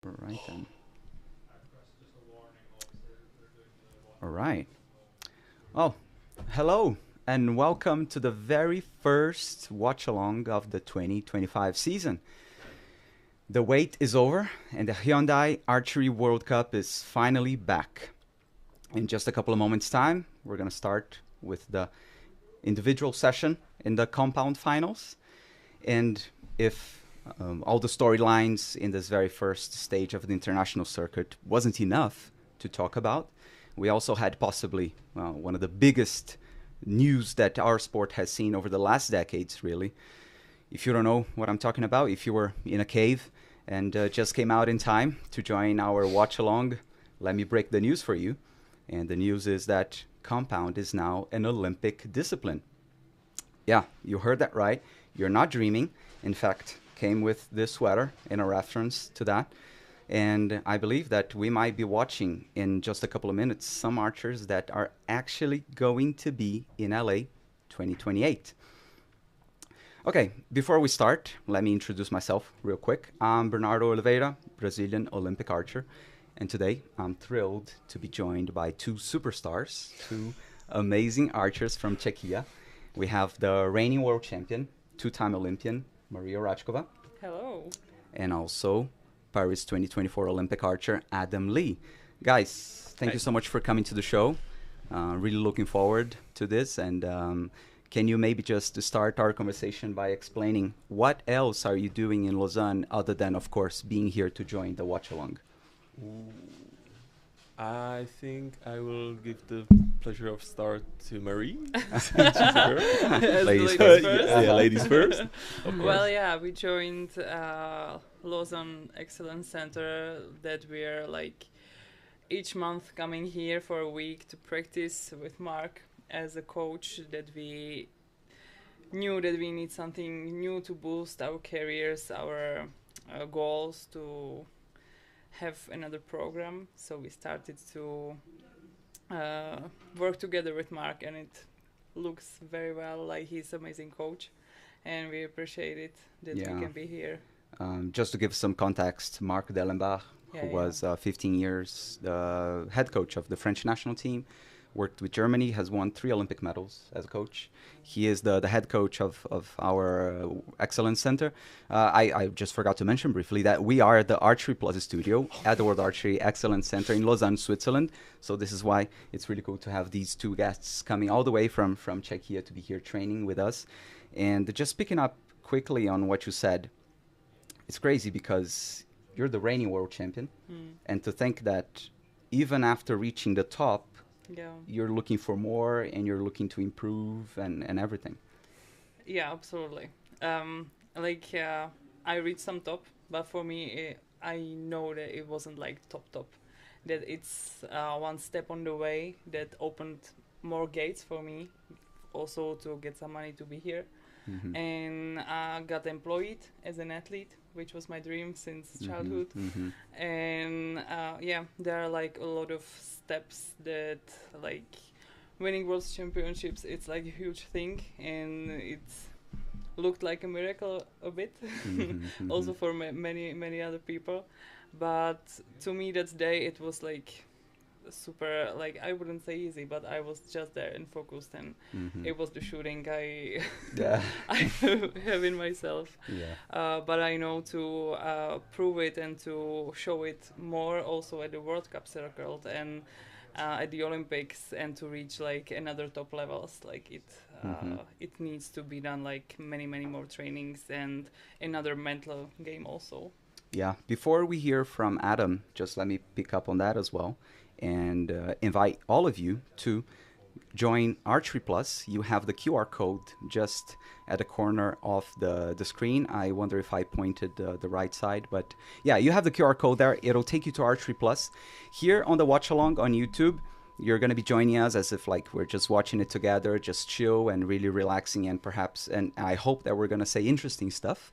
All right then. All right. Oh, hello and welcome to the very first watch along of the 2025 season. The wait is over and the Hyundai Archery World Cup is finally back. In just a couple of moments' time, we're going to start with the individual session in the compound finals. And if all the storylines in this very first stage of the international circuit wasn't enough to talk about, we also had possibly one of the biggest news that our sport has seen over the last decades, really. If you don't know what I'm talking about, if you were in a cave and just came out in time to join our watch along, let me break the news for you. And the news is that compound is now an Olympic discipline. Yeah, you heard that right. You're not dreaming. In fact, came with this sweater in a reference to that. And I believe that we might be watching in just a couple of minutes some archers that are actually going to be in LA 2028. Okay, before we start, let me introduce myself real quick. I'm Bernardo Oliveira, Brazilian Olympic archer. And today I'm thrilled to be joined by two superstars, two amazing archers from Czechia. We have the reigning world champion, two-time Olympian, Maria Rachkova, Hello. and also Paris 2024 Olympic archer, Adam Lee. Guys, thank you so much for coming to the show. Really looking forward to this. And can you maybe just start our conversation by explaining what else are you doing in Lausanne other than, of course, being here to join the watch along? Ooh, I think I will give the pleasure of start to Marie. Since she's a girl. As Ladies ladies first. first. Yeah, ladies first. Of Well, course. yeah, we joined Lausanne Excellence Center that we're like each month coming here for a week to practice with Mark as a coach, that we knew that we need something new to boost our careers, our goals, to have another program. So we started to work together with Mark, and it looks very well. Like, he's an amazing coach, and we appreciate it that Yeah. we can be here. Just to give some context, Marc Dellenbach, Yeah, who yeah. was 15 years the head coach of the French national team, worked with Germany, has won 3 Olympic medals as a coach. He is the head coach of our Excellence Center. I just forgot to mention briefly that we are the Archery Plus studio at the World Archery Excellence Center in Lausanne, Switzerland. So this is why it's really cool to have these two guests coming all the way from Czechia to be here training with us. And just picking up quickly on what you said, it's crazy because you're the reigning world champion. Mm. And to think that even after reaching the top, Yeah. you're looking for more and you're looking to improve and everything. Yeah, absolutely. I reached some top, but for me, I know that it wasn't like top. That it's one step on the way that opened more gates for me, also to get some money to be here. Mhm. And I got employed as an athlete, which was my dream since Mhm, childhood. mhm. And yeah, there are like a lot of steps that, like, winning world championships, it's like a huge thing, and it's looked like a miracle a bit. Mhm, mhm. Also for many other people, but to me that day it was like super, like, I wouldn't say easy, but I was just there and focused, and Mhm. it was the shooting I Yeah. I have in myself. Yeah. But I know to prove it and to show it more also at the World Cup circuit and at the Olympics, and to reach like another top levels. Like, Mhm. it needs to be done, like many more trainings and another mental game also. Yeah. Before we hear from Adam, just let me pick up on that as well and invite all of you to join Archery Plus. You have the QR code just at the corner of the screen. I wonder if I pointed the right side, but yeah, you have the QR code there. It'll take you to Archery Plus. Here on the watch along on YouTube, you're going to be joining us as if like we're just watching it together, just chill and really relaxing, and perhaps, and I hope that we're going to say interesting stuff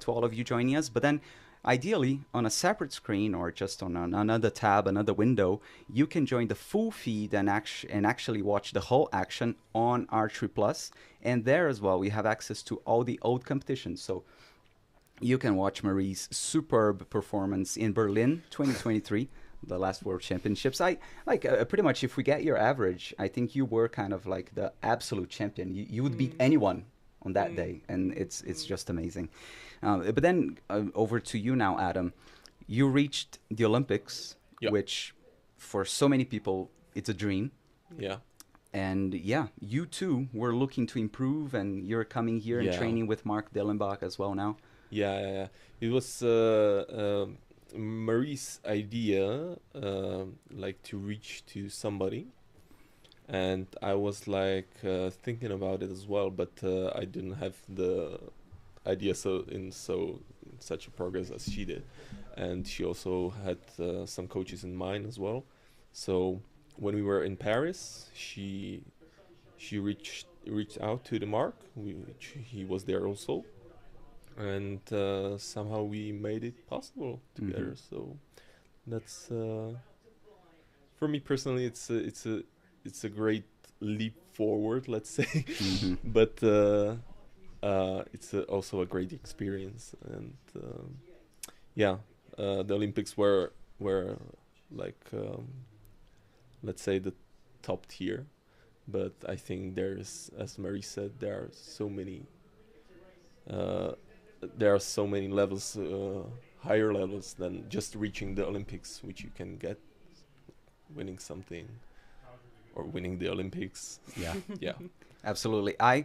to all of you joining us. But then ideally, on a separate screen or just on another tab, another window, you can join the full feed and actually watch the whole action on Archery Plus. And there as well, we have access to all the old competitions. So you can watch Marie's superb performance in Berlin 2023, the last World Championships. I like pretty much if we get your average, I think you were kind of like the absolute champion. You would beat anyone on that day, and it's just amazing. But then over to you now, Adam. You reached the Olympics, Yep. which for so many people it's a dream. Yeah. And yeah, you too were looking to improve, and you're coming here and Yeah. training with Mark Dellenbach as well now. Yeah. It was Marie's idea, like to reach to somebody, and I was like thinking about it as well, but I didn't have the idea in such a progress as she did, and she also had some coaches in mind as well. So when we were in Paris, she reached out to the Mark, which he was there also, and somehow we made it possible together. So that's for me personally, it's a great leap forward, let's say. But it's also a great experience, and the Olympics were like let's say the top tier, but I think there's, as Marie said, there are so many levels, higher levels than just reaching the Olympics, which you can get winning something or winning the Olympics. Yeah, Yeah. absolutely. I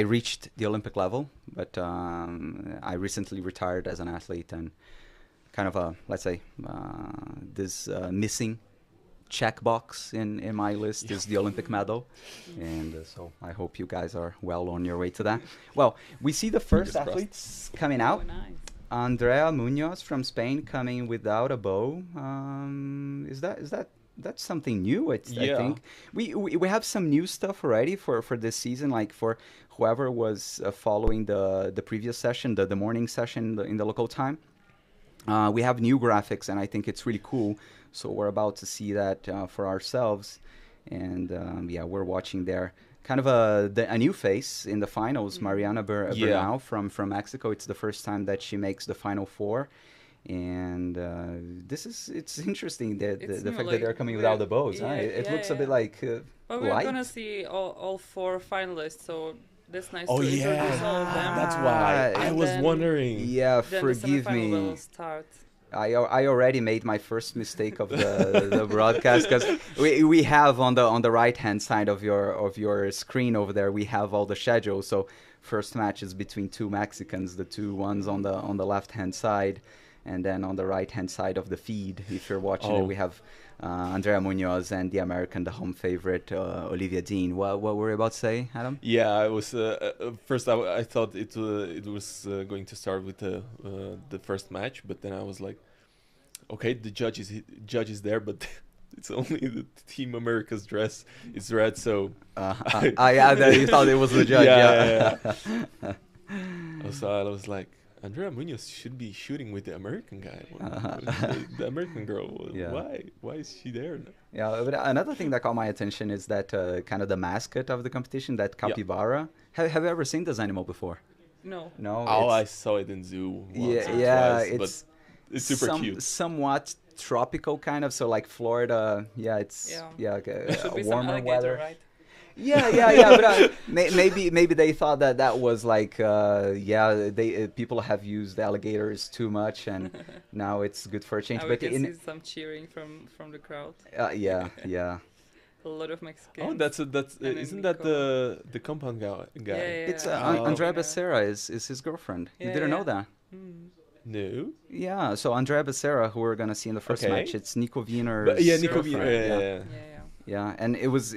reached the Olympic level, but I recently retired as an athlete, and kind of let's say this missing checkbox in my list is the Olympic medal, and so I hope you guys are well on your way to that. Well, we see the first Fingers crossed. athletes coming out. Oh, nice. Andrea Munoz from Spain coming without a bow. That's something new? I Yeah. think we have some new stuff already for this season. Like for whoever was following the previous session, the morning session in the local time. We have new graphics, and I think it's really cool. So we're about to see that for ourselves, and we're watching there. Kind of a new face in the finals, Mariana Bernal from Mexico. It's the first time that she makes the Final Four, and it's interesting that It's the new, fact that like, they're coming we're- without the bows. yeah, It looks a yeah. bit like Well, we're light. gonna see all four finalists, so that's nice Oh to yeah, introduce all of them. that's why I And was then- wondering. Yeah, Then the forgive semifinal me. will start. I already made my first mistake of the broadcast, because we have on the right hand side of your screen over there, we have all the schedules. So first match is between two Mexicans, the two ones on the left hand side, and then on the right hand side of the feed, if you're watching it, we have Andrea Munoz and the American, the home favorite, Olivia Dean. What were you about to say, Adam? Yeah, I was first. I thought it was going to start with the first match, but then I was like, okay, the judge is there, but it's only the Team America's dress is red, so You thought it was the judge. Yeah. So I was like, Andrea Munoz should be shooting with the American guy, the American girl. Yeah. Why is she there? Yeah, but another thing that caught my attention is that kind of the mascot of the competition, that capybara. Have you ever seen this animal before? No. No. Oh, I it's- saw it in zoo. Once yeah, or yeah. twice, but it's super cute. Somewhat tropical kind of. So like Florida. Yeah, it's Should be some warmer alligator, weather. right? Yeah. But maybe they thought that was like people have used alligators too much, and now it's good for a change. Now we But can see some cheering from the crowd. yeah. A lot of Mexicans. Oh, that's then isn't that Nico. the compound guy? Yeah. It's Andrea Yeah. Becerra is his girlfriend. You Yeah, didn't know yeah. that? Mm. No. Yeah, so Andrea Becerra, who we're gonna see in the first Okay. match, it's Nico Wiener's But yeah, Nico girlfriend. Wiener. Yeah. Yeah, and it was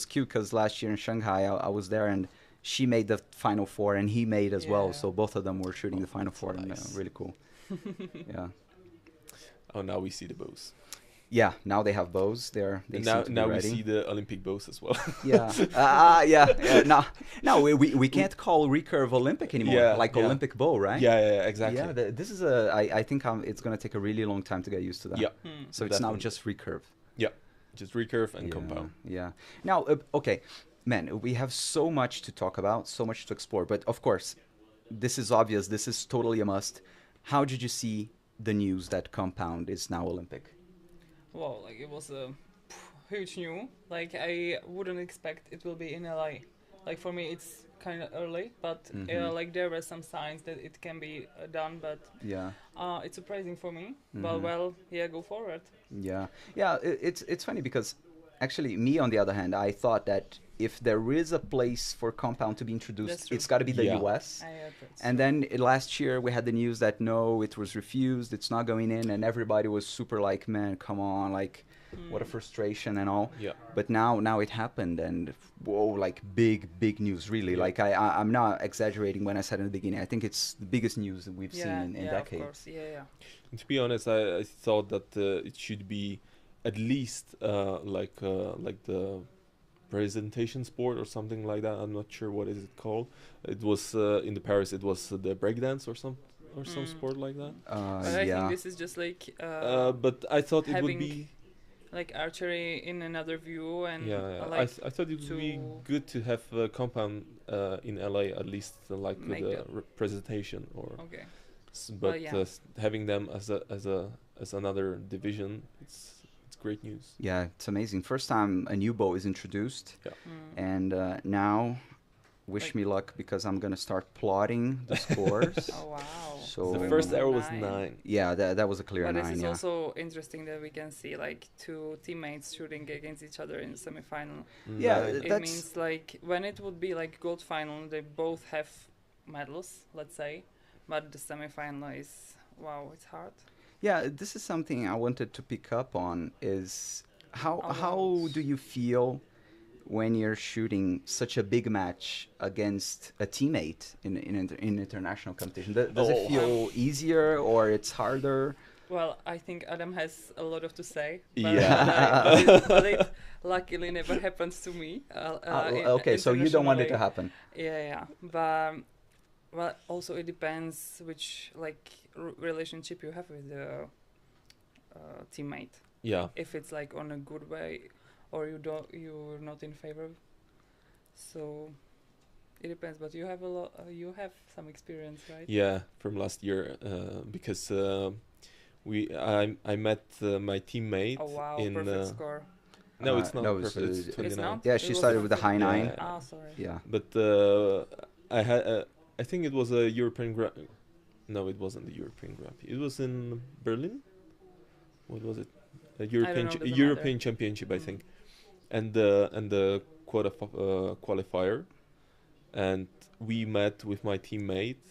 cute because last year in Shanghai I was there, and she made the Final Four and he made as well. Yeah. So both of them were shooting the Final that's Four, and nice. really cool. Yeah, Oh, now we see the bows. yeah. Now they have bows. They And seem to be now we ready. see the Olympic bows as well. Yeah. No, we can't call recurve Olympic anymore. Yeah, like yeah. Olympic bow, right? Yeah, exactly. Yeah, this is I think it's gonna take a really long time to get used to that. Yeah. So it's now Definitely. just recurve. Just recurve and compound. Yeah. Now, okay, man, we have so much to talk about, so much to explore. But of course, this is obvious. This is totally a must. How did you see the news that compound is now Olympic? Well, like it was a huge new. Like I wouldn't expect it will be in LA. Like for me, it's kind of early, but like there were some signs that it can be done. But Yeah. it's surprising for me. But well, yeah, go forward. Yeah, yeah. It's funny because actually, me on the other hand, I thought that if there is a place for compound to be That's introduced, true. it's got to be the Yeah. U.S. That's And true. then last year we had the news that no, it was refused. It's not going in, and everybody was super like, man, come on, like, what a frustration and all. Yeah. But now it happened, and whoa, like big news, really. Yeah. Like I'm not exaggerating when I said in the beginning. I think it's the biggest news that we've seen in yeah, decades. of course. Yeah. And to be honest, I thought that it should be at least like the presentation sport or something like that. I'm not sure what is it called. It was in the Paris. It was the breakdance or some sport like that. But I Yeah. think this is just like But I thought it would having be like archery in another view and yeah. like I thought it would be to good to have a compound in LA at least like Make the that. representation or okay. but yeah. having them as another division, it's great news. Yeah, it's amazing. First time a new bow is introduced, and now, wish Like- me luck because I'm gonna start plotting the scores. Oh wow. So- The Oh, first arrow was 9. 9. Yeah, that was a clear But this 9. is Yeah. also interesting that we can see like two teammates shooting against each other in the semifinal. Yeah, Nine. It that's means like when it would be like gold final, they both have medals, let's say, but the semifinal is wow, it's hard. yeah. This is something I wanted to pick up on. Is how Oh, how wow. do you feel when you're shooting such a big match against a teammate in international competition? Does it Oh. feel easier or it's harder? Well, I think Adam has a lot of to say. But Yeah. but it luckily never happens to me. Okay, so you don't want it to happen. Yeah. But well, also it depends which like relationship you have with the teammate. Yeah. If it's like on a good way, or you're not in favor. So it depends. But you have you have some experience, right? Yeah, from last year, because I met my teammate Oh wow, in. perfect score. No, it's not no, it's, perfect. It's it's 29. not? Yeah, It she was started with a high Yeah. 9. Ah, sorry. Yeah. But I had I think it was a European No, it wasn't the European Grand Prix. It was in Berlin. What was it? A European know, doesn't European matter. Championship, I Mm. think, and the qualifier, and we met with my teammate,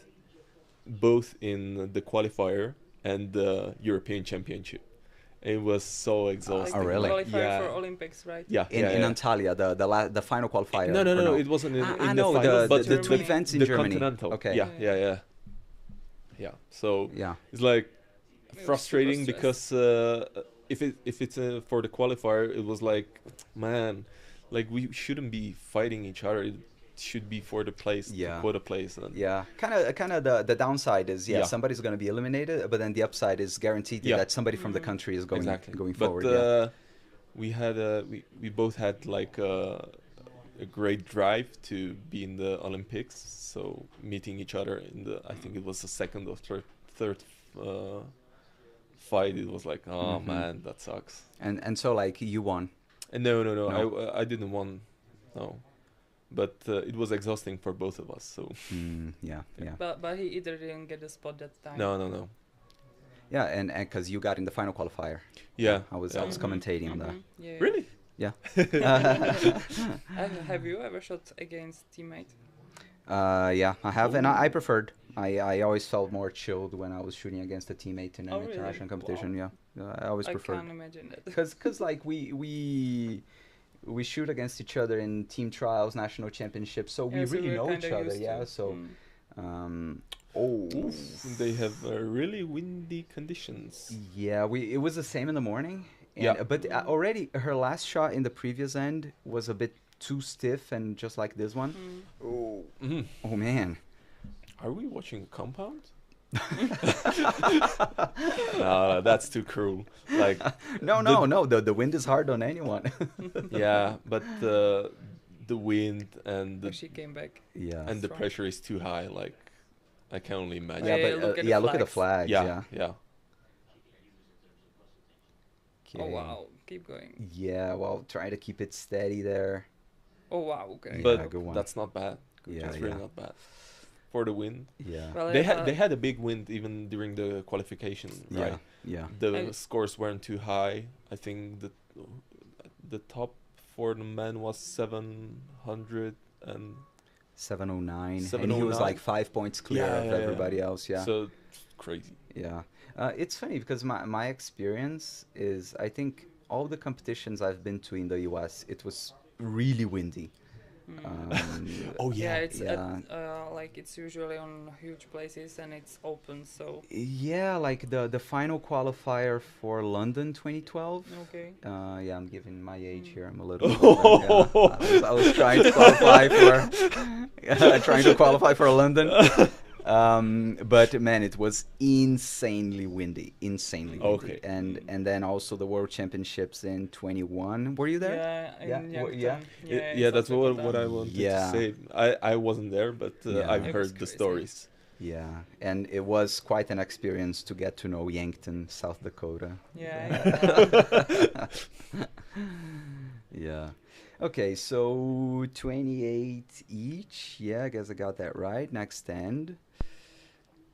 both in the qualifier and the European Championship. It was so Like exhausting. Oh, the really? qualifier Yeah. for Olympics, right? Yeah, In Antalya, the final qualifier. No, or it wasn't in, I in know the final, the but the two Germany. events in the Germany. continental. Okay. Yeah. So Yeah. it's like was frustrating super because if it's for the qualifier, it was like, man, like we shouldn't be fighting each other. It should be for the place, Yeah. the quota place. And Yeah, kind of the downside is Yeah. somebody's going to be eliminated, but then the upside is guaranteed Yeah. that somebody from the country is going exactly going but, forward. Yeah. we had we both had like a great drive to be in the Olympics. So meeting each other in the, I think it was the second or third fight, it was like, oh Mhm. man, that sucks. And so like you won. And no, No? I didn't want, no, but it was exhausting for both of us. So Yeah. But he either didn't get the spot that time. no, Yeah, and because you got in the final qualifier. yeah, I was yeah. commentating on that. Yeah. Really? Yeah. Have you ever shot against teammate? Yeah, I have, and I preferred. I always felt more chilled when I was shooting against a teammate in an Oh, really? international competition. Wow. Yeah, I always I preferred. can't imagine that. Because like we shoot against each other in team trials, national championships, so we Yeah, so really we're know each kinda other. used Yeah, to- so Mm. They have really windy conditions. yeah, it was the same in the morning. And, Yeah. but already her last shot in the previous end was a bit too stiff, and just like this one. Mm. Oh, Mhm. oh man. Are we watching Compound? No, that's too cruel. Like, No. The wind is hard on anyone. yeah, but the wind and Oh, she came back. Yeah. and the Strong. pressure is too high. Like, I can only imagine. Yeah, Yeah, but look at the yeah, look at the flags. flags. Yeah, yeah. Oh Okay. wow, keep going. Yeah, well, try to keep it steady there. Oh wow, okay. Yeah, But good one. that's not bad. Yeah, That's yeah, really not bad for the win. yeah, Well, They had a big wind even during the qualification, yeah, right? yeah. The I- scores weren't too high. I think the top for the men was 700 and 709, and he was 709. like 5 points clear Yeah, of yeah, yeah. everybody else. Yeah, so crazy. yeah. It's funny because my experience is, I think all the competitions I've been to in the US, it was really windy. Oh Yeah, yeah. it's yeah. like it's usually on huge places and it's open. So Yeah, like the final qualifier for London 2012. okay. Yeah, I'm giving my age Mm. here. I'm a little bit older. Yeah. I was trying to qualify for trying to qualify for London. But man, it was insanely windy, insanely windy. Okay. And then also the World Championships in 21. Were you there? Yeah, Yeah, in yeah. Yankton. Yeah, in that's South what Dakota. I wanted Yeah. to say. I wasn't there, but Yeah. I've It was heard the crazy. stories. Yeah, and it was quite an experience to get to know Yankton, South Dakota. Yeah. Yeah. Okay, so 28 each. Yeah, I guess I got that right. Next end.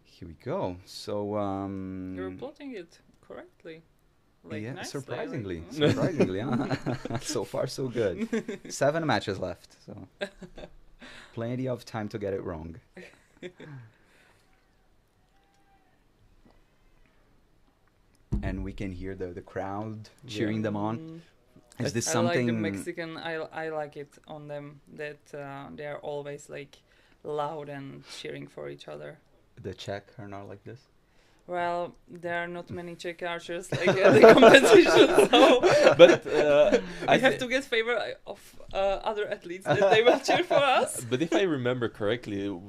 Here we go. So You're plotting it correctly. Like yeah, nicely, surprisingly, like, surprisingly, huh? So far so good. 7 matches left, so plenty of time to get it wrong. And we can hear the crowd cheering them on. Mm. Is this I something? like the Mexican. I like it on them that they are always like loud and cheering for each other. The Czech are not like this. Well, there are not many Czech archers like at the competition, so But I have to get favor of other athletes that they will cheer for us. But if I remember correctly, a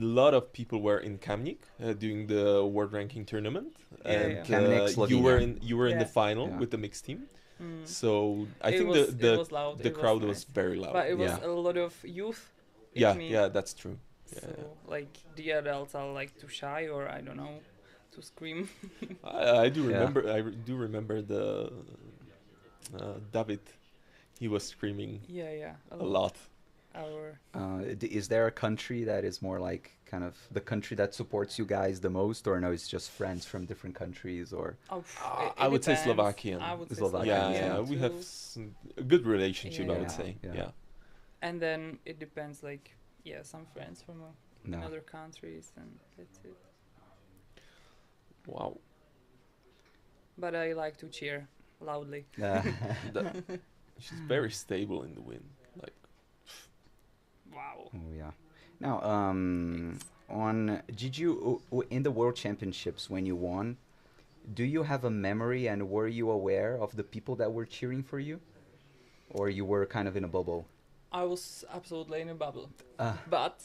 lot of people were in Kamnik doing the world ranking tournament, Yeah, and yeah. Kamnik, you were Slovenia. in the Yeah. final Yeah. with the mixed team. Mm. So I It think was- the it was loud, the it was crowd nice. was very loud. But it was Yeah. a lot of youth. It yeah, mean- yeah, that's true. Yeah, So like the adults are like too shy, or I don't know, to scream. I do Yeah. remember. Do remember the David. He was screaming Yeah, a lot. Our Is there a country that is more like kind of the country that supports you guys the most, or no, it's just friends from different countries, or I would say depends. Slovakian. I would say Slovakian, Yeah, yeah. yeah, we too. have a good relationship. I Yeah. would say. Yeah. Yeah. And then it depends, like, some friends from no? other countries, and that's it. Wow. But I like to cheer loudly. That, she's very stable in the wind. Like Wow. Oh yeah. Now, did you in the World Championships when you won? Do you have a memory, and were you aware of the people that were cheering for you, or you were kind of in a bubble? I was absolutely in a bubble. Ah. But,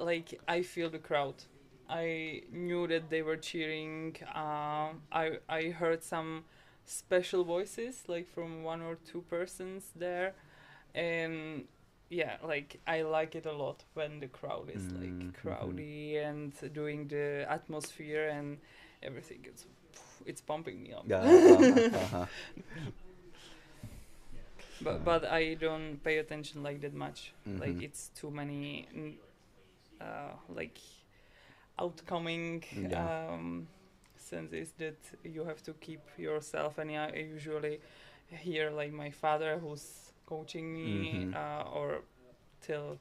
like, I feel the crowd. I knew that they were cheering. I heard some special voices, like from one or two persons there. And yeah, like, I like it a lot when the crowd is like crowdy and doing the atmosphere and everything. It's pumping me up. But I don't pay attention like that much. Like, it's too many like outcoming Yeah. senses that you have to keep yourself. And I usually hear like my father who's coaching me or till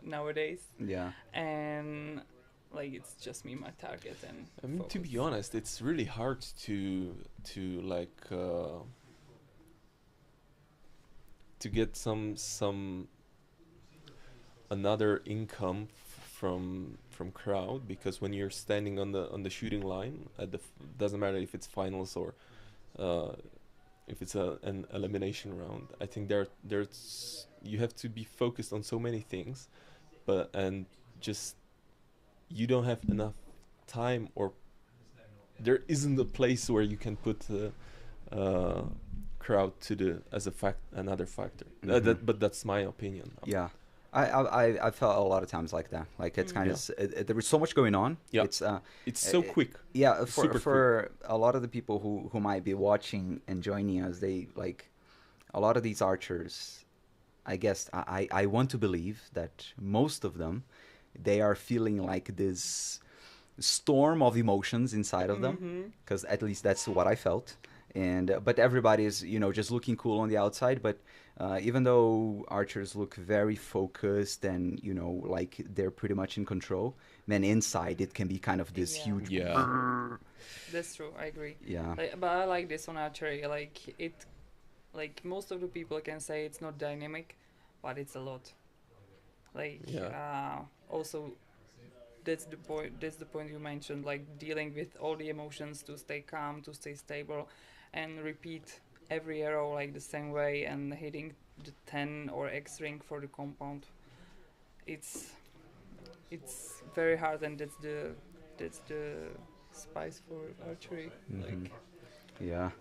nowadays, Yeah. and like it's just me, my target, and I mean, to be focus. honest, it's really hard to like to get some another income from crowd, because when you're standing on the shooting line at the doesn't matter if it's finals or if it's an elimination round. I think there's you have to be focused on so many things, and just you don't have enough time, or there isn't a place where you can put crowd to the as another factor. Mhm. But that's my opinion. Yeah. I felt a lot of times like that. Like it's kind Yeah. of there was so much going on. Yeah. It's It's so quick. yeah, Super for a lot of the people who might be watching and joining us, they like a lot of these archers. I guess I want to believe that most of them, they are feeling like this storm of emotions inside of them, Mm-hmm. because at least that's what I felt. And but everybody is, you know, just looking cool on the outside. But even though archers look very focused and, you know, like they're pretty much in control, then inside it can be kind of this Yeah. huge. Yeah. That's true. I agree. Yeah. But I like this on archery. Like most of the people can say it's not dynamic, but it's a lot. Also, that's the point. That's the point you mentioned. Like dealing with all the emotions to stay calm, to stay stable, and repeat every arrow like the same way and hitting the 10 or X ring for the compound. It's very hard, and that's the spice for archery. Mhm. Like Yeah.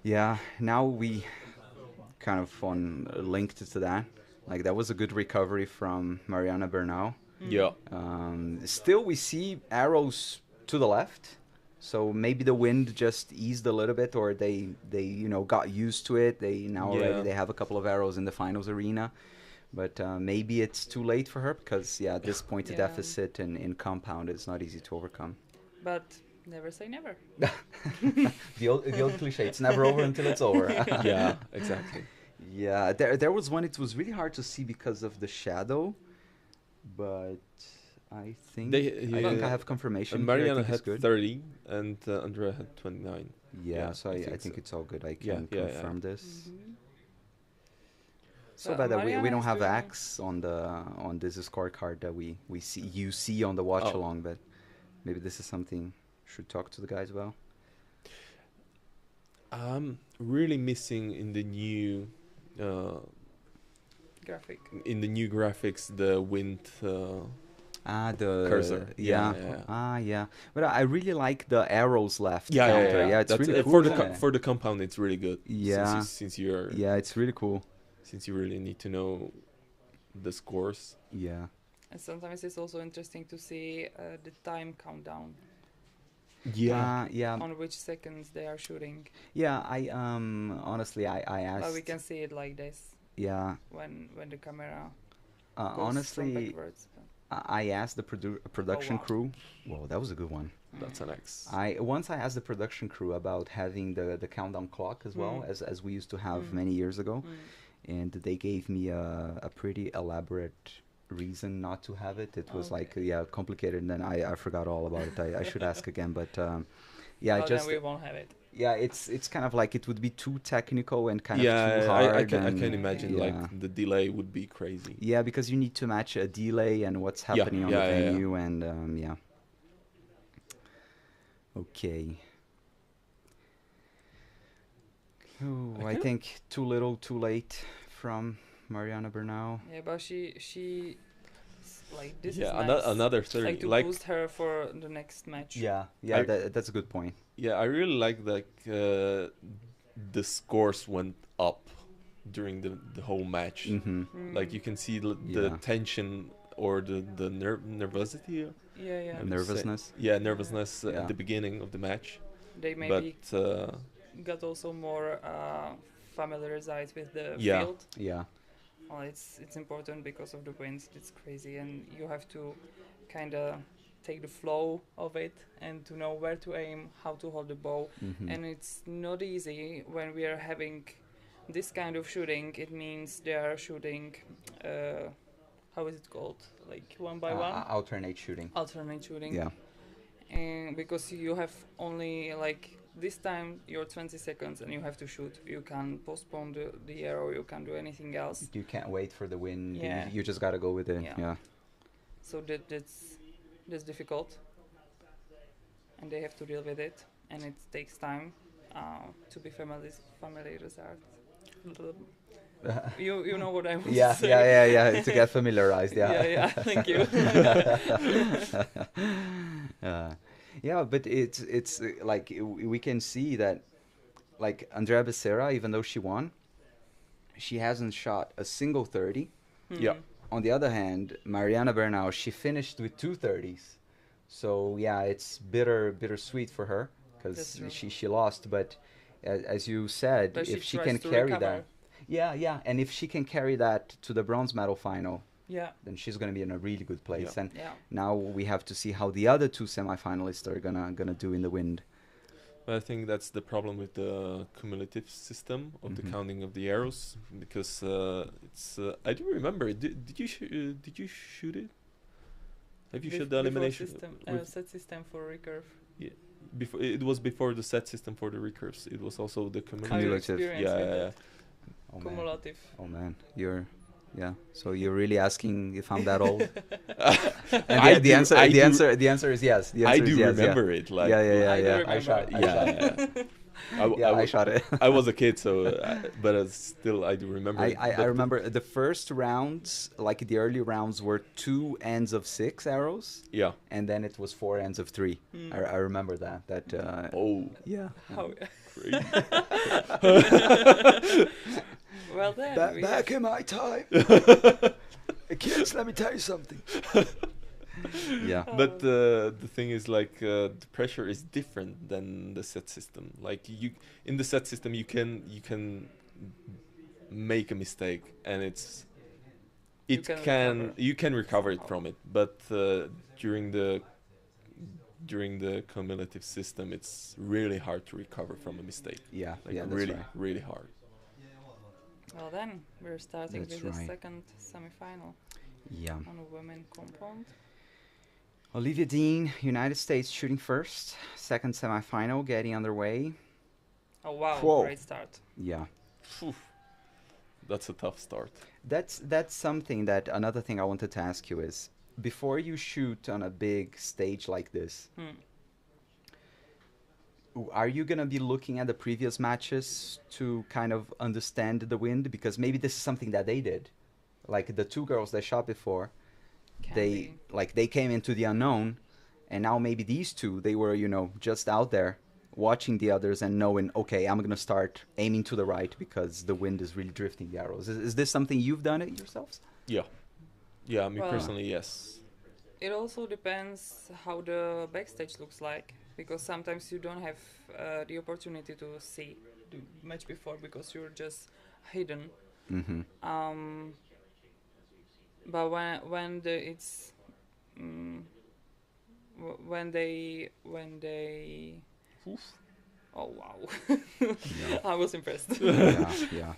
Yeah. Now we kind of on linked to that. Like that was a good recovery from Mariana Bernal. Yeah. Still, we see arrows to the left, so maybe the wind just eased a little bit, or they you know got used to it. They now already Yeah. they have a couple of arrows in the finals arena, but maybe it's too late for her because yeah, this point Yeah. deficit in compound is not easy to overcome. But never say never. The old cliche, it's never over until it's over. Yeah. Exactly. Yeah, there was one. It was really hard to see because of the shadow, but I think I have confirmation. And here. I Mariana think it's had good. 30, and Andrea had 29. Yeah, Yeah, so I I think think so. it's all good. I Yeah, can yeah, yeah. confirm this. Mhm. So But bad that we Mariana don't is have doing- X on this scorecard that we see you see on the watch Oh. along, but maybe this is something should talk to the guys about. I'm really missing Graphic. in the new graphics the wind. The Cursor. Yeah. Yeah. Yeah. But I really like the arrows left. Yeah, counter. yeah, yeah. It's That's, really cool. for the isn't it? for the compound. It's really good. Yeah. Since you're Yeah, it's really cool. since you really need to know the scores. Yeah. And sometimes it's also interesting to see the time countdown Yeah. on which seconds they are shooting. Yeah, I honestly I asked. But we can see it like this Yeah. when the camera goes from Honestly, backwards. I asked the production wow. crew. Whoa, that was a good one. That's an X. Once I asked the production crew about having the countdown clock as well as we used to have Mm. many years ago, Mm. and they gave me a pretty elaborate reason not to have it. It was Okay. like complicated, and then I forgot all about it. I should ask again, but yeah, Well, just then we won't have it. yeah, it's kind of like it would be too technical and kind of Yeah, too hard. I can and- imagine yeah. like the delay would be crazy. Yeah, because you need to match a delay and what's happening on the yeah, yeah. venue, and yeah. Okay. Oh, I Okay. think too little, too late from Mariana Bernal. Yeah, but like this Yeah, is nice. another 30. Like to Like boost her for the next match. Yeah, I- that's a good point. yeah, I really like the scores went up during the whole match. Mm-hmm. Mm. Like you can see the Yeah. tension or the nervosity. Yeah, yeah. I would say. Nervousness. Yeah, nervousness Yeah. at the beginning of the match. They maybe But got also more familiarized with the Yeah. field. Yeah. Well, it's important because of the winds. It's crazy, and you have to kind of take the flow of it and to know where to aim, how to hold the bow. Mm-hmm. And it's not easy when we are having this kind of shooting. It means they are shooting. How is it called? Like one by one, Alternate shooting. alternate shooting. Yeah. And because you have only like this time you're 20 seconds and you have to shoot. You can postpone the arrow. You can't do anything else. You can't wait for the wind. Yeah. You just gotta go with it. Yeah. Yeah. So that's difficult, and they have to deal with it, and it takes time to be familiarized. You know what I want Yeah, to say. yeah. To get familiarized, yeah. yeah. Thank you. Yeah, but it's like we can see that, like Andrea Becerra, even though she won, she hasn't shot a single 30, Yeah. On the other hand, Mariana Bernal, she finished with 2:30s. So yeah, it's bittersweet for her That's because true. she lost. But as you said, But if she she tries can to carry recover. that, yeah, and if she can carry that to the bronze medal final, Yeah. then she's gonna be in a really good place. Yeah. And Yeah. now we have to see how the other two semifinalists are gonna do in the wind. But I think that's the problem with the cumulative system of the Mhm. counting of the arrows, because it's. I do remember. Did you shoot it? Have you shot the elimination System, with- set system for recurve. before? It was before the set system for the recurves. It was also the How you Cumulative. experience Yeah, with yeah, that? Oh man, Cumulative. oh man, yeah. So you're really asking if I'm that old? And I the do- answer, I the do- answer, the answer is yes. The I answer do is yes, remember it. Like, yeah. I do I remember. shot. I Yeah, shot. yeah. I shot it. I was a kid, so but still I do remember. it. I But remember the first rounds, like the early rounds, were 2 ends of 6 arrows, Yeah. and then it was 4 ends of 3. Mm. I remember that. Oh, Yeah. How? crazy. Well then. we have- in my time, kids, let me tell you something. Yeah. But the thing is, like, the pressure is different than the set system. Like, you in the set system, you can make a mistake, and you can recover it from it. But during the cumulative system, it's really hard to recover from a mistake. Yeah. Like, Yeah. That's really, right. really hard. Well then, we're starting That's with the right. second semi-final Yeah. on a women compound. Olivia Dean, United States, shooting first. Second semifinal getting underway. Oh wow, Whoa. great start. Yeah. Phew. That's a tough start. That's something that another thing I wanted to ask you is before you shoot on a big stage like this, Hmm. are you gonna be looking at the previous matches to kind of understand the wind? Because maybe this is something that they did. Like the two girls that shot before, Can they be. they came into the unknown, and now maybe these two, they were just out there watching the others and knowing, okay, I'm gonna start aiming to the right because the wind is really drifting the arrows. Is this something you've done it yourselves? Yeah. Yeah, me Well- personally, yes. It also depends how the backstage looks like, because sometimes you don't have the opportunity to see the match before because you're just hidden. Mm-hmm. But when it's when they oh wow, I was impressed. Yeah.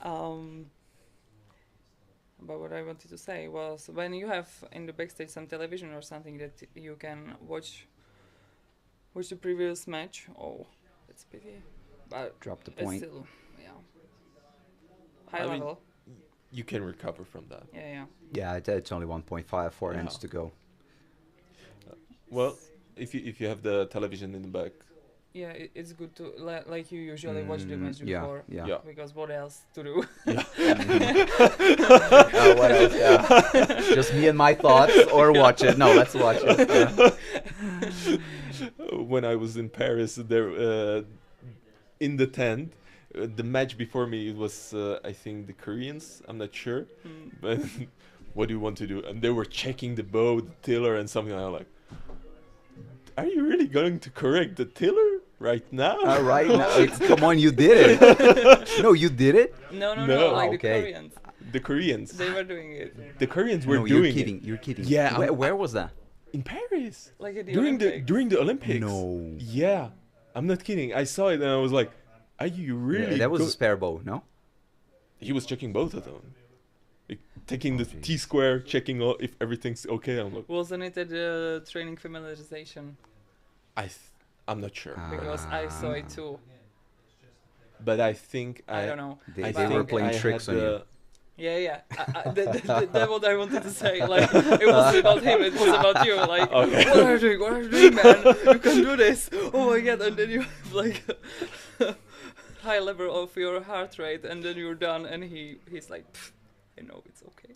But what I wanted to say was, when you have in the backstage some television or something that you can watch the previous match. Oh, it's pity, but Drop the it's point. still, yeah, high I mean, level. You can recover from that. Yeah. Yeah, it's only 1.5, 4 Yeah. ends to go. Well, if you have the television in the back, Yeah, it's good to like you usually watch the match Yeah, before. yeah. Yeah. Because what else to do? What else? Yeah. Just me and my thoughts, or watch it. No, let's watch it. Yeah. when I was in Paris, there in the tent, the match before me, it was I think the Koreans. I'm not sure, but what do you want to do? And they were checking the bow, the tiller, and something. I'm like, are you really going to correct the tiller right now? Right now, come on, you did it. No, you did it. No, No. like Okay. the Koreans. The Koreans. They were doing it. The Koreans were No, doing you're kidding. it You're kidding. Yeah, Where was that? in Paris Like at the during Olympics. the Olympics. No. Yeah, I'm not kidding. I saw it and I was like, are you really? Yeah, that was a spare bow, no? He was checking both of them, like, taking the jeez. T-square, checking all if everything's okay. I'm like, Wasn't it at the training familiarization? I'm not sure, Because I saw it too. but I think I don't know. They, I they were think playing I tricks had on you. the- Yeah. That's what I wanted to say. Like, it was about him. It was about you. Like, Okay. what are you doing? What are you doing, man? You can do this. Oh my god! And then you have like high level of your heart rate, and then you're done. And he's like, "Pfft, I know it's okay.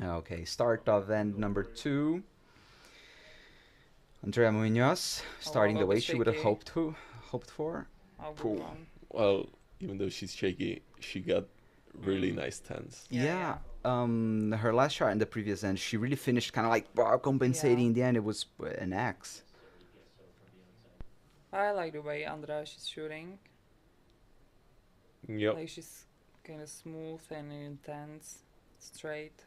Okay, start of end number 2. Andrea Munoz starting the little way she would have shaky. hoped for. How good Cool. one. well, even though she's shaky, she got really nice tens. Yeah. Her last shot in the previous end, she really finished kind of like compensating. In the end, it was an axe. I like the way Andra is shooting. Yep. Like she's kind of smooth and intense, straight.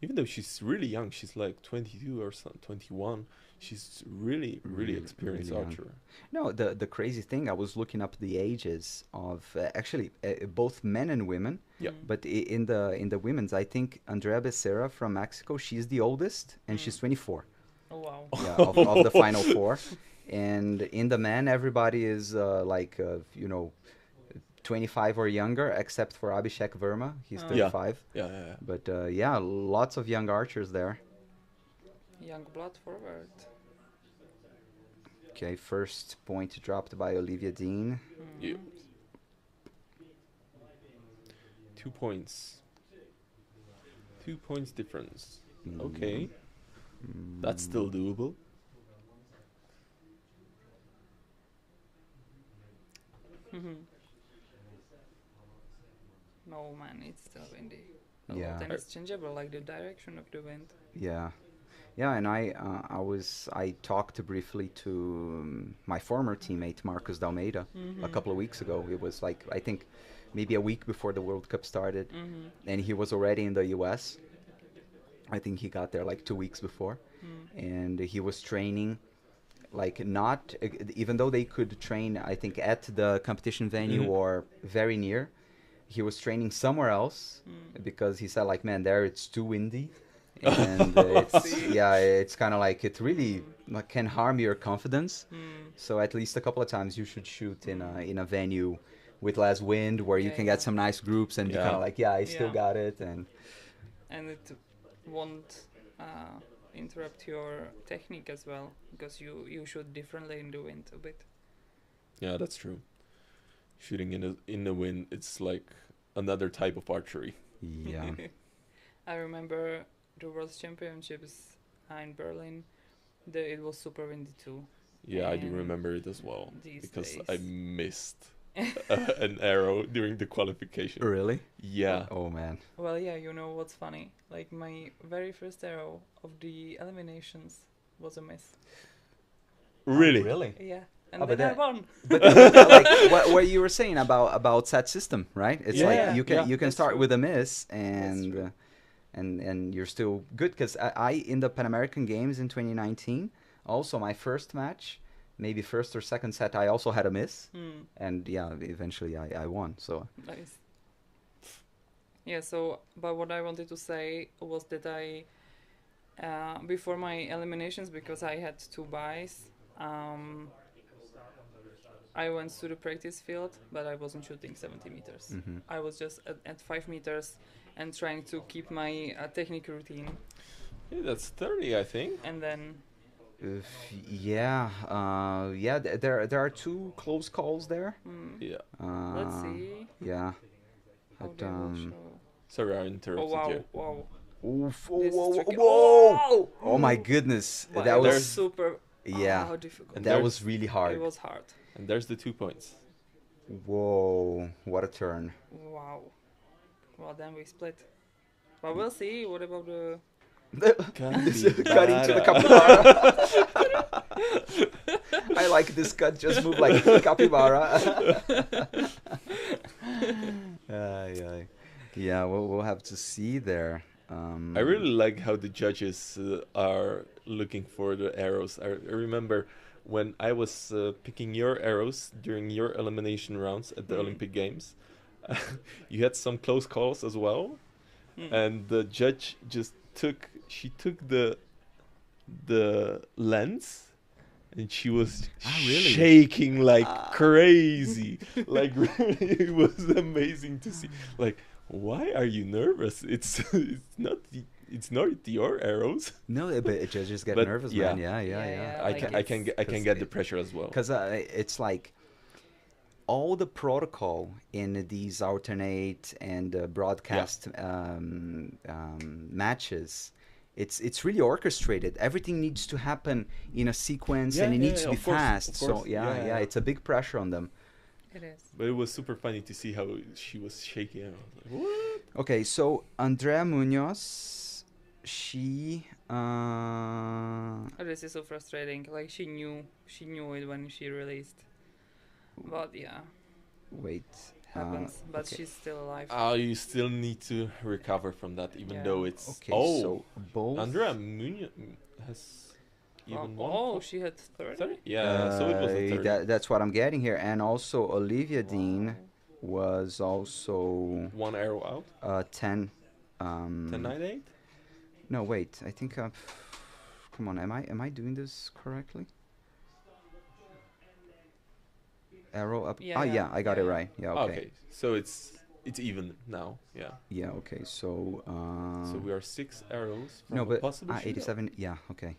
Even though she's really young, she's like 22 or 21. She's really experienced really young. archer. No, the crazy thing, I was looking up the ages of actually both men and women. Yeah. But in the women's, I think Andrea Becerra from Mexico, she's the oldest, and she's 24. Oh wow. Yeah, of the final four. And in the men, everybody is 25 or younger, except for Abhishek Verma. He's 35. Yeah. But lots of young archers there. Young blood forward. Okay, first point dropped by Olivia Dean. Yeah. 2 points. 2 points difference. Okay. That's still doable. No man, it's still windy. Yeah. Then it's changeable, like the direction of the wind. Yeah, and I talked briefly to my former teammate Marcos Dalmeida a couple of weeks ago. It was like, I think maybe a week before the World Cup started, and he was already in the US. I think he got there like 2 weeks before, and he was training, like not, even though they could train, I think, at the competition venue or very near, he was training somewhere else because he said, like, man, there it's too windy. And it's kind of like, it really can harm your confidence. So at least a couple of times you should shoot in a venue with less wind, where you can get some nice groups, and you kind of like, I still got it. And it won't interrupt your technique as well, because you shoot differently in the wind a bit. Yeah, that's true. Shooting in the wind, it's like another type of archery. Yeah. I remember the World Championships in Berlin. It was super windy too. Yeah, I do remember it as well, because days. I missed an arrow during the qualification. Really? Yeah. Oh man. Well, yeah, you know what's funny? Like, my very first arrow of the eliminations was a miss. Really? Really? Yeah. And but then I won. But like what you were saying about set system, right? It's like you can start with a miss, and you're still good. Because I in the Pan American Games in 2019, also my first match, maybe first or second set, I also had a miss, and eventually I won. So nice. Yeah. So, but what I wanted to say was that I before my eliminations, because I had 2 buys, I went to the practice field, but I wasn't shooting 70 meters. I was just at 5 meters and trying to keep my technique routine. Yeah, that's 30, I think. And then... there are 2 close calls there. Yeah. Let's see. Yeah. How But, they will show. Sorry, I interrupted you. Wow. Oof, This is tricky. whoa! Oh my goodness, Wow, that it was super... yeah, difficult. that was really hard. It was hard. And there's the 2 points. Whoa, what a turn. Wow. Well, then we split. But we'll see. What about the... Cutting to the capybara. I like this cut, just move like capybara. Yeah, we'll have to see there. I really like how the judges are looking for the arrows. I remember when I was picking your arrows during your elimination rounds at the Olympic Games, you had some close calls as well, and the judge took the lens, and she was really? shaking like crazy. Like, really, it was amazing to see. Like, why are you nervous? It's not your arrows. No, but judges get But nervous, yeah. man. Yeah. I can get the pressure as well. Because it's like all the protocol in these alternate and broadcast matches. It's really orchestrated. Everything needs to happen in a sequence, and it needs to be fast. So it's a big pressure on them. It is. But it was super funny to see how she was shaking. I was like, what? Okay, so Andrea Munoz, she. This is so frustrating. Like she knew it when she released. But yeah, Wait. happens. But okay. she's still alive. You still need to recover from that, even Yeah. though it's. Okay, oh, so both. Andrea Munoz has even one. Oh, she had 30? 30? Yeah, so it was a 30. That's what I'm getting here. And also, Olivia Dean was also One arrow out. 10. 10.98? No, wait. I think. Come on. Am I doing this correctly? Arrow up. Yeah, Ah, yeah, yeah. I got it yeah. right. Yeah. Okay. Okay, so it's even now. Yeah. Yeah. Okay. So. So we are 6 arrows from No, a but possible shootout. 87. Yeah. Okay.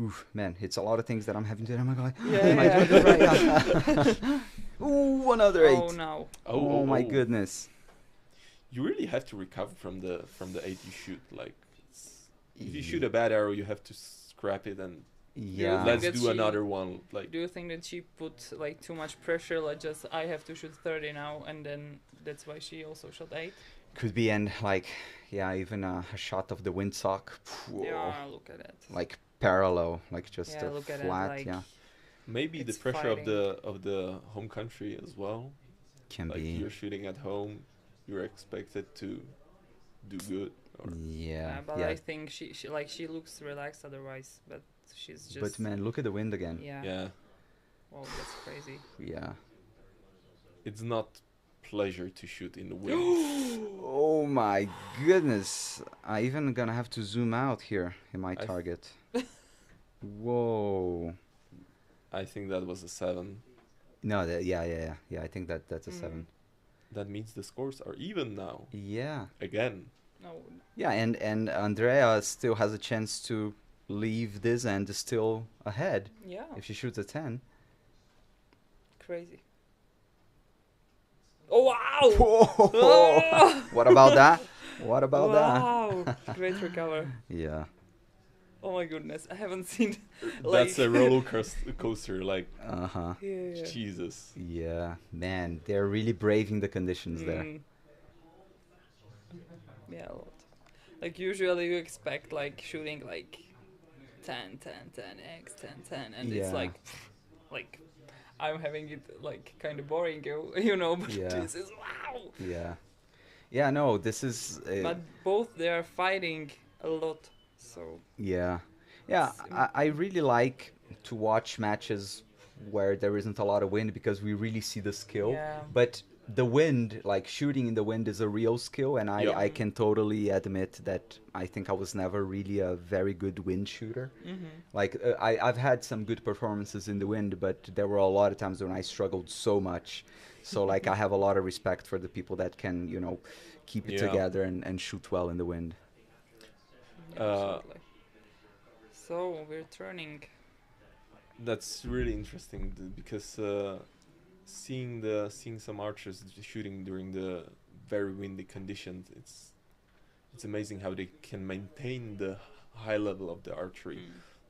Oof, man, it's a lot of things that I'm having to. Oh my god. Yeah, Am I yeah. doing this right? Yeah. Ooh, another 8. Oh no. Oh, my goodness. You really have to recover from the 8 you shoot. Like, if you Ye- shoot a bad arrow, you have to scrap it and Yeah. let's that do she- another one. Like, Do you think that she put like too much pressure? Like just I have to shoot 30 now, and then that's why she also shot 8. Could be, and like, yeah, even a shot of the windsock. Yeah, look at it. Like parallel, like just Yeah, a look at it, flat, like- yeah. maybe the It's pressure fighting. of the home country as well. Can Like, be. you're shooting at home, you're expected to do good. Or Yeah, But yeah. I think she looks relaxed otherwise, but she's just. But man, look at the wind again. Yeah. yeah, Well, that's crazy. Yeah. it's not pleasure to shoot in the wind. Oh my goodness. I even gonna have to zoom out here in my I- target. Whoa. I think that was a 7. No, yeah. I think that's a 7. That means the scores are even now. Yeah. Again. No. Yeah, and Andrea still has a chance to leave this end still ahead Yeah. if she shoots a 10. Crazy. Oh wow! Whoa. What about that? What about Wow! Great recover. that? Yeah. Oh my goodness, I haven't seen. That's a roller coaster. Like, Uh-huh. Yeah. Jesus. Yeah, man, they're really braving the conditions there. Mm. Yeah, a lot. Like usually you expect like shooting like 10, 10, 10, X, 10, 10, and Yeah. it's like I'm having it like kind of boring, you know. But Yeah. this is wow. Yeah. Yeah, no, this is But both they are fighting a lot, so yeah. Yeah, I really like to watch matches where there isn't a lot of wind because we really see the skill. yeah. But the wind, like shooting in the wind, is a real skill, and Yeah. I can totally admit that I think I was never really a very good wind shooter. Like I've had some good performances in the wind, but there were a lot of times when I struggled so much. So like I have a lot of respect for the people that can, you know, keep it Yeah. together and shoot well in the wind. Absolutely. So we're turning. That's really interesting because seeing some archers shooting during the very windy conditions, it's amazing how they can maintain the high level of the archery.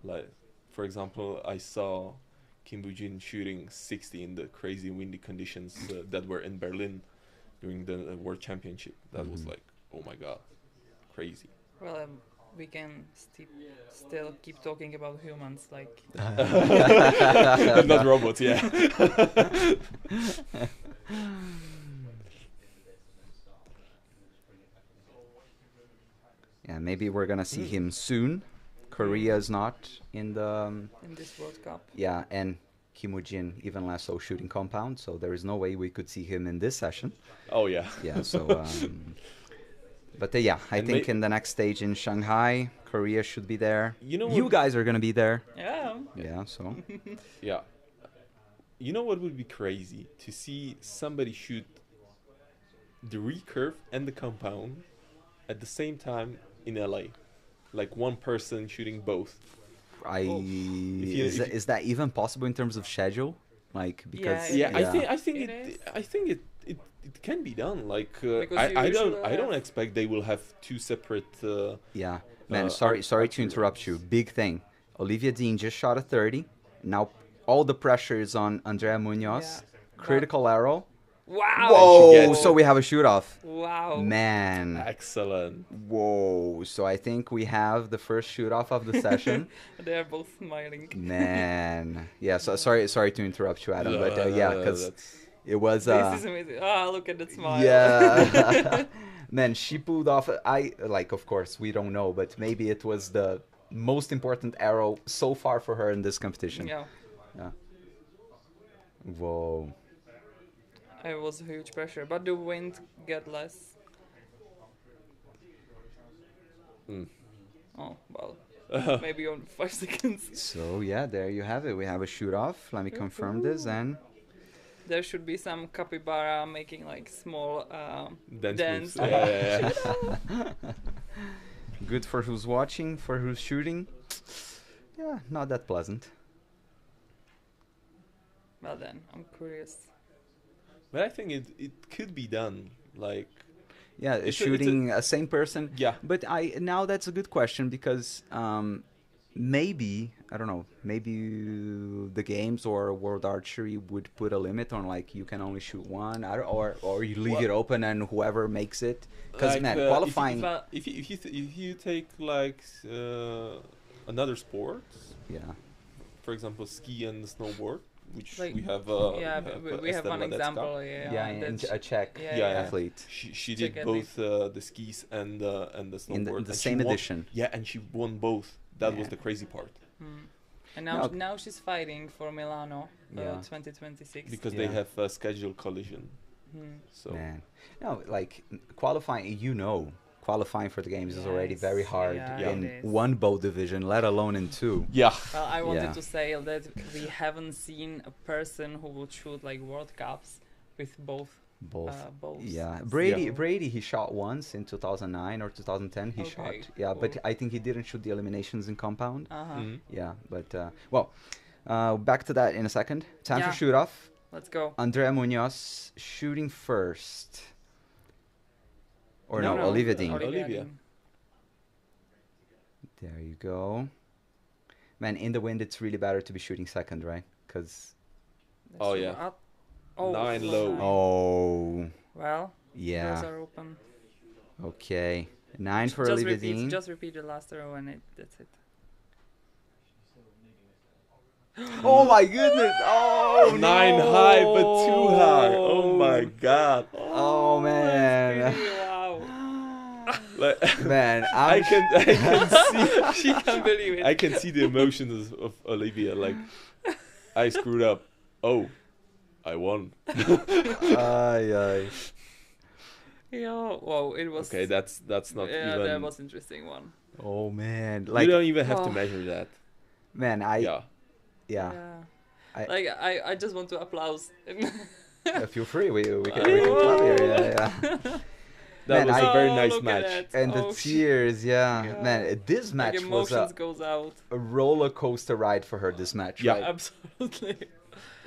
Like, for example, I saw Kim Boo-jin shooting 60 in the crazy windy conditions that were in Berlin during the World Championship. That was Mhm. like, oh my god, crazy. Well, we can still keep talking about humans, like. Not robots, yeah. Yeah, maybe we're gonna see him soon. Korea's not in the In this World Cup. yeah, and Kim Woo-jin even less so shooting compound, so there is no way we could see him in this session. Oh yeah. Yeah, so but yeah, I And think in the next stage in Shanghai, Korea should be there. You know You what- guys are gonna be there. Yeah. Yeah, so Yeah. You know what would be crazy? To see somebody shoot the recurve and the compound at the same time in LA. Like one person shooting both. is that even possible in terms of schedule? Like because Yeah, Yeah, I think It is. it can be done. Like Because you I usually don't have- expect they will have 2 separate yeah, man. Uh, Sorry to archery interrupt you. rounds. Big thing. Olivia Dean just shot a 30. Now all the pressure is on Andrea Munoz. Critical arrow. Wow. Whoa! gets So it. we have a shoot off. Wow. Man. Excellent. Whoa! So I think we have the first shoot off of the session. They are both smiling. Man. Yeah. So sorry to interrupt you, Adam. But No, yeah, no, because that's- it was. This is amazing. Ah, look at that smile. Yeah. Man, she pulled off. Of course, we don't know, but maybe it was the most important arrow so far for her in this competition. Yeah. Yeah. Whoa. It was a huge pressure, but the wind got less. Mm. Oh, well. Maybe only 5 seconds. So yeah, there you have it. We have a shoot off. Let me confirm this and. There should be some capybara making like small Dance dance. moves. Yeah. Good for who's watching, for who's shooting. Yeah, not that pleasant. Well then, I'm curious. But I think it could be done. Like, Yeah, It's a- shooting a same person. yeah. But now that's a good question because maybe I don't know, maybe the games or World Archery would put a limit on like you can only shoot one, or you leave Well- it open and whoever makes it. Because Like, man, if you- qualifying. But If you take like another sport, Yeah, for example, ski and snowboard, which Like, we have. yeah, we have one example. yeah, and that's- a Czech yeah, yeah. athlete She Check did at both the skis and the snowboard. in the and she same won- edition. Yeah, and she won both. That was Yeah. the crazy part Hmm. And No. now she's fighting for Milano Yeah. 2026. because Yeah. they have a scheduled collision. Hmm. So Man, no, like qualifying. Qualifying for the games is already very Yes, hard yeah, in it is. one boat division, let alone in two. yeah, Well, I wanted Yeah. to say that we haven't seen a person who would shoot like World Cups with both Both. bows. Yeah, So- Brady he shot once in 2009 or 2010. He Okay, shot, yeah, but cool. I think he didn't shoot the eliminations in compound. Uh-huh. Mhm. Yeah, but back to that in a second. Time Yeah. for shoot off. Let's go. Andrea Munoz shooting first, or no, No, Olivia Dean. Olivia. Dean. There you go. Man, in the wind, it's really better to be shooting second, right? Because Let's Oh, shoot yeah. up. Oh, 9 low. oh Well, yeah, those are open. okay, 9 for just Olivia repeat, Dean. just repeat the last row and that's it. Oh my goodness! Oh 9 no! high, but too high. Oh my god. Oh man! Really, wow. Like, Man, I can see She can't believe it. I can see the emotions of Olivia. Like, I screwed up. Oh, I won. Ay. Yeah, wow, it was. Okay, that's not yeah, even. that was interesting one. Oh man, You like don't even have to Oh. measure that. man, Yeah. yeah. I- Like I just want to applause. Feel free. We can Oh. clap here. Yeah. That Man, was I- a very Oh, nice look at match. that. And the Oh, shit. tears, yeah. Yeah. Man, this Like match was emotions goes out. a roller coaster ride for her. This match, Yeah. right? Absolutely.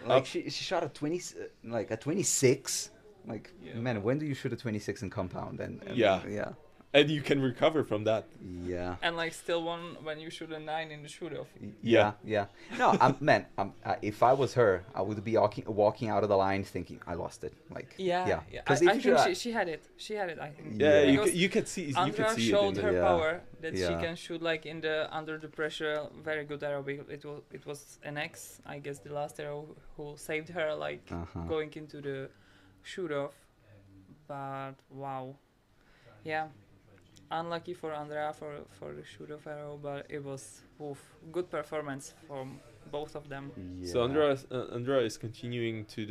Like she shot a 26. Like Yeah. man, when do you shoot a 26 in compound? And Yeah. yeah, And you can recover from that. yeah. And like still one when you shoot a 9 in the shoot off. Yeah, yeah. No, if I was her, I would be walking out of the line thinking I lost it. Like, Yeah, yeah. yeah. Because I think she had it. She had it. I think. Yeah, Yeah. Because you can see Andrea see it. showed In her Yeah. power that she Yeah. can shoot like in the under the pressure. Very good arrow. It was an X, I guess, the last arrow who saved her like Uh-huh. going into the shoot off. But wow, yeah, unlucky for Andrea for the shoot off arrow, but it was good performance from both of them. Yeah. So Andrea is continuing to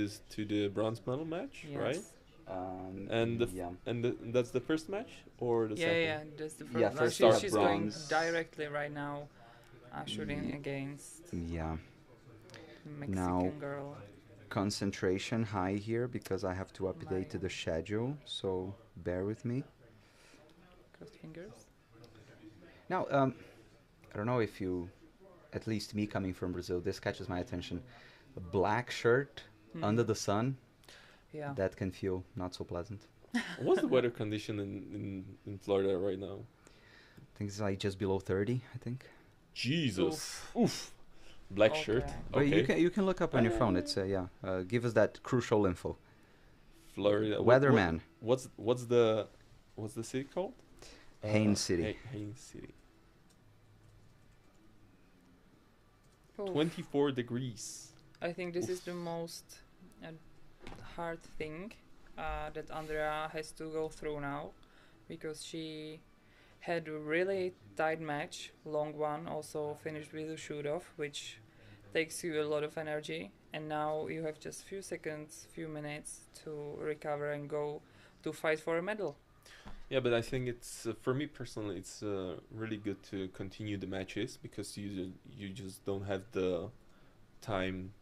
the bronze medal match, Yes. right? And the yeah. that's the first match or the Yeah, second? yeah, that's the first. Yeah, like, first she- start she's bronze. going directly right now, shooting against Yeah. Mexican Now- girl. Concentration high here because I have to update to the schedule. So bear with me. Crossed fingers. Now, I don't know if you, at least me coming from Brazil, this catches my attention. A black shirt Hmm. under the sun, Yeah. that can feel not so pleasant. What's the weather condition in Florida right now? I think it's like just below 30, I think. Jesus. Oof. Black shirt. But Okay. you can look up on your phone. It's give us that crucial info. Florida. Weatherman. What's the city called? Haines City. Haines City. Oof. 24 degrees. I think this is the most uh, hard thing that Andrea has to go through now, because she had a really tight match, long one, also finished with a shoot off, which takes you a lot of energy, and now you have just few seconds, few minutes to recover and go to fight for a medal. Yeah, but I think it's for me personally, it's really good to continue the matches because you just don't have the time,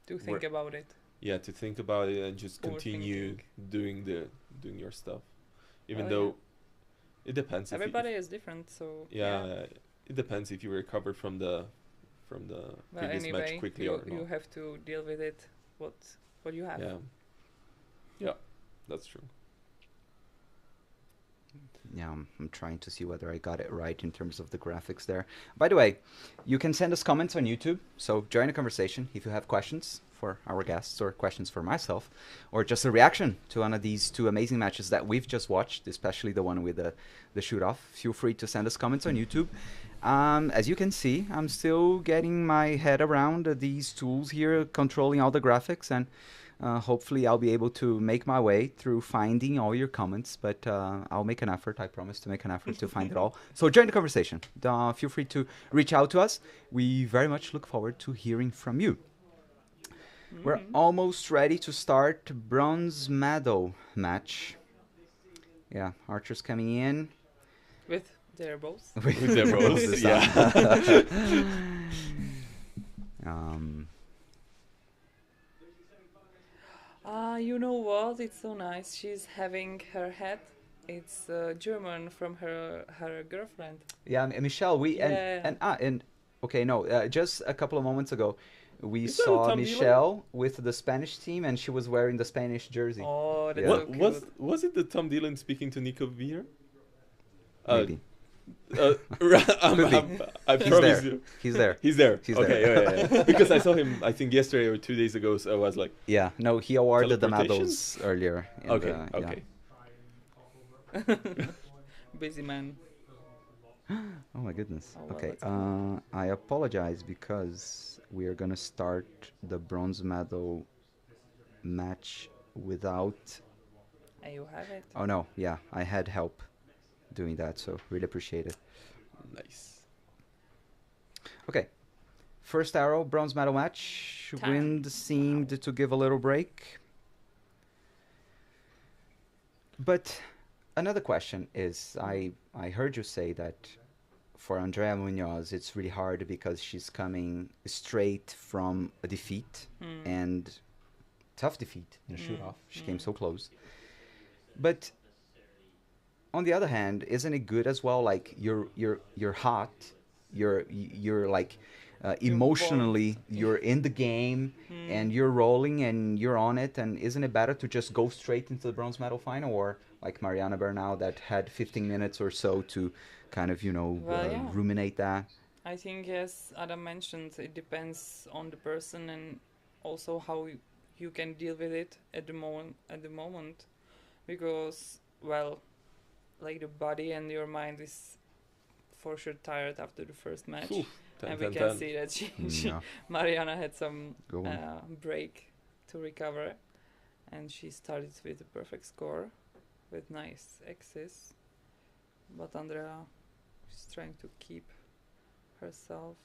To think about it. yeah, to think about it and just continue doing your stuff, even though it depends. Everybody is different, so yeah, it depends if you recover from the previous anyway, match quickly you, or not. you have to deal with it. What you have. Yeah, that's true. Yeah, I'm trying to see whether I got it right in terms of the graphics there. By the way, you can send us comments on YouTube, so join the conversation if you have questions for our guests or questions for myself, or just a reaction to one of these two amazing matches that we've just watched, especially the one with the shoot-off. Feel free to send us comments on YouTube. As you can see, I'm still getting my head around these tools here, controlling all the graphics, and hopefully I'll be able to make my way through finding all your comments, but I'll make an effort. I promise to make an effort to find it all. So join the conversation. Feel free to reach out to us. We very much look forward to hearing from you. We're almost ready to start bronze medal match. Yeah, archers coming in. With their bows. With their bows, yeah. You know what? It's so nice. She's having her hat. It's German from her girlfriend. Yeah, Michelle. Just a couple of moments ago, we saw Michelle with the Spanish team, and she was wearing the Spanish jersey. Oh, that's so cute. Was it the Tom Dillon speaking to Nico Vier? Maybe. I promise you. He's there. He's there. He's okay, there. yeah. Because I saw him, I think yesterday or 2 days ago. So I was like, yeah, no, he awarded the Teleportation? medals earlier. okay. Busy man. Oh my goodness. Oh, well, Okay. that's I apologize because we are gonna start the bronze medal match without. You have it. Oh no, yeah, I had help doing that, so really appreciate it. Nice. Okay. First arrow, bronze medal match. Time. Wind seemed to give a little break. But another question is, I heard you say that for Andrea Munoz, it's really hard because she's coming straight from a defeat, and tough defeat in a shoot-off. She came so close. But on the other hand, isn't it good as well? Like you're hot, you're like emotionally you're in the game and you're rolling and you're on it. And isn't it better to just go straight into the bronze medal final, or like Mariana Bernal that had 15 minutes or so to kind of ruminate that? I think, as Adam mentioned, it depends on the person and also how you can deal with it at the moment, because like the body and your mind is for sure tired after the first match. Ooh, and we can see that Mariana had some break to recover, and she started with a perfect score with nice X's, but Andrea is trying to keep herself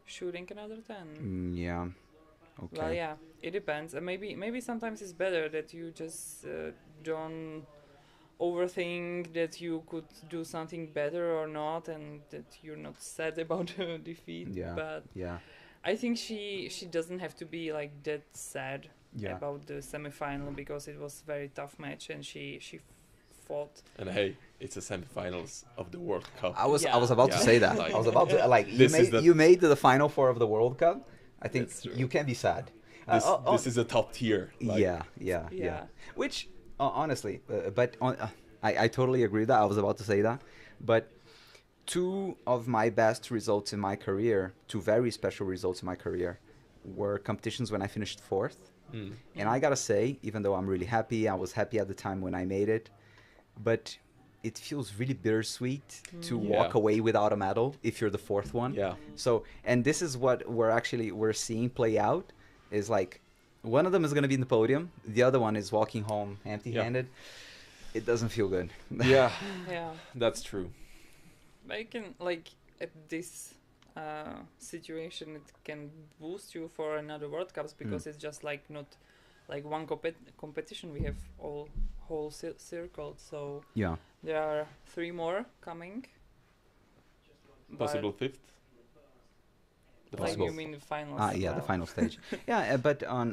shooting another 10. Yeah. Okay. Well, yeah, it depends. Maybe sometimes it's better that you just don't overthink that you could do something better or not, and that you're not sad about the defeat. Yeah. But yeah. I think she doesn't have to be like that sad about the semifinal, because it was a very tough match and she fought. And hey, it's the semifinals of the World Cup. I was about to say that. I was about to you made the final four of the World Cup. I think you can be sad. This is a top tier. Yeah. Which honestly, I totally agree that I was about to say that, but two of my best results in my career, two very special results in my career, were competitions when I finished fourth. Mm. And I gotta say, even though I'm really happy, I was happy at the time when I made it, but it feels really bittersweet to walk Yeah. away without a medal if you're the fourth one. Yeah. So, and this is what we're seeing play out, is like one of them is gonna be in the podium, the other one is walking home empty-handed. It doesn't feel good. Yeah, Yeah. that's true. But you can, like, at this situation, it can boost you for another World Cups because it's just like not like one competition. We have whole circle, so Yeah. there are 3 more coming. Possible fifth. The Like Possible. you mean the finals? Yeah, the final stage. Yeah, but on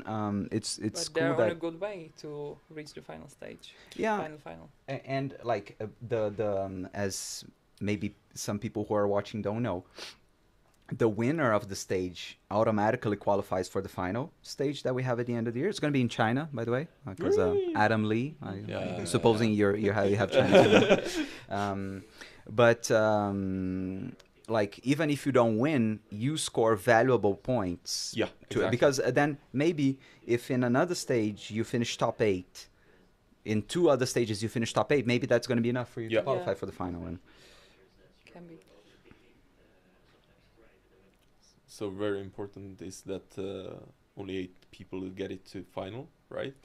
it's But cool they're on that a good way to reach the final stage. yeah, Final. and like the as maybe some people who are watching don't know, the winner of the stage automatically qualifies for the final stage that we have at the end of the year. It's going to be in China, by the way, because Really? Adam Lee. Yeah. Supposing you have Chinese. But like even if you don't win, you score valuable points. Yeah, exactly. Because then maybe if in another stage you finish top 8, in 2 other stages you finish top 8, maybe that's going to be enough for you Yeah. to qualify Yeah. for the final. And Can be. So very important is that only 8 people get it to final, right?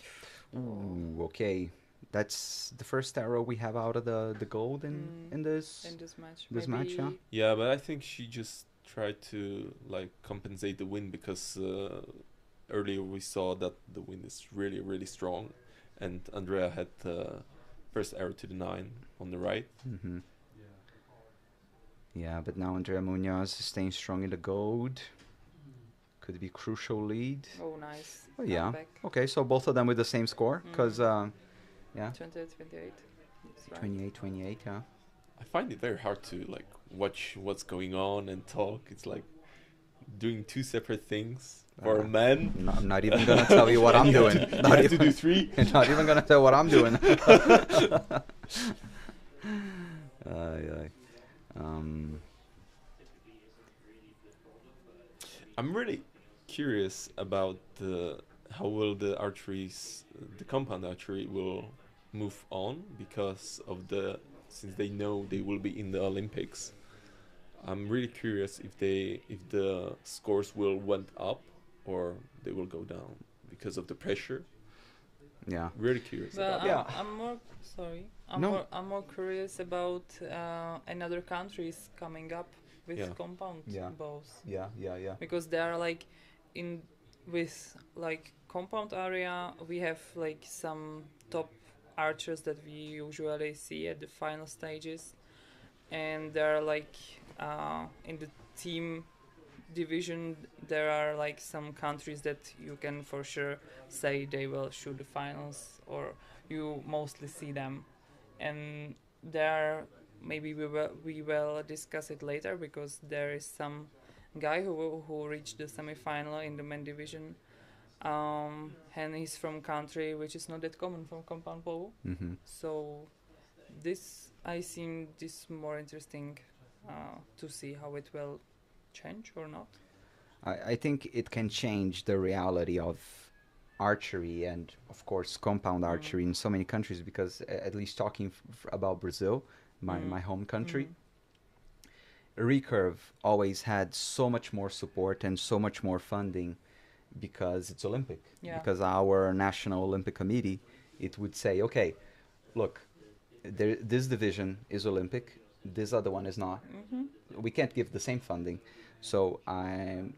ooh, okay, that's the first arrow we have out of the gold in this. In this match. This match, yeah. Maybe- Yeah, but I think she just tried to like compensate the win because earlier we saw that the win is really really strong, and Andrea had first arrow to the 9 on the right. Mm-hmm. Yeah, but now Andrea Munoz is staying strong in the gold. Could be crucial lead. Oh, nice. Oh, yeah. Comeback. Okay, so both of them with the same score, because yeah, 28. That's right. 28, yeah. I find it very hard to like watch what's going on and talk. It's like doing 2 separate things for a man. No, I'm not even gonna tell you what I'm doing. You Not have to even, do 3. not even gonna tell what I'm doing. Aye. I'm really curious about how will the compound archery will move on because of since they know they will be in the Olympics. I'm really curious if the scores will went up or they will go down because of the pressure. Yeah. Really curious Well, about Yeah. I'm more sorry. No. I'm more curious about another countries coming up with Yeah. compound Yeah. bows Yeah. because they are like with like compound area we have like some top archers that we usually see at the final stages, and they're like in the team division there are like some countries that you can for sure say they will shoot the finals, or you mostly see them, and there maybe we will discuss it later because there is some guy who reached the semi-final in the men division, and he's from country which is not that common from compound bow. Mm-hmm. So this I think this more interesting to see how it will change or not. I think it can change the reality of archery and, of course, compound archery in so many countries because, at least talking about Brazil, my home country, recurve always had so much more support and so much more funding because it's Olympic. Yeah. Because our National Olympic Committee, it would say, okay, look, this division is Olympic, this other one is not. We can't give the same funding. So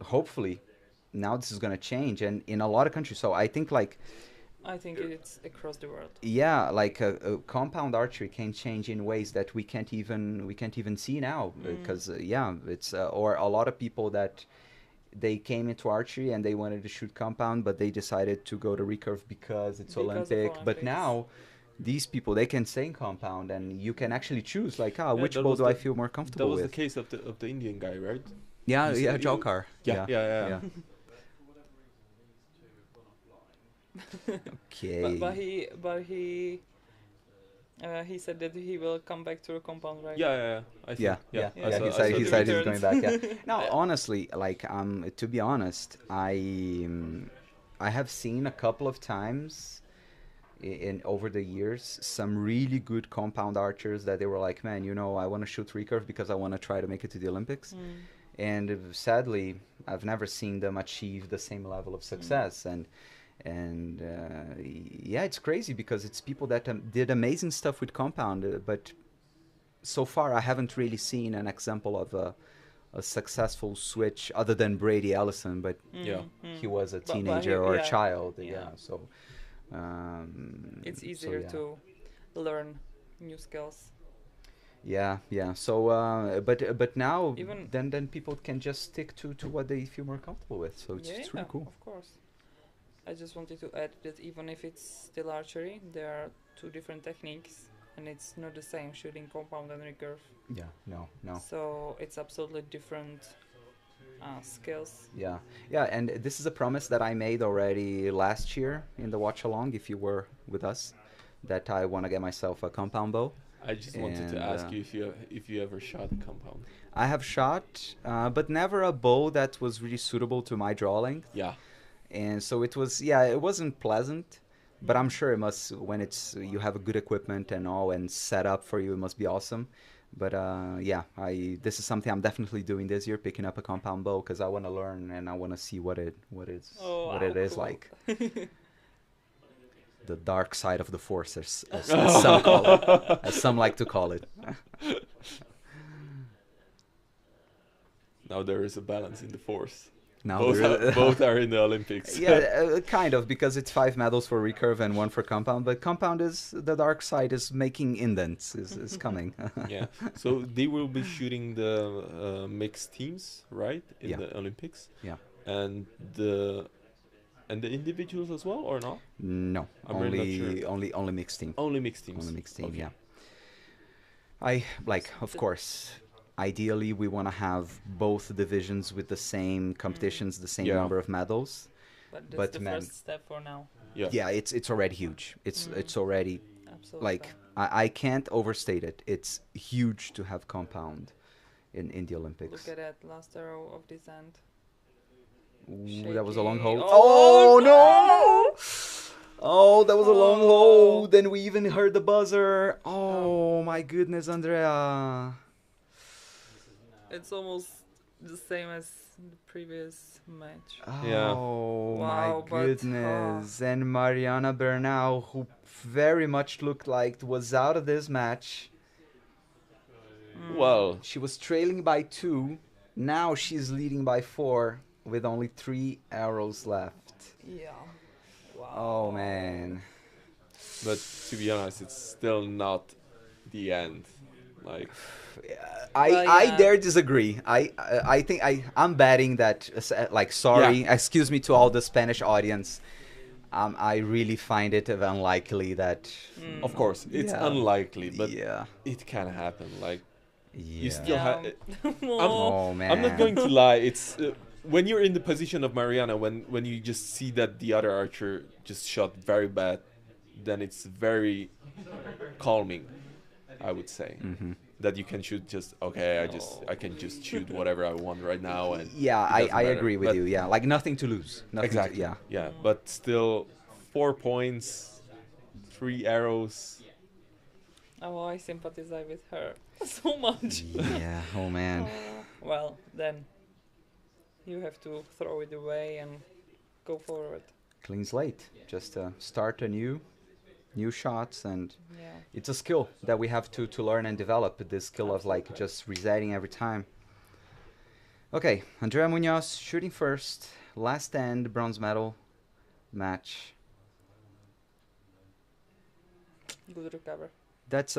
hopefully now this is going to change, and in a lot of countries. So I think I think it's across the world. yeah, like a compound archery can change in ways that we can't even see now because yeah, it's or a lot of people that they came into archery and they wanted to shoot compound, but they decided to go to recurve because it's Because of Olympic. But Olympics. now these people, they can stay in compound and you can actually choose like, which that bow was do I the- feel more That comfortable was with. the case of the Indian guy, right? Yeah, You yeah, said- Jalkar. Yeah. Okay. But he He said that he will come back to the compound, right? Yeah. I think. Yeah, Yeah. yeah, I yeah. saw, He I said saw he the said he's returns. going back. Yeah. Now, Yeah. honestly, like to be honest, I have seen a couple of times in over the years some really good compound archers that they were like, man, I want to shoot recurve because I want to try to make it to the Olympics. Mm. And sadly, I've never seen them achieve the same level of success. And yeah, it's crazy because it's people that did amazing stuff with compound, but so far I haven't really seen an example of a successful switch other than Brady Ellison, but Yeah. he was a But teenager or a yeah, child. yeah. Yeah, so It's so easier yeah. to learn new skills. Yeah. So, but now Even then people can just stick to what they feel more comfortable with. So it's really cool. of course. I just wanted to add that even if it's still archery, there are two different techniques, and it's not the same shooting compound and recurve. Yeah. No. So it's absolutely different skills. Yeah. And this is a promise that I made already last year in the watch along. If you were with us, that I want to get myself a compound bow. I just wanted to And, ask you if you ever shot a compound. I have shot, but never a bow that was really suitable to my draw length. Yeah. And so it wasn't pleasant, but I'm sure it must, when you have a good equipment and all and set up for you, it must be awesome. But yeah, this is something I'm definitely doing this year, picking up a compound bow because I want to learn and I want to see what it is Cool. like. The dark side of the force, as some call it, as some like to call it. Now there is a balance in the force. Now Both are in the Olympics. Yeah, kind of, because it's 5 medals for recurve and 1 for compound. But compound is the dark side is making indents, is coming. Yeah. So they will be shooting the mixed teams, right, in Yeah. the Olympics, Yeah. and the individuals as well, or not? No, I'm really not sure. only mixed team. Only mixed teams. Only mixed team. Okay. Yeah. Of course. Ideally, we want to have both divisions with the same competitions, the same Yeah. number of medals. But that's But the man- first step for now. Yeah. Yeah, it's already huge. It's already Absolutely. like I can't overstate it. It's huge to have compound in the Olympics. Look at that last arrow of this end. Ooh, that was a long Shaky. hold. Oh, Oh no! Oh, that was a long Oh. hold. Then we even heard the buzzer. Oh my goodness, Andrea. It's almost the same as the previous match. Yeah. Oh Wow, my but, goodness. And Mariana Bernal, who very much looked like was out of this match. Well, She was trailing by 2. Now she's leading by 4 with only 3 arrows left. Yeah. Wow. Oh man. but to be honest, it's still not the end. Like, I yeah. dare disagree. I think I'm betting that sorry, excuse me to all the Spanish audience. I really find it unlikely that. of course, it's Yeah. unlikely, but yeah. it can happen. Like, Yeah. you still have. Oh man. I'm not going to lie. It's when you're in the position of Mariana, when you just see that the other archer just shot very bad, then it's very calming, I would say. Hmm. That you can shoot just I can just shoot whatever I want right now, and Yeah, it I doesn't matter. agree with But you. Yeah, like nothing to lose. Nothing exactly. To, yeah. But still, 4 points, 3 arrows. Oh, I sympathize with her so much. Yeah. Oh man. Well, then you have to throw it away and go forward. Clean slate. Just start anew, new shots, and Yeah. it's a skill that we have to learn and develop. This skill of like just resetting every time. Okay, Andrea Munoz shooting first, last end, bronze medal match. Good recover. That's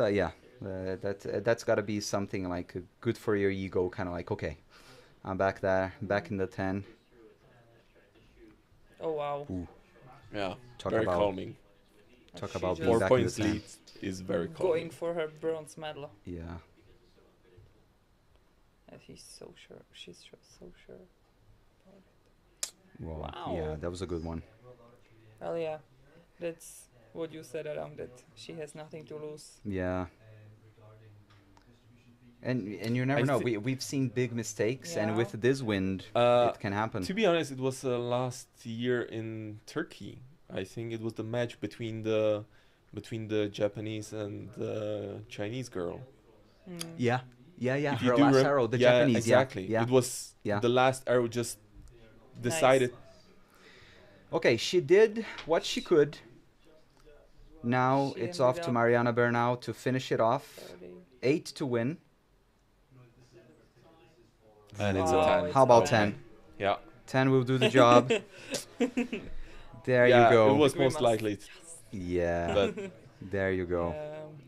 that's got to be something like good for your ego, kind of like, okay, I'm back there, back in the 10. Oh wow. Ooh, Yeah, Talk very about- calming. talk She about just being 4 back in the points 10. lead is very calming. going for her bronze medal. Yeah. And she's so sure. She's so sure. Well, Wow. yeah, that was a good one. Well, yeah. That's what you said around that she has nothing to lose. Yeah. And you never I know. thi- We've seen big mistakes, and Yeah. with this wind, Uh, it can happen. To be honest, it was last year in Turkey. I think it was the match between the Japanese and the Chinese girl. Mm. Yeah. Yeah. If you Her do last rem- arrow, the yeah, Japanese. exactly. Yeah. It was Yeah. the last arrow just Nice. decided. Okay, she did what she could. Now She it's ended off to up Mariana Bernal to finish it off. 30. 8 to win. And it's Wow, a 10. it's How about over. 10? Yeah. 10 will do the job. There Yeah, you go. it was We most must- likely. Yeah. But There you go.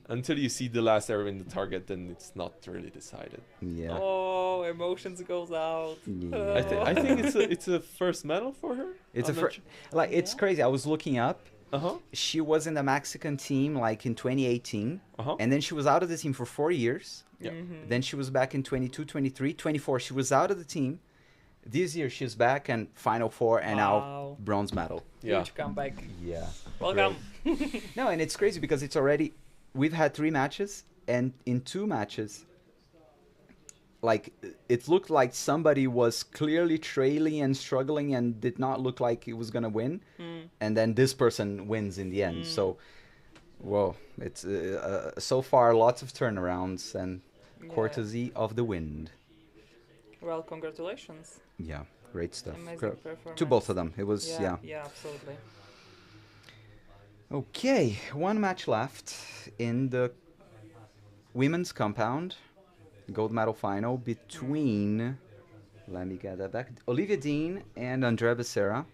until you see the last arrow in the target, then it's not really decided. Yeah. Oh, emotions goes out. Yeah. I think it's a first medal for her. It's I'm a not fir- like it's Yeah. crazy. I was looking up. Uh-huh. She was in the Mexican team like in 2018, Uh-huh. and then she was out of the team for 4 years. Yeah. Mhm. Then she was back in 22, 23, 24. She was out of the team. This year she's back and Final Four and now Wow. bronze medal. Yeah. Huge comeback. Yeah. Welcome. No, and it's crazy because it's already we've had 3 matches, and in 2 matches, like it looked like somebody was clearly trailing and struggling and did not look like he was gonna win, Mm. and then this person wins in the end. Mm. So, whoa, it's so far lots of turnarounds and Yeah. courtesy of the wind. Well, congratulations. Yeah, great stuff. Amazing performance. To both of them, it was yeah. Yeah, absolutely. Okay, 1 match left in the women's compound gold medal final between, let me get that back, Olivia Dean and Andrea Becerra.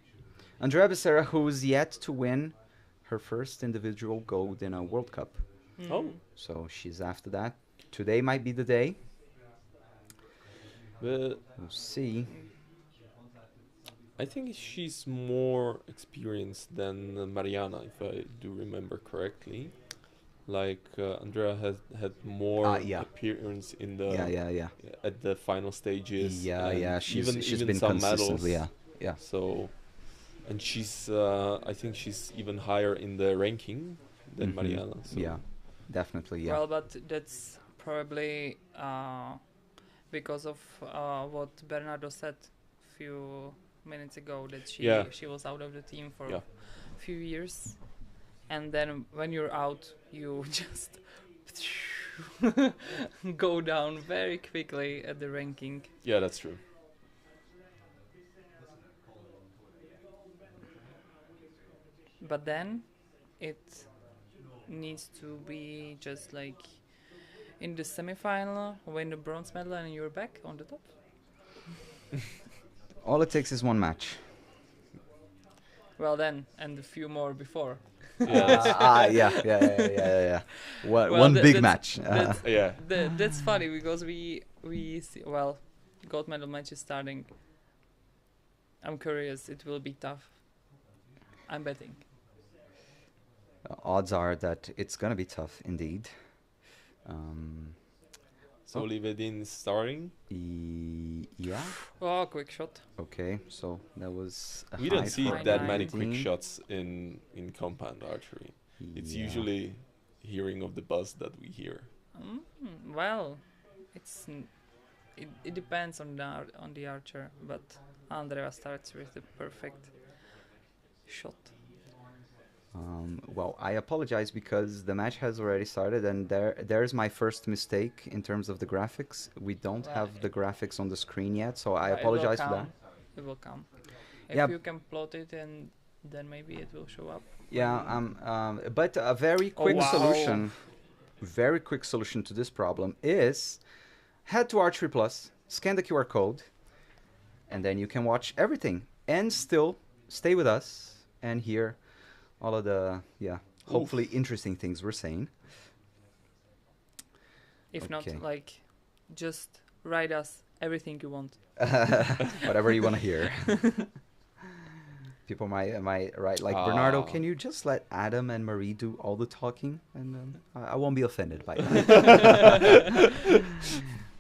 Andrea Becerra, who's yet to win her first individual gold in a World Cup. Oh. Mm. So she's after that. Today might be the day. But We'll see. I think she's more experienced than Mariana, if I do remember correctly. Like Andrea has had more Yeah. appearance in the Yeah. at the final stages. Yeah, and yeah. She's even been some consistently, medals. yeah. So, and she's I think she's even higher in the ranking than Mhm. Mariana. So. Yeah, definitely, yeah. Well, but that's probably because of what Bernardo said a few minutes ago, that she was out of the team for Yeah. a few years, and then when you're out, you just go down very quickly at the ranking. Yeah, that's true. But then it needs to be just like in the semifinal, win the bronze medal, and you're back on the top. All it takes is 1 match. Well, then, and a few more before. Yeah, that's, Yeah. One Well, big that's- match. that's- yeah. That's funny because we see, well, gold medal match is starting. I'm curious. It will be tough. I'm betting. Odds are that it's gonna be tough indeed. So Olivia Dean is starting. Yeah. Oh, quick shot. Okay. So that was. A We high don't see for that Nine. many quick 19. shots in compound archery. It's Yeah. usually hearing of the buzz that we hear. Well, it depends on the archer, but Andrea starts with the perfect shot. Well, I apologize because the match has already started, and there's my first mistake in terms of the graphics. We don't Well, have the graphics on the screen yet, so I It will apologize for that. come. It will come. If Yeah. you can plot it, and then maybe it will show up. Yeah, but a very quick wow. solution to this problem is head to Archery Plus, scan the QR code, and then you can watch everything and still stay with us and hear all of the hopefully interesting things we're saying. If Okay. not, like, just write us everything you want. Whatever you want to hear. People might write like, Bernardo, Ah. can you just let Adam and Marie do all the talking, and I won't be offended by that.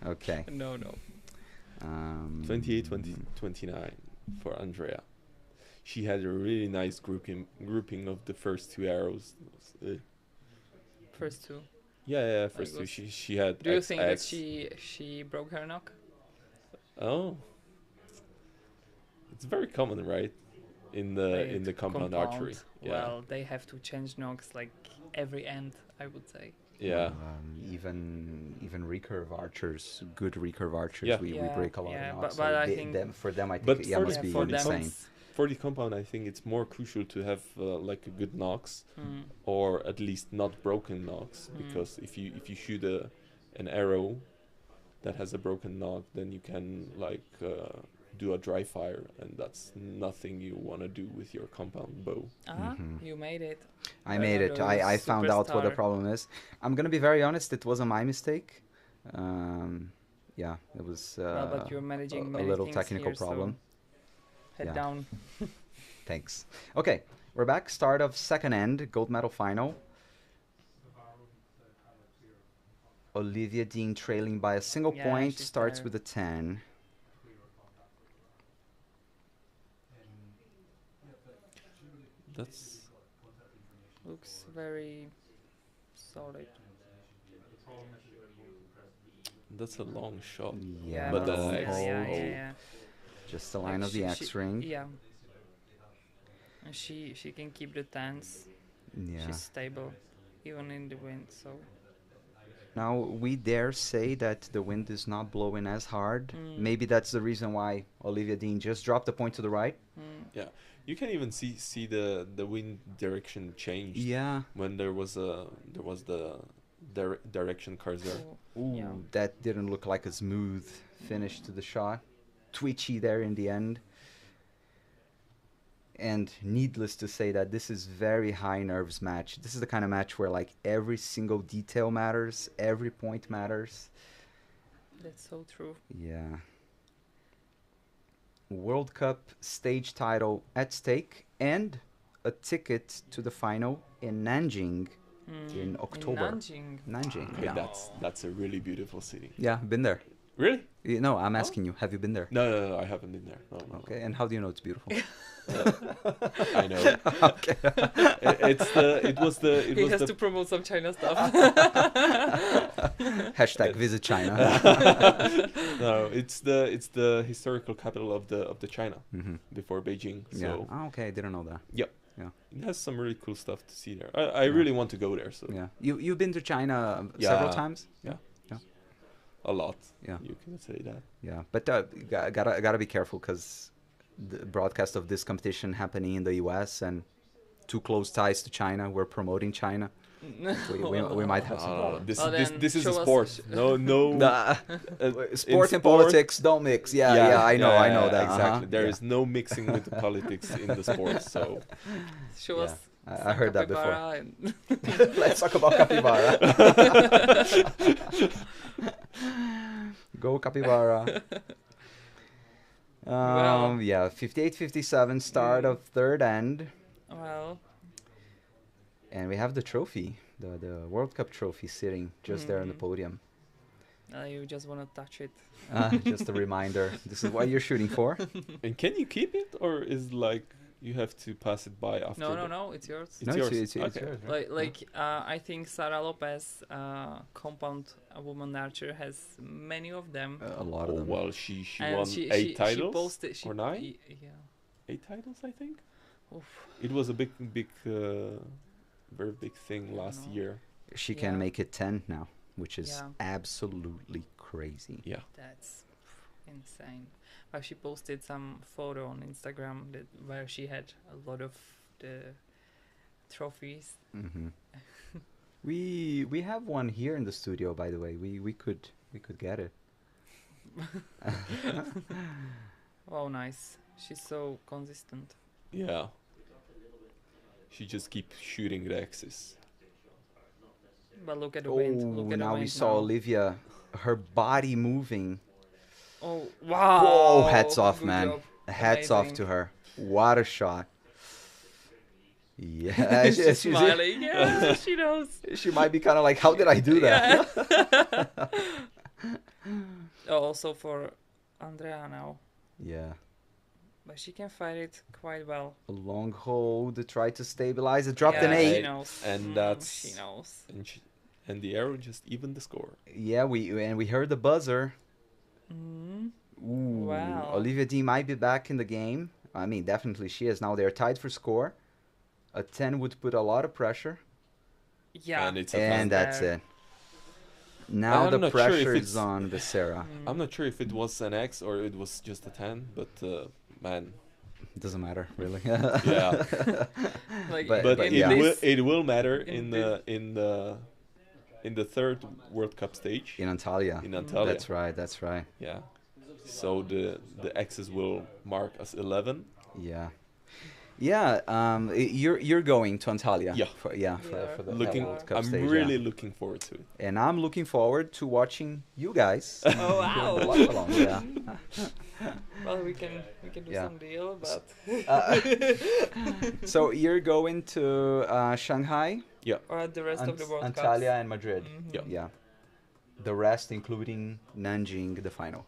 Okay. No. 28, 20, 29 for Andrea. she had a really nice grouping of the first two arrows. First two. Yeah, first two. was- She had. Do you X, think that X. she broke her knock? Oh, it's very common, right? In the compound archery. Yeah. Well, they have to change knocks like every end, I would say. Yeah. Even recurve archers, good recurve archers, Yeah. we Yeah, break a lot yeah, of knocks. but I they, think- for them, I But think yeah, for must the- be for the insane. For the compound, I think it's more crucial to have like a good knocks, or at least not broken knocks, because if you shoot an arrow that has a broken knock, then you can like do a dry fire, and that's nothing you want to do with your compound bow. You made it. I made it. I found out what the problem is. I'm gonna be very honest. It wasn't my mistake. Yeah, it was Well, but you're managing a many little things technical here, so problem. head Yeah. down. Thanks. Okay, we're back. Start of second end, gold medal final. Olivia Dean trailing by a single Yeah, point, she's starts there. with a 10. That's Looks very solid. a long shot. Yeah, But no, then yeah, X. yeah, Oh. yeah, yeah. just the line Like of the X-ring. Yeah. And she can keep the tens. Yeah. She's stable, even in the wind. So. Now, we dare say that the wind is not blowing as hard. Maybe that's the reason why Olivia Dean just dropped a point to the right. Yeah, you can even see the wind direction changed. Yeah. When there was the direction cursor. Ooh, Yeah. that didn't look like a smooth finish to the shot. Twitchy there in the end. And needless to say that this is very high nerves match. This is the kind of match where like every single detail matters, every point matters. That's so true. Yeah. World Cup stage title at stake and a ticket to the final in Nanjing in October. In Nanjing. Nanjing. Okay, Yeah. that's a really beautiful city. Yeah, been there. Really? No, I'm asking you. Have you been there? No, I haven't been there. No. Okay, and how do you know it's beautiful? I know. Okay. It was the He has to promote some China stuff. Hashtag visit China. No, it's the historical capital of the China Mm-hmm. before Beijing. Yeah. So Oh, okay, I didn't know that. it has some really cool stuff to see there. I really want to go there. So Yeah. You've been to China Yeah. several times? a lot. Yeah. You can say that. Yeah. But gotta be careful because the broadcast of this competition happening in the US and too close ties to China. We're promoting China. We might have some problems. This Well, this then this is a show us- sport. No. Nah, in sport and politics don't mix. Yeah, I know that. Exactly. There Yeah. is no mixing with the politics in the sport. So Show Yeah. us. I heard that before. capybara and- Let's talk about capybara. Go capybara. Well. Yeah, 58-57 start of third end, Well, and we have the trophy, the World Cup trophy sitting just there on the podium. you just want to touch it. Just a reminder, this is what you're shooting for. and can you keep it, or is like you have to pass it by after? No, it's yours. It's No, yours. it's Okay. yours. Right? I think Sarah Lopez, compound woman archer, has many of them. A lot of them. Well, she And won she 8 titles She posted, or 9? Yeah. 8 titles, I think. Oof. It was a big, very big thing last No. year. She can Yeah. make it 10 now, which is Yeah. absolutely crazy. Yeah. That's insane. She posted some photo on Instagram where she had a lot of the trophies. Hmm We have one here in the studio, by the way. We could get it. Oh, nice. She's so consistent. Yeah. She just keeps shooting the X's. But look at the wind. Oh, Look at the now wind we saw Olivia, her body moving. Oh, wow. Whoa, hats off, Good man. job. Hats off Amazing. to her. What a shot. Yeah, She's smiling. Yeah, she knows. she might be kind of like, how did I do that? Oh, also for Andrea now. Yeah. But she can fight it quite well. A long hold, try to stabilize it, dropped yeah, an Yeah, 8. She knows. and She knows. and the arrow just evened the score. Yeah, we heard the buzzer. Mm. Ooh, Wow. Olivia D might be back in the game. I mean, definitely she is. Now they're tied for score. A 10 would put a lot of pressure. Yeah. And it's a And ten. that's it. Now I'm the not sure if pressure it's- is on Becerra. Mm. I'm not sure if it was an X or it was just a 10, but man, Doesn't matter, really. yeah. Like, But- But in it yeah. this, will matter in in the third World Cup stage In Antalya. in Antalya. That's right, that's right. Yeah. So the X's will mark as 11. Yeah. Yeah, you're going to Antalya. Yeah. For Yeah. the Looking, World Cup I'm stage. really looking forward to it. And I'm looking forward to watching you guys. Oh, doing the wow. watch along, yeah. well, we can do Yeah. some deal, but So you're going to Shanghai, or the rest of the World Antalya, Cups. and Madrid. Mhm. Yeah. Yeah. The rest, including Nanjing, the final.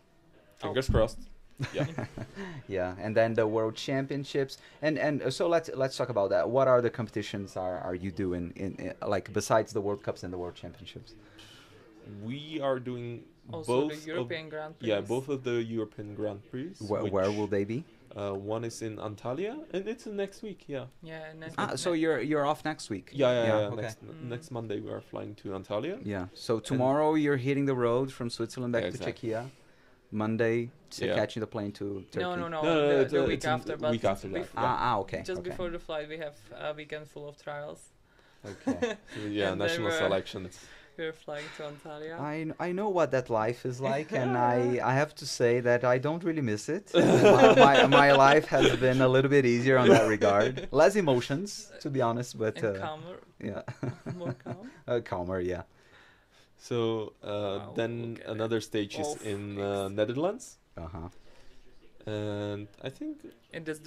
Fingers crossed. Yeah. Yeah, and then the World Championships, and so let's talk about that. What are the competitions are you doing in like besides the World Cups and the World Championships? We are doing Also, both the European Grand Prix. yeah, both of the European Grand Prix. Where will they be? One is in Antalya and it's in next week. Yeah. Yeah, next So you're off next week. Yeah. Okay. Next Monday we are flying to Antalya. Yeah. So tomorrow you're hitting the road from Switzerland back Yeah, to exactly. Czechia. Monday, Yeah. catching the plane to Turkey. No, No, the it's week in after. the But week after that. Okay. Just okay. before the flight, we have a weekend full of trials. Okay. Yeah, And they national were- selection. We're flying to Antalya. I know what that life is like, and I have to say that I don't really miss it. My life has been a little bit easier on that regard. Less emotions, to be honest, but and calmer, yeah, more calm. calmer. Yeah. So Wow, then look at another stage is Off in X. Netherlands, Uh huh. and I think And that's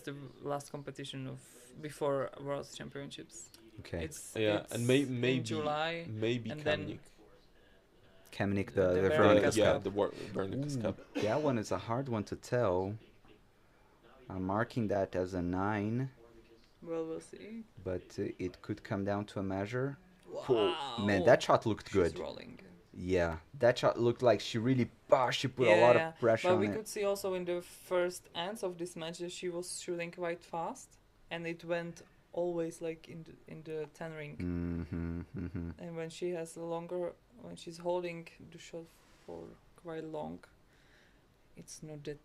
the last competition of before World Championships. Okay. It's yeah, and in maybe July. maybe and then Kamnik. Kamnik, the the Bernicas Veronicas Yeah, Cup. the Bernicas Ooh, Cup. that one is a hard one to tell. I'm marking that as a 9, Well, we'll see. but it could come down to a measure. Wow. Man, that shot looked She's good. rolling. Yeah, that shot looked like she really, she put a Yeah, lot yeah. of pressure But on we it. could see also in the first ends of this match that she was shooting quite fast, and it went always like in the 10 ring. Mm-hmm, mm-hmm. And when she has a longer, when she's holding the shot for quite long, it's not that.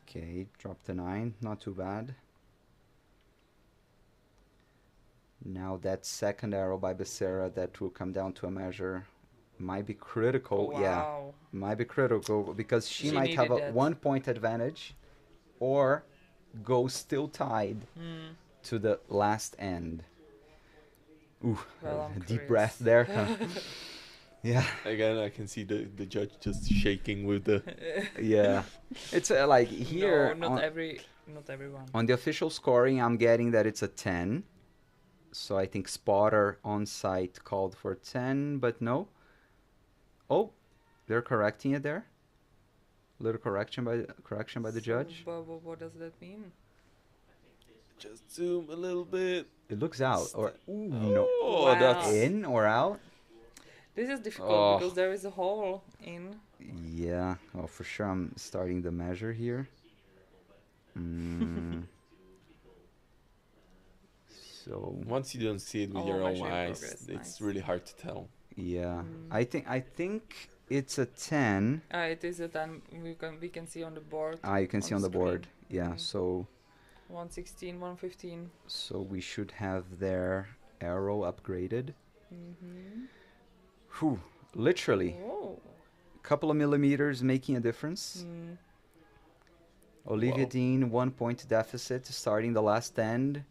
Okay, dropped a 9, not too bad. Now that second arrow by Becerra, that will come down to a measure, might be critical. Oh, Yeah, wow. might be critical because she She might have a needed that. 1-point advantage, or go still tied Mm. to the last end. Ooh, Well, I'm a deep curious. breath there. Yeah, Again, I can see the judge just shaking with the. yeah. It's like here No, on, not everyone. on the official scoring, I'm getting that it's a 10. So I think spotter on site called for 10, but no. Oh, they're correcting it there. Little correction by the judge. But what does that mean? Just zoom a little bit. It looks out, or ooh, no, Oh, Wow. that's in or out. This is difficult Oh. because there is a hole in. Yeah, oh for sure. I'm starting the measure here. Mm. So once you don't see it with Oh, your own measuring eyes, progress, it's nice. really hard to tell. yeah, Mm. I think it's a 10. It is a time we can see on the board. You can see on the screen. board. Yeah, Mhm. so 116, 115. we should have their arrow upgraded. Mm-hmm. Whew, literally, Oh. couple of millimeters making a difference. Mm. Olivia Wow. Dean, 1-point deficit starting the last end,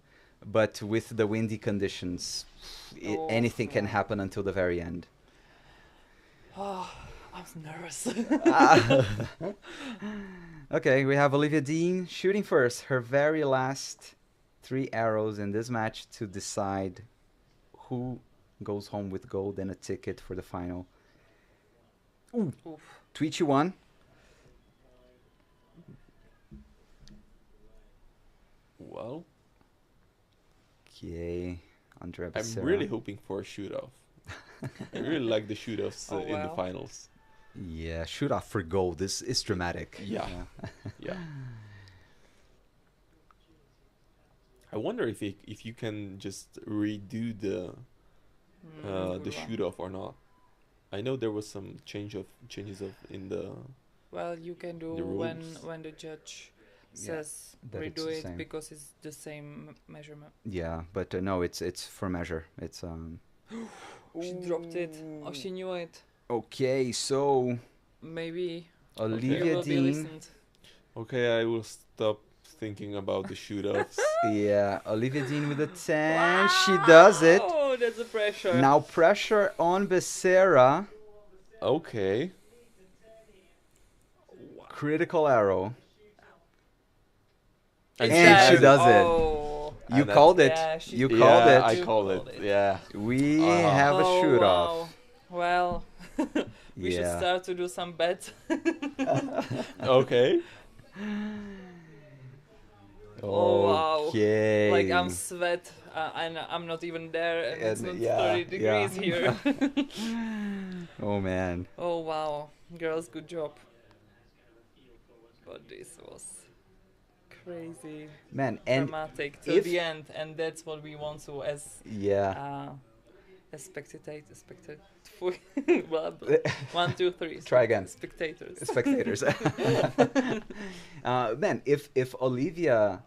but with the windy conditions, Oh, anything can yeah. happen until the very end. Oh, I'm nervous. Okay, we have Olivia Dean shooting first, her very last 3 arrows in this match to decide who goes home with gold and a ticket for the final. Oof. Tweety one. Well, Okay, Andrea I'm Becerra. really hoping for a shoot-off. I really like the shoot-offs Oh, in the wow. finals. Yeah, shoot off for gold. This is dramatic. Yeah. Yeah. I wonder if you can just redo the Good one. shoot-off or not. I know there was some changes of in the Well, you can do the when rules. the judge Yeah, says that it's redo the it same. because it's the same measurement. Yeah, but no, it's for measure. It's She dropped it. Oh, she knew it. Okay, so Maybe you Olivia will be Dean. listened. Okay, I will stop thinking about the shoot-offs. Yeah, Olivia Dean with a 10. She does it. Oh, that's a pressure. Now pressure on Becerra. Okay. Critical arrow. It's And that. she does it. Oh. You And that's- called it. Yeah, she- You Yeah, called yeah, it. I You called called it. it. Yeah. We Uh-huh. have a Oh, shoot wow. off. Well, we should Yeah. start to do some bets. Okay. Oh, wow. Okay. Like I'm sweat, and I'm not even there, and it's And- not yeah, 30 degrees here. Oh man. Oh wow, girls, good job. But this was crazy, Man, and dramatic to if- the end, and that's what we want to yeah. as spectators. Blah, blah. 1, 2, 3. Try again. Spectators. Spectators. Man, if Olivia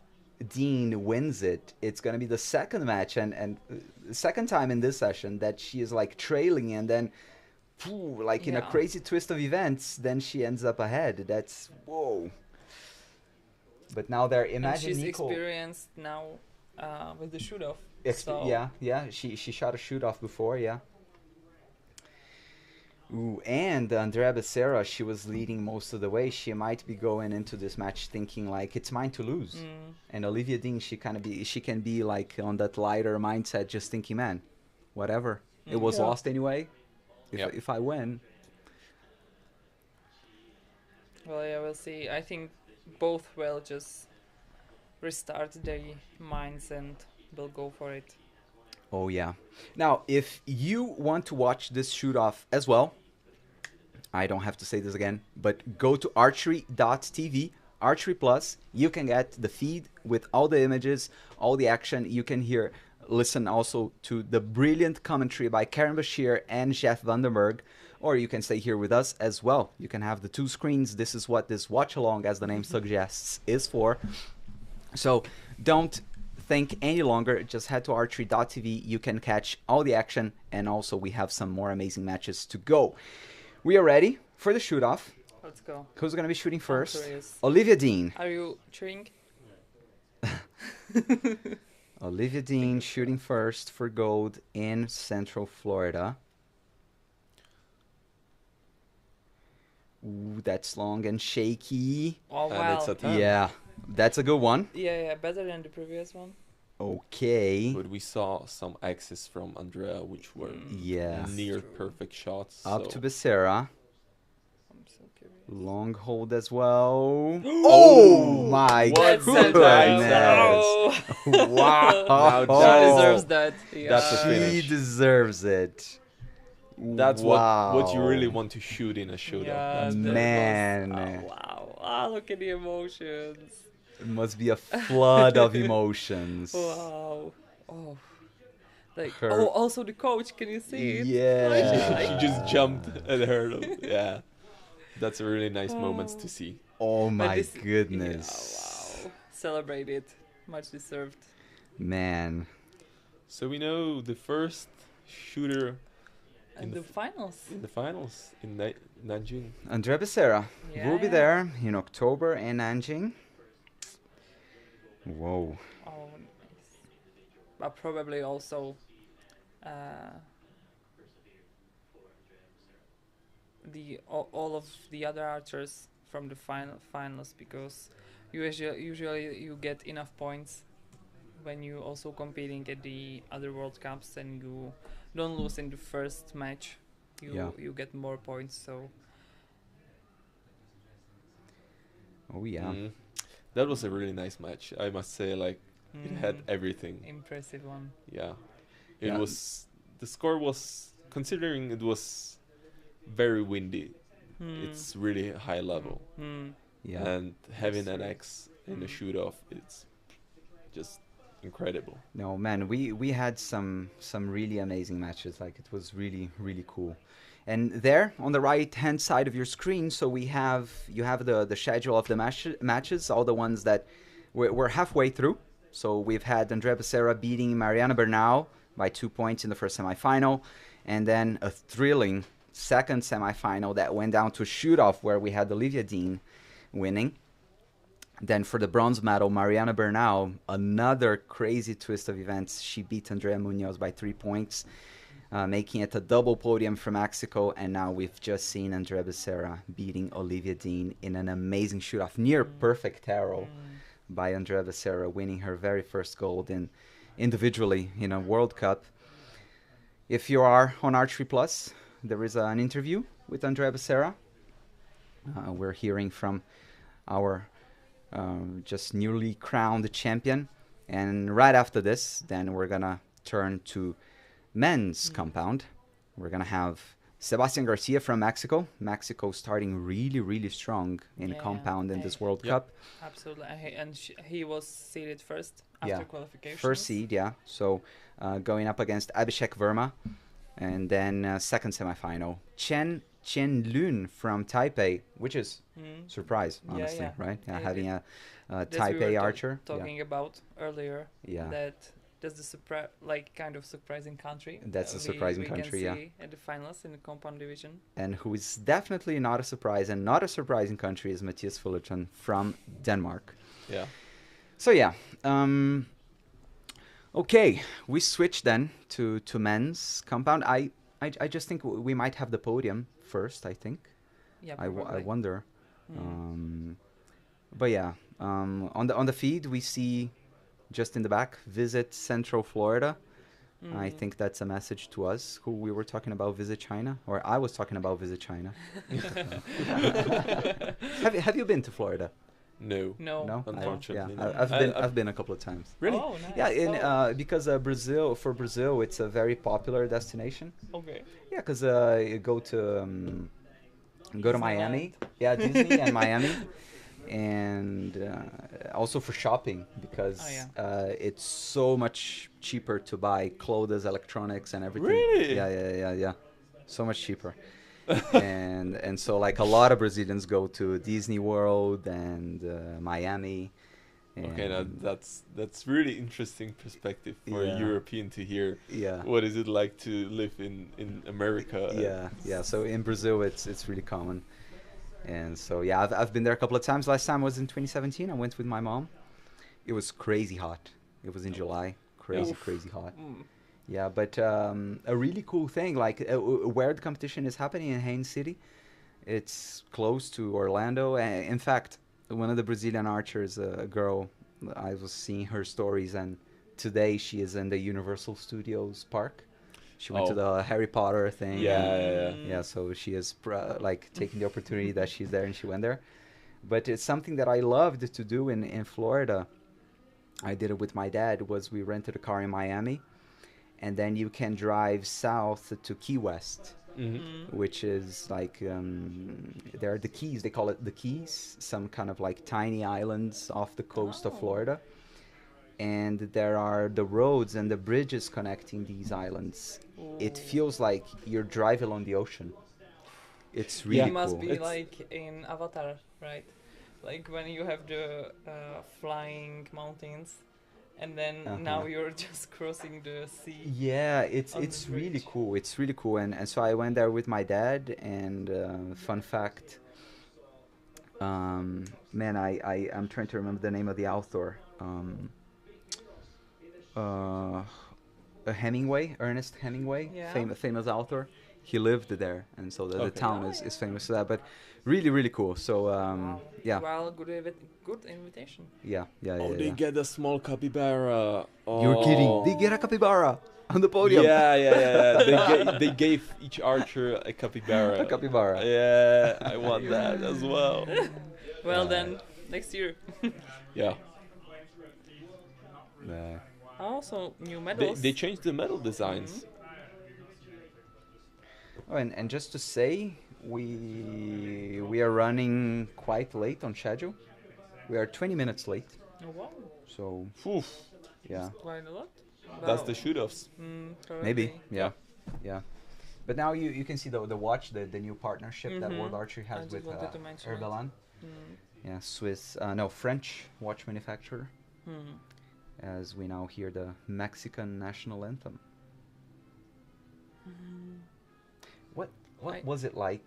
Dean wins it, it's gonna be the second match and second time in this session that she is like trailing and then, like in a Yeah. crazy twist of events, then she ends up ahead. That's whoa. But now there, And imagine she's Nico. experienced now with the shoot off. Yeah. She shot a shoot off before, yeah. Ooh, and Andrea Becerra, she was leading most of the way. She might be going into this match thinking like it's mine to lose. And Olivia Dean, she can be like on that lighter mindset, just thinking, man, whatever, it was Yeah. lost anyway. Yeah. If I win, Well, yeah, we'll see. I think both will just restart their minds and will go for it. oh yeah. Now, if you want to watch this shoot off as well, I don't have to say this again, but go to archery.tv, Archery Plus. You can get the feed with all the images, all the action. You can listen also to the brilliant commentary by Karen Bashir and Jeff Vandenberg, or you can stay here with us as well. You can have the two screens. This is what this watch along, as the name suggests, is for. So don't think any longer. Just head to archery.tv. You can catch all the action, and also we have some more amazing matches to go. We are ready for the shoot off. Let's go. Who's going to be shooting first? curious. Olivia Dean. Are you cheering? Olivia Dean shooting first for gold in Central Florida. Ooh, that's long and shaky. Oh, And wow. it's a 10. Yeah, that's a good one. Yeah, better than the previous one. Okay. But we saw some axes from Andrea, which were Yeah. near True. perfect shots. Up so. to Becerra. I'm so curious. Long hold as well. Oh my What goodness. center. Wow. Now She that is- deserves that. Yeah. That's a She finish. deserves it. That's what you really want to shoot in a shootout. Yeah, That's that the- Man. Oh, wow. Ah, look at the emotions. It must be a flood of emotions. Wow. Oh. Like, Her- oh, also the coach, can you see it? Yeah. She just jumped at her. Yeah, that's a really nice moments to see. Oh But my this- goodness. Yeah, wow. Celebrate it. Much deserved. Man. So we know the first shooter And the the finals. in the finals in Nanjing. Andrea Becerra will be Yeah. there in October in Nanjing. Whoa. Oh, nice. But probably also all of the other archers from the finals, because usually you get enough points when you also competing at the other World Cups and you don't lose in the first match. You get more points. So Oh yeah. That was a really nice match, I must say. Like It had everything. Impressive one. Yeah. Yeah. The score was, considering it was very windy, it's really high level. Yeah. And having an That's X in a shoot off, it's just incredible. No, man, we had some really amazing matches. Like, it was really, really cool. And there on the right hand side of your screen, so you have the schedule of the matches, all the ones that we're halfway through. So we've had Andrea Becerra beating Mariana Bernal by 2 points in the first semifinal, and then a thrilling second semifinal that went down to a shoot-off where we had Olivia Dean winning. Then for the bronze medal, Mariana Bernal, another crazy twist of events. She beat Andrea Munoz by 3 points, making it a double podium for Mexico. And now we've just seen Andrea Becerra beating Olivia Dean in an amazing shoot-off, near perfect arrow by Andrea Becerra, winning her very first gold individually in a World Cup. If you are on Archery Plus, there is an interview with Andrea Becerra. We're hearing from our just newly crowned champion. And right after this, then we're going to turn to men's compound. We're going to have Sebastian Garcia from Mexico. Mexico starting really, really strong in compound in this World Cup. Absolutely. And he was seeded first after qualification. First seed, yeah. So going up against Abhishek Verma. And then second semifinal, Chen Lun from Taipei, which is surprise, honestly, right? Yeah, having a Taipei archer. Talking about earlier. Yeah. That's the kind of surprising country. That's a surprising country, we can see at the finals in the compound division. And who is definitely not a surprise and not a surprising country is Mathias Fullerton from Denmark. Yeah. So yeah. Okay, we switch then to men's compound. I just think we might have the podium first, I think. Yeah, I wonder. But yeah, on the feed we see just in the back, visit Central Florida. I think that's a message to us who we were talking about visit China, or I was talking about visit China. Have you been to Florida? No. No, unfortunately. I've been a couple of times. Really? Oh, nice. Yeah, because Brazil it's a very popular destination. Okay. Yeah, because you go to Miami. Yeah, Disney and Miami, and also for shopping because it's so much cheaper to buy clothes, electronics, and everything. Really? Yeah. So much cheaper. and so like a lot of Brazilians go to Disney World and Miami. Okay, now that's really interesting perspective for a European to hear. Yeah. What is it like to live in America? Yeah. So in Brazil, it's really common, and so I've been there a couple of times. Last time was in 2017. I went with my mom. It was crazy hot. It was in July. Crazy hot. Yeah, but a really cool thing, like where the competition is happening in Haines City, it's close to Orlando. In fact, one of the Brazilian archers, a girl, I was seeing her stories, and today she is in the Universal Studios park. She went to the Harry Potter thing. Yeah, so she is taking the opportunity that she's there, and she went there. But it's something that I loved to do in Florida. I did it with my dad. Was we rented a car in Miami. And then you can drive south to Key West, which is like, there are the Keys. They call it the Keys, some kind of like tiny islands off the coast of Florida. And there are the roads and the bridges connecting these islands. It feels like you're driving on the ocean. It's really cool. It must be like in Avatar, right? Like when you have the flying mountains. And then now you're just crossing the sea. Yeah, it's really cool. It's really cool. And so I went there with my dad. And fun fact, I'm trying to remember the name of the author. Ernest Hemingway, famous author. He lived there, and so the town is famous for that. But really, really cool. So Well, good invitation. They get a small capybara. You're kidding? They get a capybara on the podium. Yeah. They gave each archer a capybara. A capybara. Yeah, I want that as well. Well then, next year. Yeah. Also, new They medals. they changed the medal designs. Oh, and just to say, we are running quite late on schedule. We are 20 minutes late. Oh, wow, So Oof, yeah, quite a lot. that's Wow. the shoot-offs. maybe Probably. yeah, yeah. But now you can see the watch, the new partnership that World Mhm. Archery I has just with wanted to mention it. Herbelan. Mm. Yeah, Swiss, no, French watch manufacturer. Hmm. As we now hear the Mexican national anthem. What I- was it like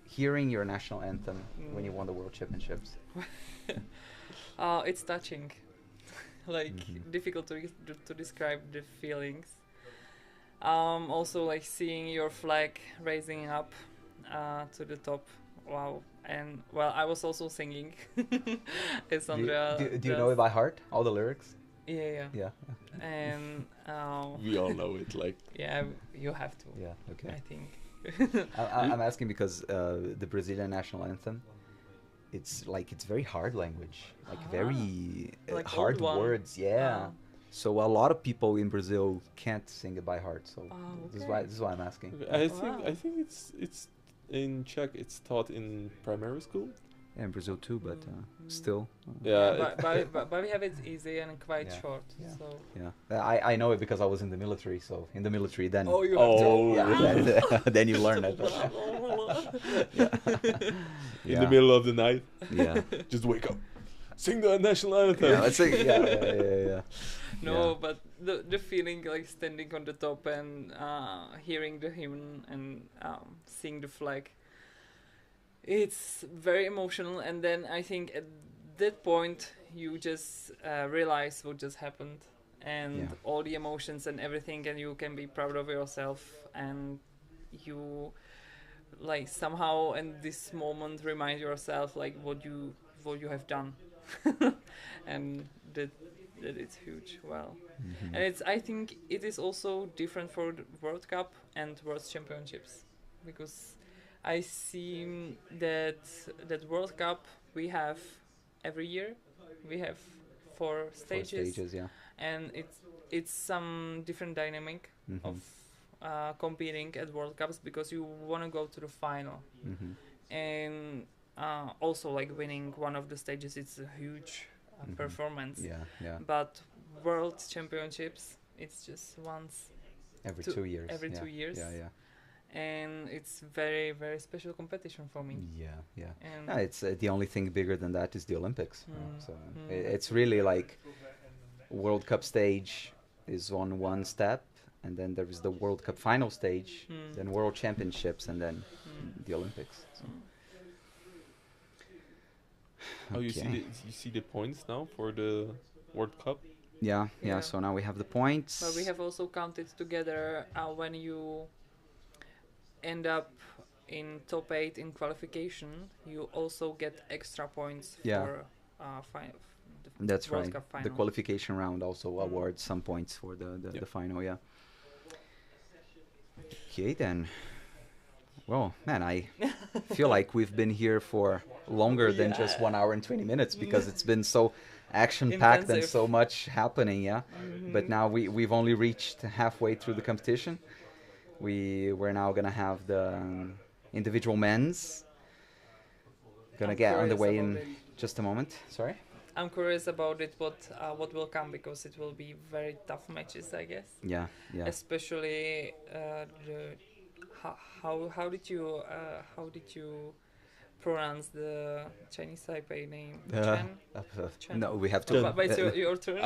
hearing your national anthem when you Mm. won the World Championships? It's touching. Like Mhm. difficult to describe the feelings. Also, like seeing your flag raising up to the top. Wow. And well, I was also singing. As Andrea Do you know it does. by heart, all the lyrics? Yeah, Yeah. and We all know it. Like yeah, you have to. Yeah, okay. I think. I'm asking because the Brazilian national anthem, it's very hard language, like very Like hard old one. words. Yeah. So a lot of people in Brazil can't sing it by heart. So this is why I'm asking. I think it's in Czech. It's taught in primary school. Yeah, in Brazil too, but Mm. still. Yeah, but we have it easy and quite Yeah. short. Yeah. So. Yeah. I know it because I was in the military. So in the military, then Oh, you have Oh. to. yeah, then you learn it. in the middle of the night, Yeah. just wake up, sing the national anthem. Yeah, let's say, yeah. No, Yeah. but the feeling like standing on the top and hearing the hymn and seeing the flag, it's very emotional. And then I think at that point you just realize what just happened and Yeah. all the emotions and everything, and you can be proud of yourself, and you like somehow in this moment remind yourself like what you have done. And that it's huge. Well, Mhm. and I think it is also different for the World Cup and World Championships, because I see that World Cup we have every year. We have four Four stages, yeah. and it's some different dynamic Mhm. of competing at World Cups, because you want to go to the final, Mhm. and also like winning one of the stages, it's a huge Mhm. performance. Yeah. But World Championships, it's just once Every two- 2 years. every yeah. 2 years. Yeah. and it's very very special competition for me. Yeah. And No, it's the only thing bigger than that is the Olympics. So Mm. it's really like World Cup stage is on one step, and then there is the World Cup final stage, Mm. then World Championships, and then Mm. the Olympics. So. Oh, you Okay. see the points now for the World Cup. Yeah. Yeah. So now we have the points. but we have also counted together when you end up in top 8 in qualification, you also get extra points Yeah. for the That's World right. Cup The final. qualification round also Mm. awards some points for the Yep. final. Yeah. Okay then. Well, man, I feel like we've been here for longer than just 1 hour and 20 minutes because it's been so action-packed and Intensive. so much happening. Yeah. But Mhm. now we've only reached halfway through the competition. We're now gonna have the individual men's. Gonna I'm get curious underway about in just a moment. Sorry. I'm curious about it, what will come, because it will be very tough matches, I guess. Yeah. Especially how did you pronounce the Chinese Taipei name? Chen? Chen. No, we have to. Chen. But it's your turn.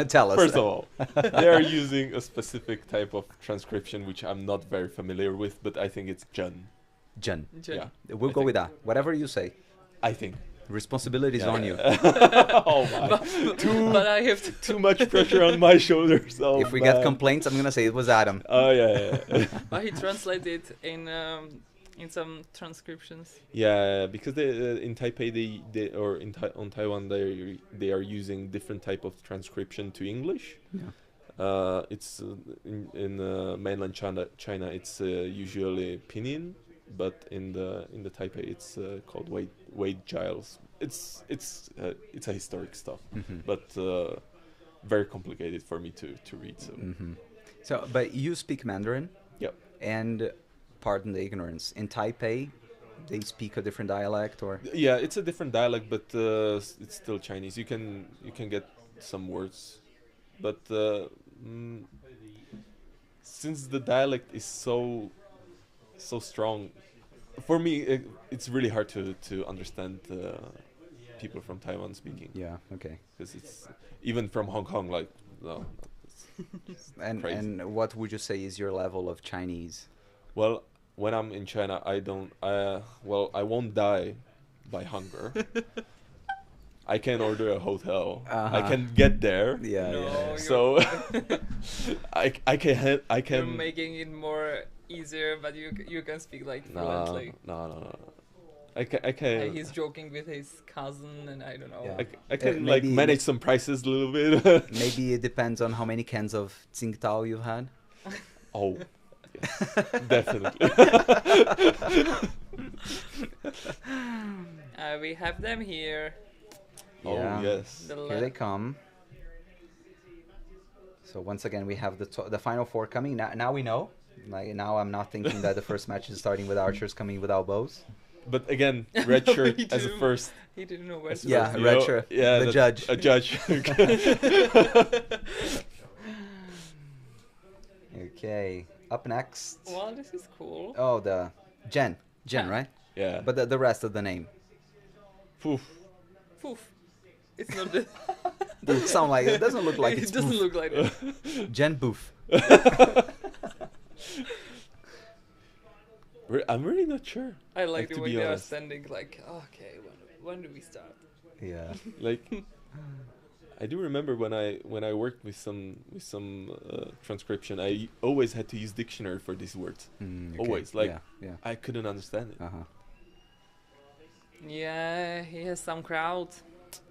Tell us. First of all, they are using a specific type of transcription which I'm not very familiar with, but I think it's Jun. Jen. Chen. Yeah, We'll I go think- with that. Whatever you say. I think. Responsibility is Yeah. on you. Oh my! But I have to. Too much pressure on my shoulders. Oh, If we get man. complaints, I'm gonna say it was Adam. Oh yeah. But he translated in some transcriptions. Yeah, because in Taipei they or on Taiwan they are using different type of transcription to English. Yeah. It's in mainland China it's usually pinyin, but in the Taipei it's called Wade Giles it's a historic stuff, Mm-hmm. but very complicated for me to read. So Mm-hmm. So, but you speak Mandarin, yep. and pardon the ignorance. In Taipei, they speak a different dialect, or Yeah, it's a different dialect, but it's still Chinese. You can get some words, but mm, since the dialect is so strong, for me it's really hard to understand people from Taiwan speaking, yeah, okay. because it's even from Hong Kong, like no, it's And crazy. and what would you say is your level of Chinese? Well, when I'm in China, I don't. Well, I won't die by hunger. I can order a hotel. I Uh-huh. can get there. Yeah, No, yeah, yeah. So I can I You're can. making it more easier, but you can speak like No, fluently. no. I can. He's joking with his cousin, and I don't know. Yeah. I can like maybe- manage some prices a little bit. Maybe it depends on how many cans of Tsingtao you've had. Oh, yes, definitely. We have them here. Oh Yeah. yes. The Here they come. So once again, we have the final four coming. Now we know. Like now, I'm not thinking that the first match is starting with archers coming without bows. But again, red shirt Me as a too. first. He didn't know where as to Yeah, first, go. you red know? shirt, Yeah, the that- judge. A judge. Okay. Up next. Well, this is cool. Oh, the Jen, Yeah. right? Yeah. But the rest of the name. Poof. Poof. It's not the. It sound like it doesn't look like it's It doesn't Boof. look like that. Jen Boof. I'm really not sure. I like Like, the to way be they are honest. standing. Like, okay, when do we start? Yeah. Like, I do remember when I worked with some transcription, I always had to use dictionary for these words. Mm, Always, like- yeah. I couldn't understand it. Uh huh. Yeah, he has some crowd.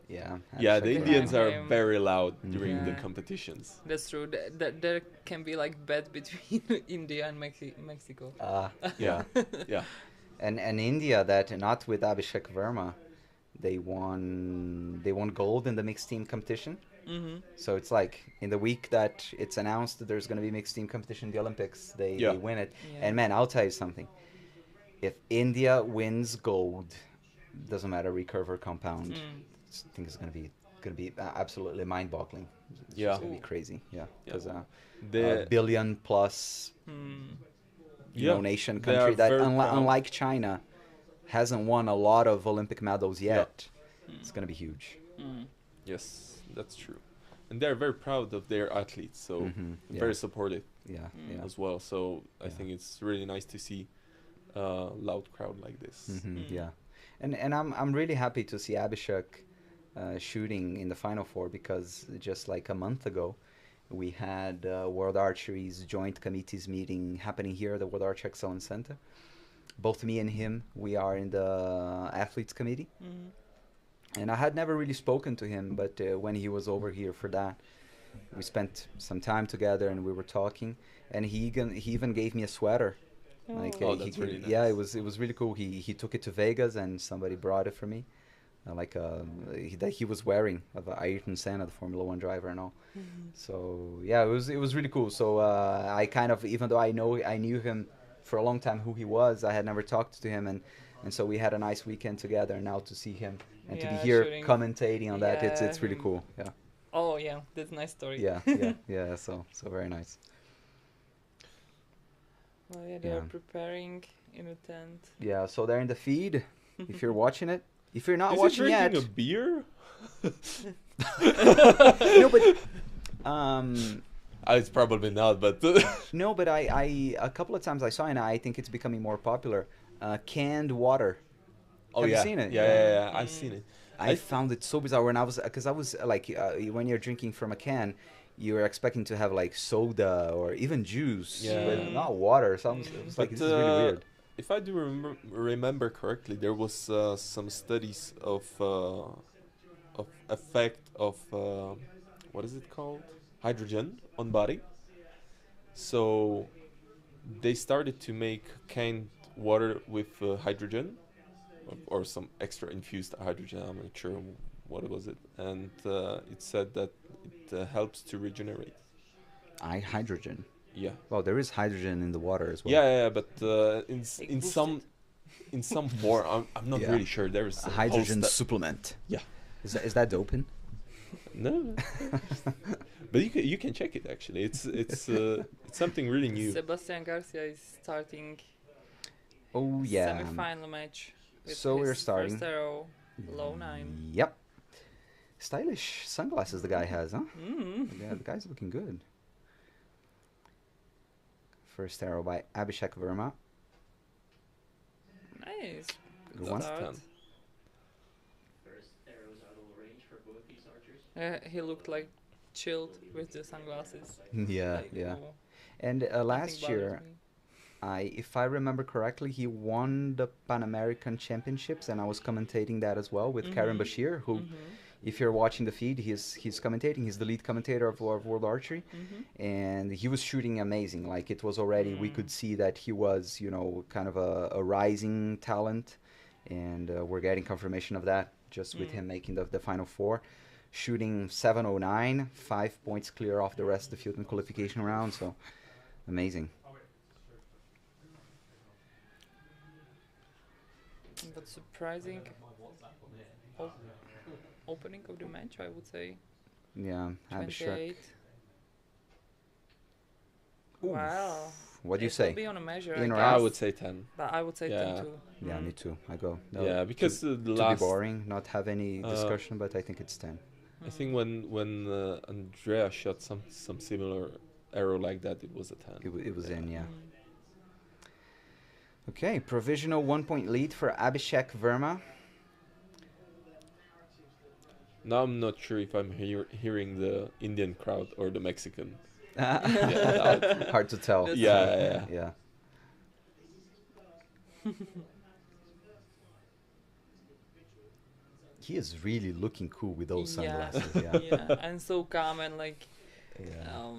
Yeah. Yeah, the Behind Indians are him. very loud during the Yeah. competitions. That's true. There can be like bet between India and Mexico. Yeah, yeah, And India, that not with Abhishek Verma, they won gold in the mixed team competition. Mm-hmm. So it's like in the week that it's announced that there's going to be mixed team competition in the Olympics, they win it. Yeah. And man, I'll tell you something. If India wins gold, doesn't matter recurve or compound, I think it's going to be absolutely mind-boggling. It's Yeah. just going to be crazy. Yeah, Yeah. because The billion plus yeah, nation they are country that very proud. unlike China hasn't won a lot of Olympic medals yet. It's going to be huge. Yes, that's true, and they're very proud of their athletes, so Mhm, yeah. very supportive Yeah, yeah. as well. So I Yeah. think it's really nice to see a loud crowd like this. Yeah, and I'm really happy to see Abhishek shooting in the final four, because just like a month ago we had World Archery's joint committees meeting happening here at the World Archery Excellence Center. Both me and him, we are in the athletes committee, and I had never really spoken to him, but when he was over here for that, we spent some time together and we were talking, and he even gave me a sweater. Like Oh, he that's gave- really yeah, nice. it was really cool. He took it to Vegas and somebody brought it for me, that he was wearing, of Ayrton Senna, the Formula One driver and all. So yeah, it was really cool. So I kind of, even though I knew him for a long time who he was, I had never talked to him, and so we had a nice weekend together. And now to see him and to be Yeah, here shooting. commentating on that, it's Yeah, really him. cool. Yeah, Oh yeah, that's a nice story. yeah. So very nice. Well, yeah, they are Yeah. preparing in a tent. Yeah, so they're in the feed. If you're watching it, if you're not Is he watching yet, drinking a beer? no, but It's probably not, but no, but I a couple of times I saw, and I think it's becoming more popular. Canned water. oh Have you yeah, seen it? Yeah, I've seen it. I found it so bizarre when I was, because I was like, when you're drinking from a can, you're expecting to have like soda or even juice, Yeah. but not water. So it was like, But, this is really weird. If I do remember correctly, there was some studies of effect of what is it called, hydrogen on body. So they started to make canned water with hydrogen, or some extra infused hydrogen. I'm not sure what it was. And it said that it helps to regenerate. Hydrogen. Yeah. Well, there is hydrogen in the water as well. Yeah, but Like in boost some it. in some form, I'm not Yeah. really sure. There's A a hydrogen whole supplement. Yeah. Is that doping? No, but you can check it actually. It's something really new. Sebastian Garcia is starting Oh yeah. semi-final match. With So we're his starting. First arrow, low 9. Yep. Stylish sunglasses the guy has, huh? Mm. Yeah, the guy's looking good. First arrow by Abhishek Verma. Nice. Good Good one. start. 10. First arrows out of range for both these archers. He looked like chilled with the sunglasses. Yeah, Like, yeah. oh, And nothing last bothers year, me. if I remember correctly, he won the Pan American Championships, and I was commentating that as well with Karen Mhm. Bashir, who, Mhm. if you're watching the feed, he's commentating. He's the lead commentator of World Archery, Mhm. and he was shooting amazing. Like it was already, we could see that he was, kind of a rising talent, and we're getting confirmation of that just with him making the final four, shooting 709, 5 points clear off the rest of the field in qualification round. So amazing. But surprising op- opening of the match, I would say. Yeah, Abhishek. 28. Oof. Wow. What do you It will say? be on a measure, In I round? I guess. would say 10. But I would say Yeah. 10 too. Yeah, me too. I go. No, Yeah, because the to last be boring, not have any Uh, discussion, but I think it's 10. I think when Andrea shot some similar arrow like that, it was a 10. It was in, yeah. Mm. Okay, provisional 1 point lead for Abhishek Verma. Now I'm not sure if I'm hearing the Indian crowd or the Mexican. Hard to tell. That's- Yeah. Yeah. He is really looking cool with those Yeah. sunglasses. Yeah. Yeah, and so calm and like, Yeah.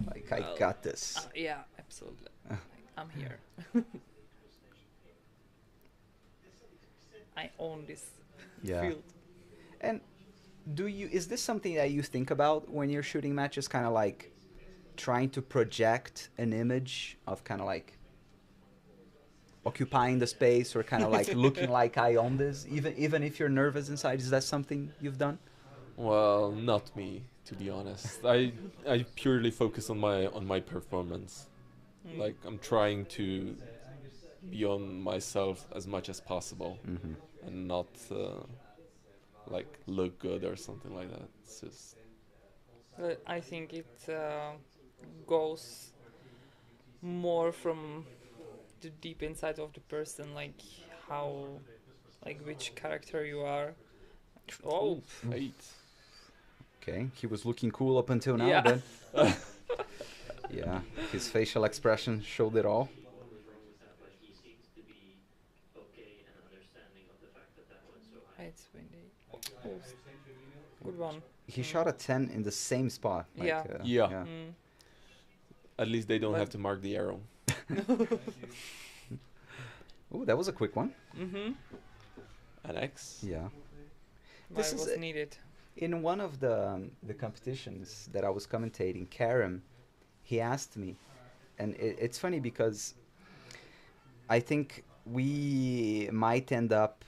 Like I well, got this. yeah, absolutely. Like, I'm here. I own this Yeah. field. And is this something that you think about when you're shooting matches, kind of like trying to project an image of kind of like occupying the space or kind of like looking like I own this, even if you're nervous inside? Is that something you've done? Well, not me, to be honest. I purely focus on my performance. Mm. Like I'm trying to be on myself as much as possible Mm-hmm. and not like look good or something like that. It's just But I think it goes more from the deep inside of the person, like how, like which character you are. Oh, 8. Okay, he was looking cool up until now, Yeah. but yeah, his facial expression showed it all. What was wrong with that? But he seems to be okay and understanding of the fact that that went so high. it's windy. Oh, good one. He shot a 10 in the same spot. Like, Yeah. Yeah. Mm. At least they don't But- have to mark the arrow. Oh, that was a quick one. Mm-hmm. An X. Yeah. But This it is was a- needed. In one of the competitions that I was commentating, Karim, he asked me, and it's funny because I think we might end up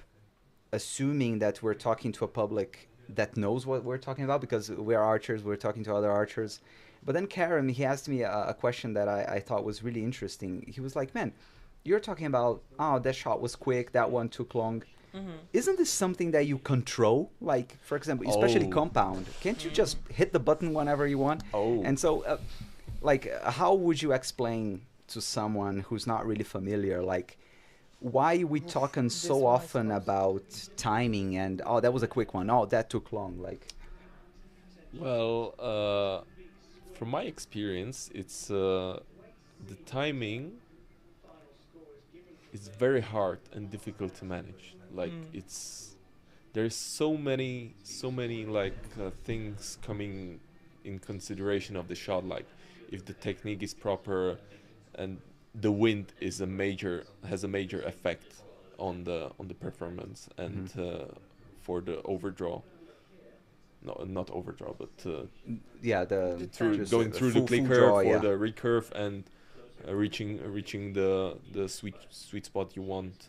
assuming that we're talking to a public that knows what we're talking about because we're archers, we're talking to other archers. But then Karim, he asked me a question that I thought was really interesting. He was like, man, you're talking about, oh, that shot was quick, that one took long. Mm-hmm. Isn't this something that you control? Like, for example, especially Oh. compound. Can't you just hit the button whenever you want? Oh. And so, how would you explain to someone who's not really familiar, like, why we talking This so one, I often suppose. about timing and, oh, that was a quick one. Oh, that took long. Like, Well, from my experience, it's the timing is very hard and difficult to manage. Like there's so many like things coming in consideration of the shot. Like if the technique is proper, and the wind has a major effect on the performance and for the overdraw. No, not overdraw, but Yeah, the through just going a through the full clicker draw, for yeah. the recurve and reaching the sweet spot you want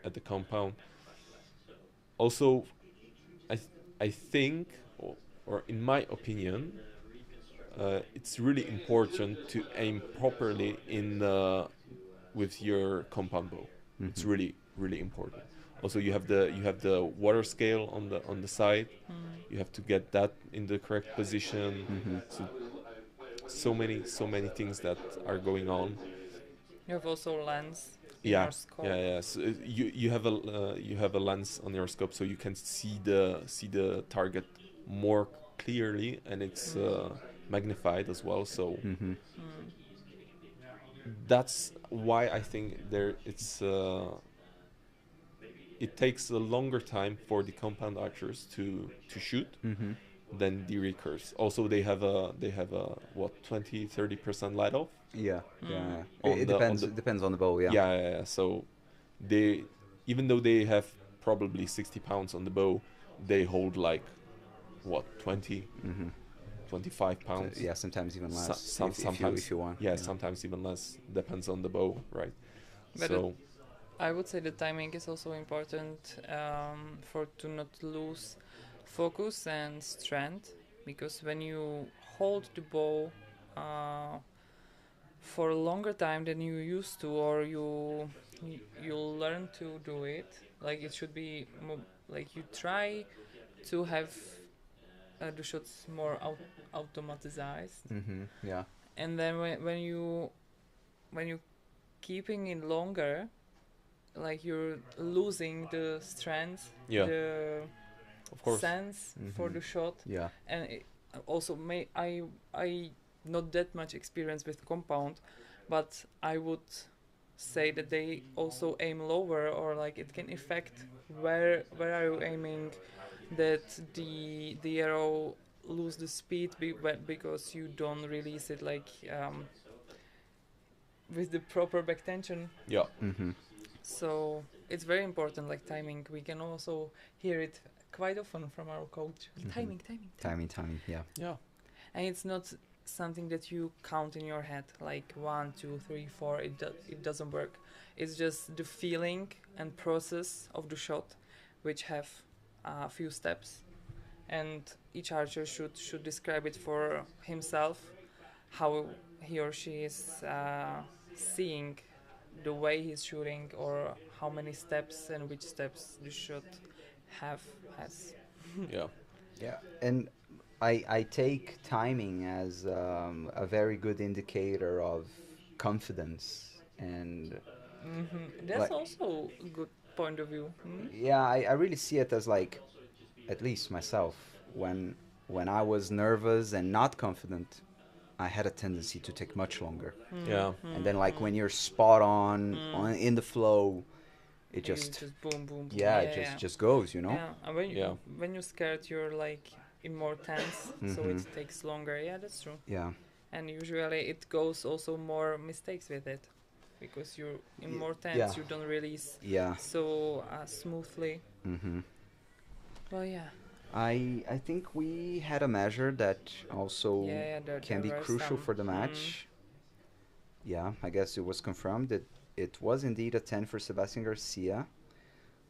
at the compound. Also, I think, or in my opinion, it's really important to aim properly in with your compound bow. It's really important. Also, you have the water scale on the side. You have to get that in the correct position. So many things that are going on. You have also lens in Yeah, your scope. yeah. So you have a lens on your scope, so you can see the target more clearly, and it's magnified as well. So that's why I think it takes a longer time for the compound archers to shoot than the recurves. Also, they have a what 20-30% light off. Yeah, yeah. On It the- on depends. the- It depends on the bow. Yeah. Yeah. So they, even though they have probably 60 pounds on the bow, they hold like what 20, 25 pounds. Yeah, sometimes even less. Sometimes if you want. Yeah, sometimes even less. Depends on the bow, right? But So I would say the timing is also important for to not lose focus and strength, because when you hold the bow for a longer time than you used to, or you learn to do it, like it should be like you try to have the shots more automatized, Yeah. and then when you keeping it longer, like you're losing the strength, Yeah. the of course. sense for the shot, Yeah. and it also I not that much experience with compound, but I would say that they also aim lower, or like it can affect where are you aiming, that the arrow lose the speed because you don't release it like with the proper back tension. Yeah. So it's very important, like timing. We can also hear it quite often from our coach. Timing. Timing. Yeah. Yeah. And it's not something that you count in your head, like 1, 2, 3, 4. It doesn't work. It's just the feeling and process of the shot, which have a few steps, and each archer should describe it for himself, how he or she is seeing the way he's shooting, or how many steps and which steps the shot has. Yeah. Yeah. And I take timing as a very good indicator of confidence, and That's like- also a good point of view. yeah, I really see it as like, at least myself, when I was nervous and not confident, I had a tendency to take much longer. Yeah. And then like when you're spot on in the flow, it You just boom, boom, boom. yeah, it just goes, you know. Yeah, and Yeah. when you're scared, you're like in more tense, so it takes longer. Yeah, that's true. Yeah. And usually it goes also more mistakes with it, because you're in more tense. yeah. You don't release Yeah. so smoothly. Well, yeah. I think we had a measure that also Yeah, can be there were crucial some. for the match. Yeah, I guess it was confirmed that it was indeed a 10 for Sebastian Garcia.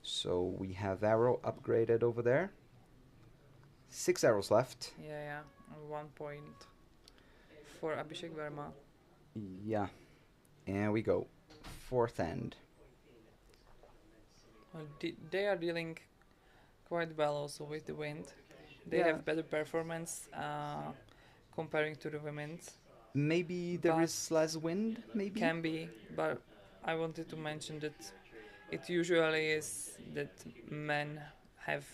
So we have arrow upgraded over there. 6 arrows left. Yeah. 1 point for Abhishek Verma. Yeah. And we go. Fourth end. They are dealing quite well also with the wind. They Yeah. have better performance comparing to the women's. Maybe there But is less wind, maybe? Can be, but I wanted to mention that it usually is that men have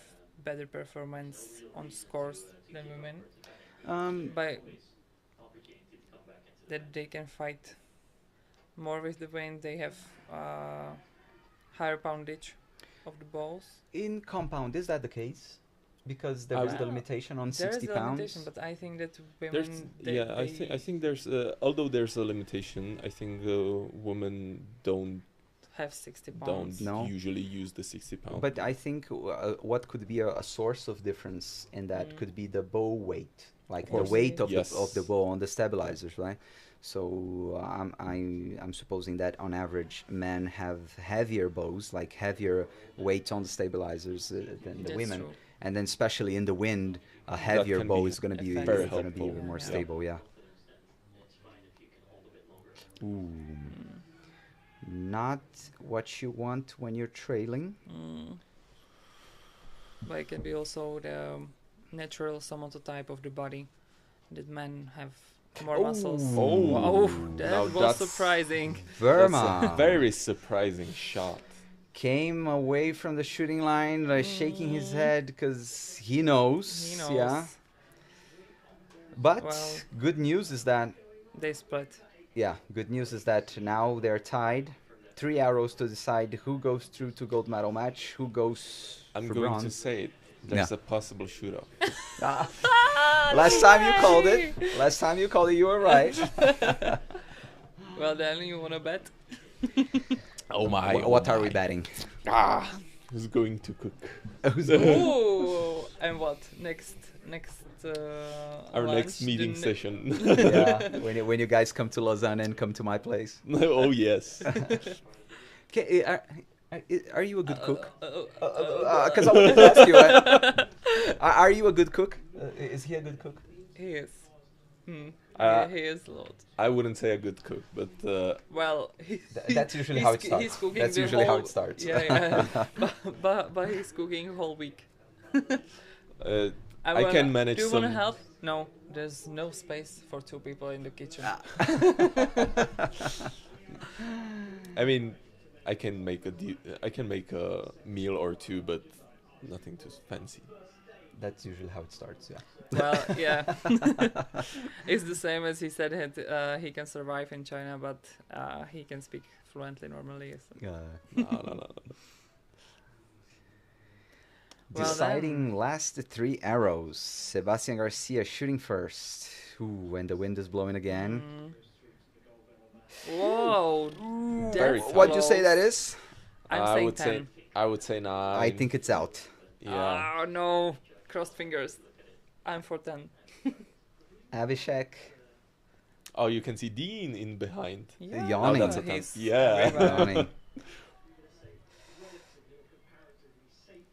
better performance on scores than women, but that they can fight more with the wind. They have higher poundage of the balls. In compound, is that the case? Because there was the Yeah. limitation on There 60 is a pounds. limitation, but I think that There's women. I think there's although there's a limitation, I think women don't have 60 don't pounds. No. usually use the 60 pound. But I think what could be a source of difference in that could be the bow weight, like the course. weight of Yes. the bow on the stabilizers, right? So I'm supposing that on average men have heavier bows, like heavier weights on the stabilizers than the That's women, true. and then especially in the wind, a heavier can bow be is going to be very helpful. more Yeah. stable. Yeah. Then it's fine if you can hold a bit longer. Ooh. Not what you want when you're trailing. But it can be also the natural somatotype of the body, that men have more muscles. Oh. Wow, Now that was that's- surprising. Verma That's a very surprising shot. came away from the shooting line, shaking his head because he knows. He knows. Yeah. But Well. good news is that They split. good news is that now they're tied. 3 arrows to decide who goes through to gold medal match, who goes I'm for going to bronze. say it. There's a possible shootout. Last time you called it. Last time you called it, you were right. Well, then you wanna bet? Oh my! What are we betting? Who's going to cook? Ooh, and what next? Our lunch, next meeting the session. Yeah, when you guys come to Lausanne and come to my place. Oh yes. Okay, are you a good cook? Uh, Because I wanted to ask you. Are you a good cook? Is he a good cook? He is. He is a lot. I wouldn't say a good cook, but Well, That's usually how it starts. He's cooking That's the usually how whole- it starts. Yeah. but he's cooking whole week. I can manage Do you want to some- help? No, there's no space for 2 people in the kitchen. I mean, I can make a meal or two, but nothing too fancy. That's usually how it starts. Yeah. Well, yeah. It's the same as he said he can survive in China, but he can speak fluently normally. So. No. Well, Deciding last 3 arrows. Sebastian Garcia shooting first. Ooh, and the wind is blowing again. Whoa. Very that's What'd you say close. that is? I'm I saying would 10. say I would say 9. I think it's out. Yeah. Oh, no. Crossed fingers. I'm for 10. Abhishek. Oh, you can see Dean in behind. Yeah. Yawning. Oh, that's a 10. He's Yeah. very well. Yawning.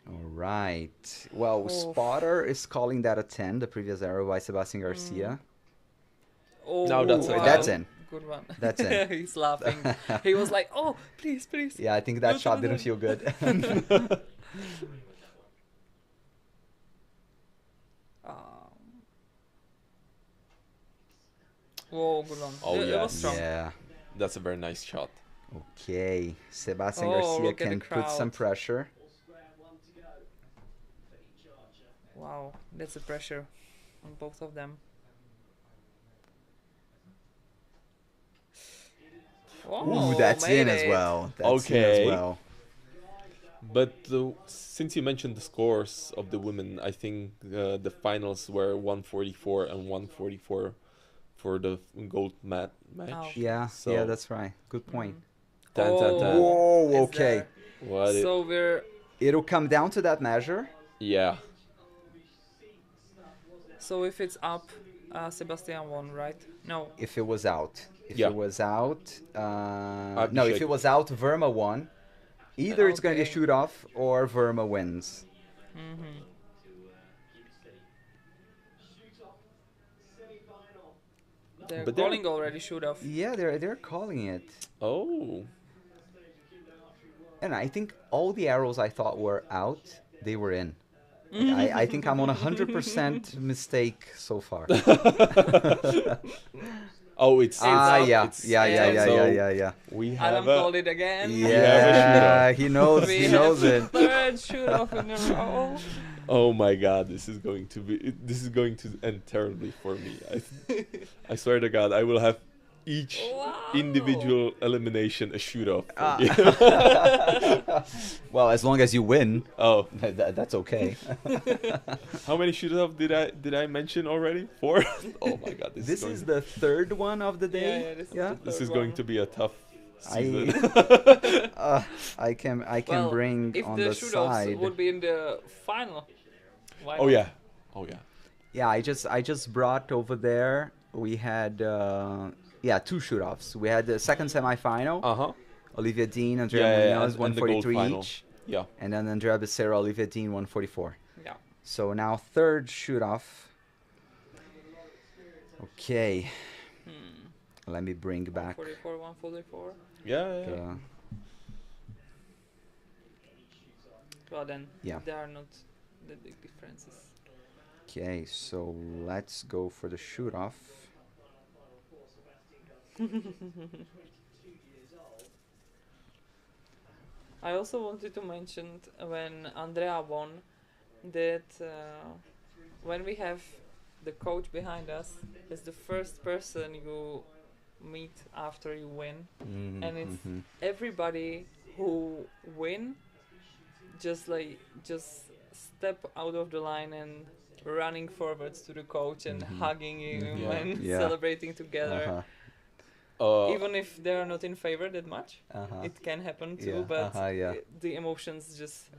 All right. Well, Oof. Spotter is calling that a 10, the previous arrow by Sebastian Garcia. Oh, No, that's wow. That's in. Good one. That's in. He's laughing. He was like, "Oh, please, please." Yeah, I think that No, shot no, didn't no. feel good. Whoa, good one. Oh, It was yes. strong. Yeah. That's a very nice shot. Okay. Sebastian Oh, Garcia look at the can put some crowd. pressure. Wow, that's a pressure on both of them. Ooh, Oh, that's in made as it. well. That's in Okay. as well. But since you mentioned the scores of the women, I think the finals were 144 and 144 for the gold match. Oh. Yeah, So- yeah, that's right. Good point. 10, 10, 10. Whoa, Is okay. there. What? So we're It'll come down to that measure. Yeah. so if it's up, Sebastian won, right? No. If it was out. If Yeah. it was out. No, if Abhishek. it was out, Verma won. Either it's going to be a Okay. shoot off or Verma wins. Mm-hmm. They're But they're- calling already shoot off. Yeah, they're calling it. Oh. And I think all the arrows I thought were out, they were in. I think I'm on 100% mistake so far. Oh, it's Ah, up. yeah, it's- yeah, yeah, yeah, so yeah, yeah. We have Adam called it again. Yeah, he knows, We he have knows the it. third shoot off in a row. Oh my God, this is going to end terribly for me. I swear to God, I will have each Wow. individual elimination a shoot off. Well, as long as you win, Oh, that's okay. how many shoot off did I mention already? 4? Oh my God, This is the third one of the day. Yeah, this is the this third is going one. to be a tough season. I can bring if on the the shoot-offs side. would be in the final, why Oh not? yeah, oh yeah. Yeah, I just brought over there. We had yeah, two shoot-offs. We had the second semifinal. Uh-huh. Olivia Dean, Andrea Yeah, yeah, Munoz, and the gold 143 final. each, Yeah. and then Andrea Becerra, Olivia Dean, 144. Yeah. So now third shoot-off. Okay, let me bring back 144, 144. Yeah, yeah, yeah. the. Well then, Yeah. there are not the big differences. Okay, so let's go for the shoot-off. I also wanted to mention when Andrea won that when we have the coach behind us, is the first person you meet after you win, and it's everybody who win just step out of the line and running forwards to the coach and hugging him Yeah. and Yeah. celebrating together. Uh-huh. Even if they are not in favor that much, Uh-huh. it can happen too. Yeah, But yeah. the emotions just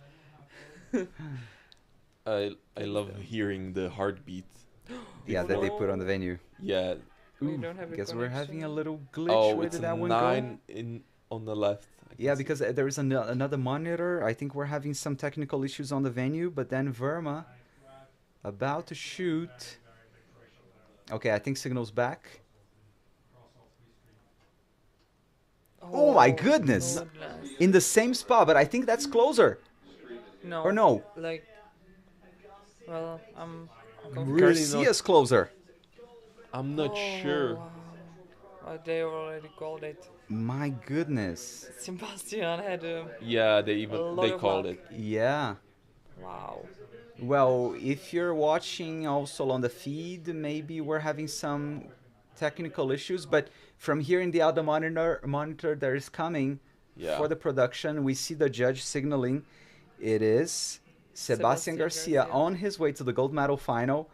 I love hearing the heartbeat. Yeah, that they put on the No. venue. Yeah. we Ooh, don't have a guess we're having a connection. little glitch. Oh, Where it's did a that one 9 go? in on the left. I can Yeah, see. because there is another monitor. I think we're having some technical issues on the venue, but then Verma about to shoot. Okay, I think signal's back. Oh my goodness. In the same spot, but I think that's closer. No. Or no? Like, well, I'm Really Garcia's closer. I'm not sure. wow. They already called it. My goodness. Sebastian had a Yeah, they A lot they of called luck. it. Yeah. wow. Well, if you're watching also on the feed, maybe we're having some technical issues, but from here in the other monitor that is coming Yeah. for the production, we see the judge signaling it is Sebastian Garcia on his way to the gold medal final.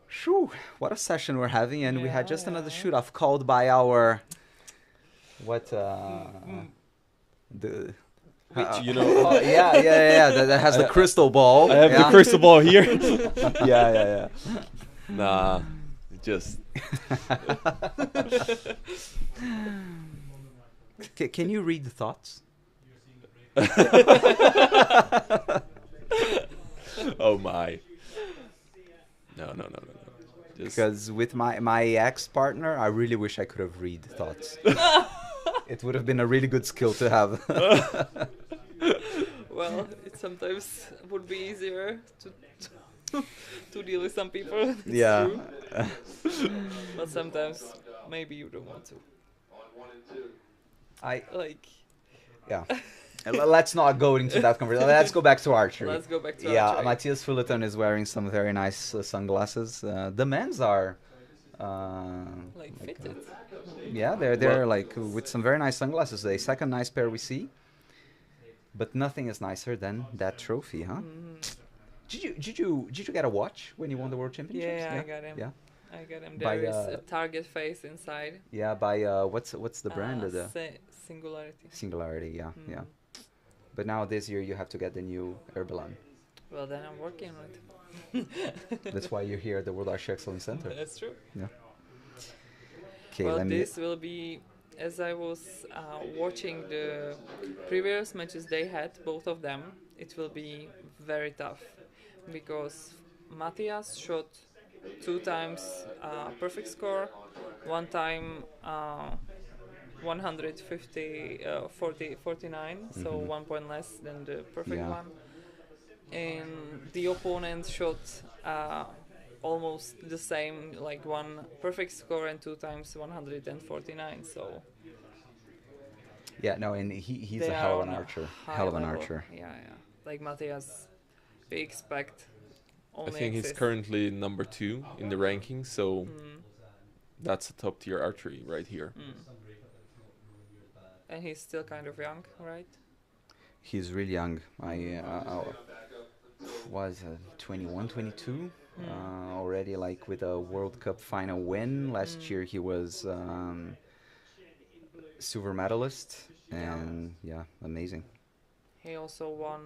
Shoo, what a session we're having, and we had just another Yeah. shoot-off called by our the Which, you know, oh, yeah, that has the crystal ball. I have yeah. the crystal ball here. Yeah. Nah, just Can you read the thoughts? oh my. No. Just Because with my ex-partner, I really wish I could have read thoughts. It would have been a really good skill to have. Well, it sometimes would be easier to deal with some people. It's Yeah. true. But sometimes maybe you don't want to. Like, Yeah. Let's not go into that conversation. Let's go back to archery. let's go back to Yeah, archery. Matthias Fullerton is wearing some very nice sunglasses. The men's are, Like fitted. yeah, they're like with some very nice sunglasses. The second nice pair we see, but nothing is nicer than that trophy, huh? Did you get a watch when you won the world championships? Yeah, I got him. Yeah, I got him. By, There is a target face inside. yeah. By what's the brand of the Singularity. Singularity? Yeah, yeah. Mm. But now this year you have to get the new Air Balloon. Well, then I'm working on it. That's why you're here at the World Archery Excellence Center. That's true. Okay, Well, let me. this will be, as I was watching the previous matches they had, both of them, it will be very tough because Matthias shot 2 times perfect score, 1 time 49, so 1 point less than the perfect Yeah. one. And the opponent shot almost the same, like 1 perfect score and 2 times 149. So Yeah, no, and he's they a are hell of on an a archer. high Hell of an level. archer. Yeah. Like Matthias, we expect I only think he's access. currently number 2 in the ranking, so Mm, that's a top tier archery right here. mm. And he's still kind of young, right? He's really young. I was 21, 22 already, like with a World Cup final win. Last year he was silver medalist, and yeah, amazing. He also won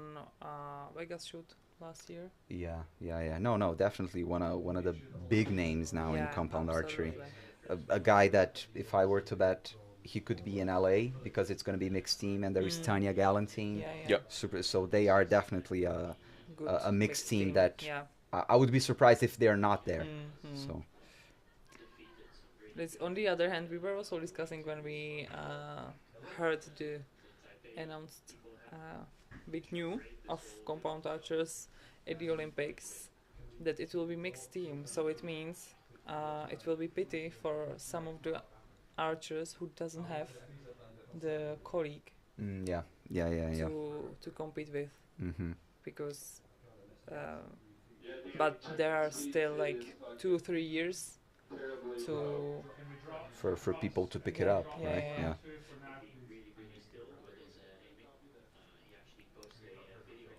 Vegas shoot last year. Yeah. No, definitely one of the big names now in Yeah, compound archery. absolutely. A guy that if I were to bet, he could be in LA because it's going to be mixed team, and there is Mm. Tanya Galantine. Yeah, yeah. Yep. Super. So they are definitely Good a mixed team that Yeah. I would be surprised if they're not there. Mhm. So This, on the other hand, we were also discussing when we heard the announced big new of compound archers at the Olympics that it will be mixed team. So it means it will be pity for some of the archers who doesn't have the colleague yeah. to compete with, Mm-hmm. because but there are still like 2 3 years to For people to pick it Yeah, up, yeah, right? yeah.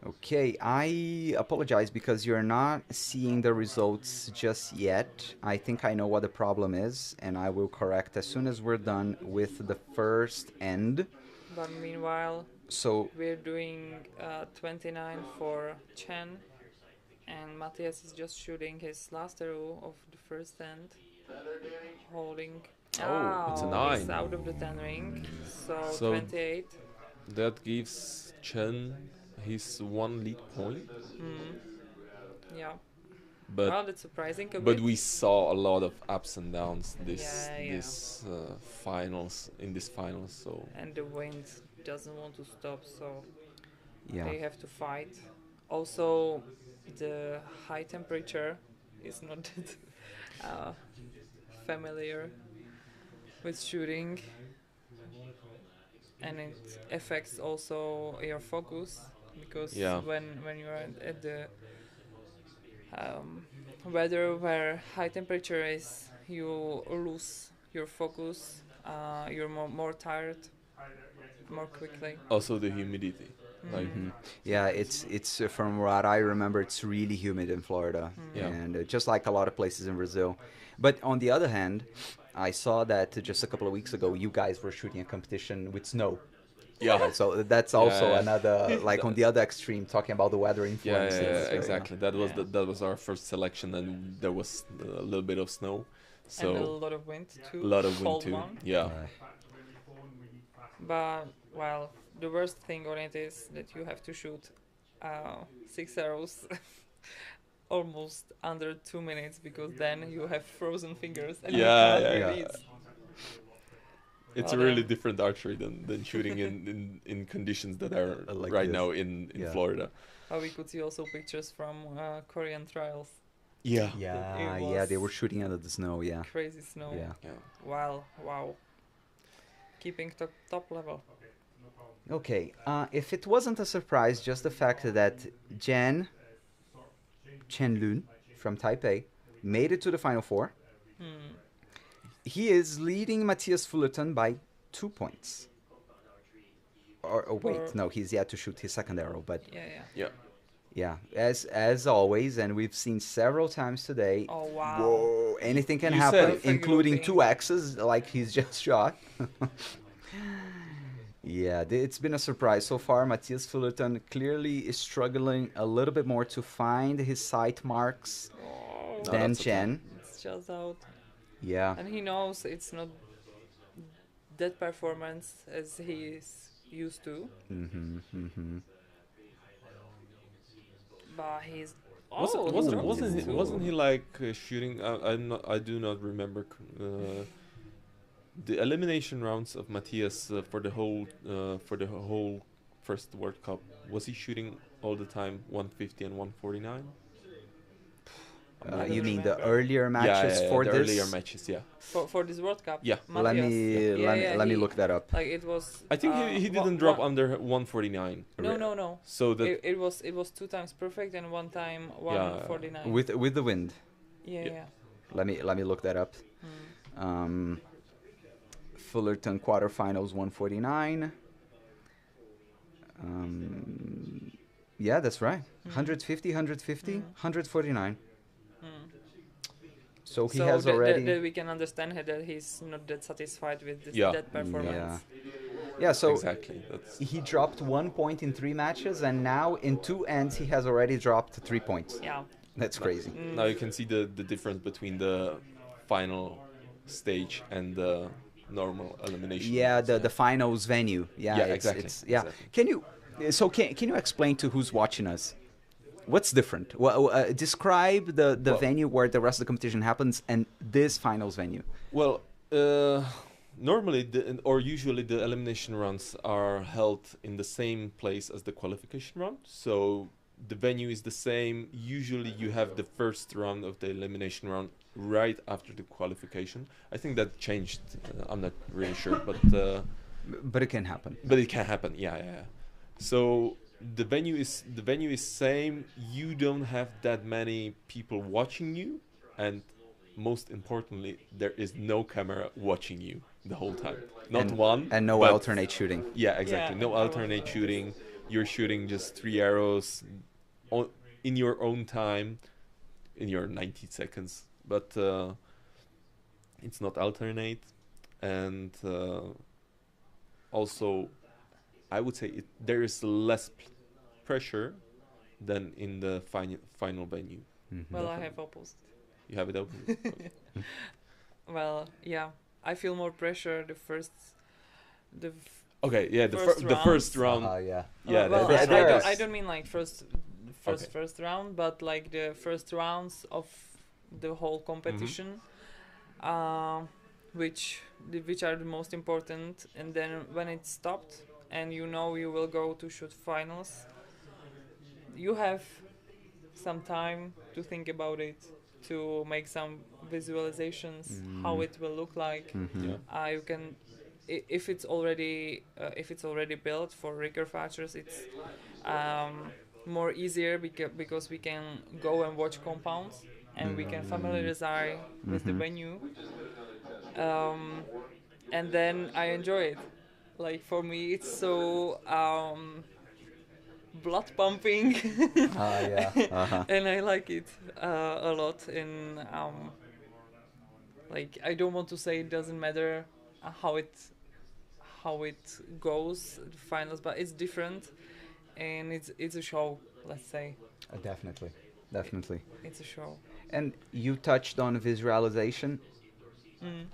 Okay, I apologize because you're not seeing the results just yet. I think I know what the problem is, and I will correct as soon as we're done with the first end. But meanwhile, So, we're doing 29 for Chen, and Matthias is just shooting his last arrow of the first end, holding. Oh, it's a He's 9. out of the 10 ring, so, So 28. that gives Chen his 1 lead point. Yeah. But Well, that's surprising a but bit. we saw a lot of ups and downs Yeah. this finals in this finals. So And the wind doesn't want to stop, so yeah. they have to fight. Also, the high temperature is not that familiar with shooting, and it affects also your focus, because Yeah. when you're at the weather where high temperature is, you lose your focus. You're more tired more quickly. also the humidity. Like Mhm. Yeah, it's from what I remember, it's really humid in Florida, Yeah. and just like a lot of places in Brazil. But on the other hand, I saw that just a couple of weeks ago, you guys were shooting a competition with snow. yeah. So that's also Yeah. another, like on the other extreme, talking about the weather Yeah, influences. exactly. That was Yeah. that was our first selection, and there was a little bit of snow, And a so lot of wind too. a lot of wind cold too. one. Yeah, But well, the worst thing on it is that you have to shoot 6 arrows almost under 2 minutes, because then you have frozen fingers and you Yeah, can't yeah, release. it's Oh, a really damn. different archery than shooting in conditions that are Like right this. now in Yeah. Florida. We could see also pictures from Korean trials. Yeah, Yeah, they were shooting under the snow. Yeah, Crazy snow. yeah. Wow. Keeping top level. Okay, if it wasn't a surprise, just the fact that Chen Lun from Taipei made it to the Final Four, he is leading Matthias Fullerton by 2 points. Wait, no, he's yet to shoot his second arrow, but Yeah. yeah, as always, and we've seen several times today. Oh wow. Whoa, anything can You happen, said- Perfect including grouping. 2 X's like he's just shot. Yeah, it's been a surprise so far. Matthias Fullerton clearly is struggling a little bit more to find his sight marks Oh, No, than that's okay. Chen. it's just out. Yeah, And he knows it's not that performance as he is used to, but he's wasn't he like shooting? I do not remember the elimination rounds of Matthias for the whole first World Cup. Was he shooting all the time 150 and 149? I you don't mean the remember. earlier matches for the this? earlier matches, yeah. for this World Cup. Yeah. Let me let me look that up. Like it was. I think he didn't drop under 149. No. So that It was 2 times perfect and 1 time Yeah. 149. With the wind. yeah. Let me look that up. Fullerton quarterfinals 149. Yeah, that's right. 150, 149. So he so has that, already. that we can understand that he's not that satisfied with Yeah. that performance. Yeah, so exactly. That's he dropped 1 point in 3 matches, and now in 2 ends he has already dropped 3 points. Yeah. That's crazy. now you can see the difference between the final stage and the normal elimination. Yeah, the finals venue. Yeah, Yeah, it's, exactly, It's, yeah. exactly. Can you explain to who's watching us what's different? Describe the Well- venue where the rest of the competition happens and this finals venue. Well, normally or usually the elimination rounds are held in the same place as the qualification round. So the venue is the same. Usually you have the first round of the elimination round right after the qualification. I think that changed. I'm not really sure, But it can happen. but it can happen. Yeah. So the venue is same. You don't have that many people watching you, and most importantly, there is no camera watching you the whole time. Not And- one. And no but- alternate shooting. Yeah, exactly. Yeah, No I was alternate like- shooting. You're shooting just 3 arrows in your own time, in your 90 seconds. But it's not alternate, and also, I would say there is less pressure than in the final venue. Mhm. Well, I have opposite. You have it open. Okay. Well, yeah, I feel more pressure the Okay, yeah, First the first rounds. round. Yeah. Yeah, well, that's there right. are- I don't mean like first Okay. round, but like the first rounds of the whole competition, which are the most important. And then when it's stopped, and you know you will go to shoot finals, you have some time to think about it, to make some visualizations how it will look like. Mhm. Yeah. You can, if it's already built for rigger fetchers, it's more easier because we can go and watch compounds and we can familiarize with the Mhm. venue, and then I enjoy it. Like for me, it's so blood pumping, Yeah. Uh-huh. and I like it a lot. And like I don't want to say it doesn't matter how it goes the finals, but it's different, and it's a show. Let's say Definitely. it's a show. And you touched on visualization. Mm.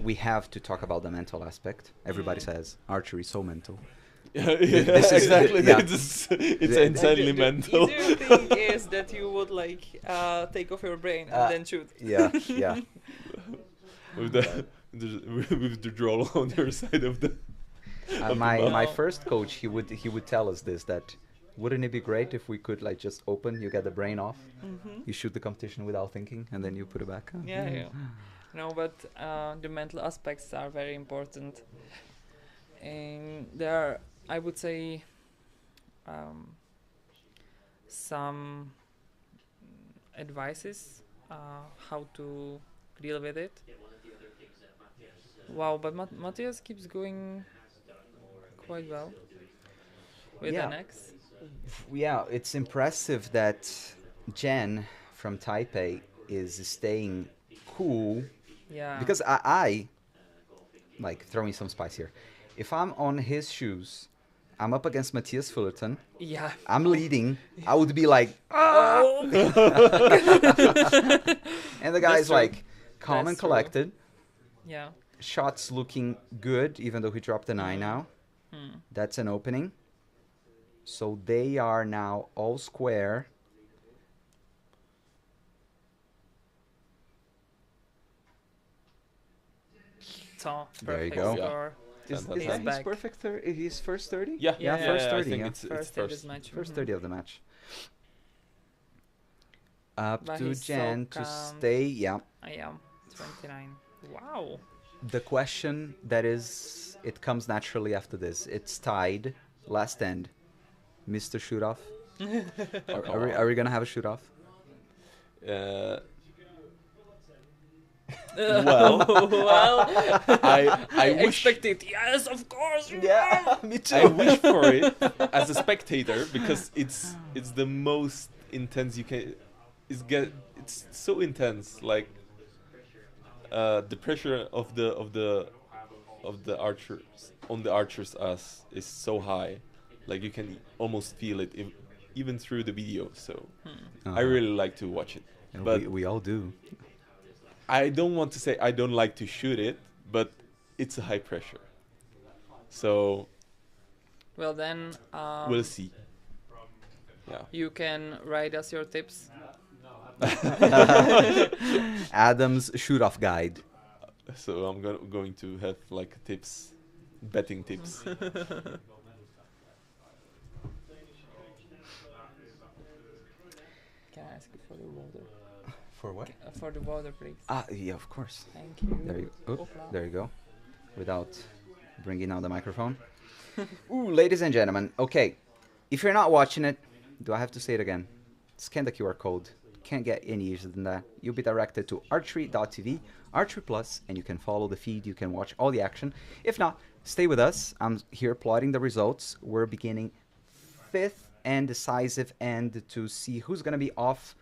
We have to talk about the mental aspect. Everybody says archery is so mental. Yeah, This is- exactly. yeah. It's The- insanely The mental. easier thing is that you would like take off your brain and then shoot. Yeah, yeah. with with the draw on your side of the. of the My mouth. first coach, he would tell us this, that wouldn't it be great if we could like just open, you get the brain off, you shoot the competition without thinking, and then you put it back on. Yeah. No, but the mental aspects are very important, and there are, I would say, some advices how to deal with it. Wow, but Matthias keeps going quite well with Yeah. an X. Yeah, it's impressive that Jen from Taipei is staying cool, Yeah. because I like throwing some spice here. If I'm on his shoes, I'm up against Matthias Fullerton, Yeah. I'm leading, I would be like, Oh. and the guy's true. like calm That's and true. collected. Yeah. Shots looking good, even though he dropped a 9 now. Hmm. That's an opening. So they are now all square. So There you perfect go. score. Is Fantastic. that his Back. perfect his first 30? Yeah, Yeah, Yeah, first yeah, 30. I think yeah. it's First in this first. match. First Mhm. 30 of the match. Up But to he's so Jen to calm. stay. Yeah. I am 29. Wow. The question that is, it comes naturally after this. It's tied. Last end. Mr. Shoot Off. Are we going to have a shoot off? Well, well, I wish expect it. Yes, of course. me I wish for it as a spectator because it's the most intense you can. it's so intense. Like the pressure of the archers on the archers us is so high, like you can almost feel it even through the video. So I really like to watch it. And But we all do. I don't want to say I don't like to shoot it, but it's a high pressure. So Well, then we'll see. Yeah. you can write us your tips. Adam's shoot-off guide. So I'm going to have like tips, betting tips. Can I ask you for the water? For what? For the water, please. Yeah, of course. Thank you. There you, Hopla. there you go. Without bringing out the microphone. Ooh, ladies and gentlemen. Okay, if you're not watching it, do I have to say it again? Scan the QR code. Can't get any easier than that. You'll be directed to archery.tv, Archery Plus, and you can follow the feed. You can watch all the action. If not, stay with us. I'm here plotting the results. We're beginning fifth and decisive end to see who's going to be off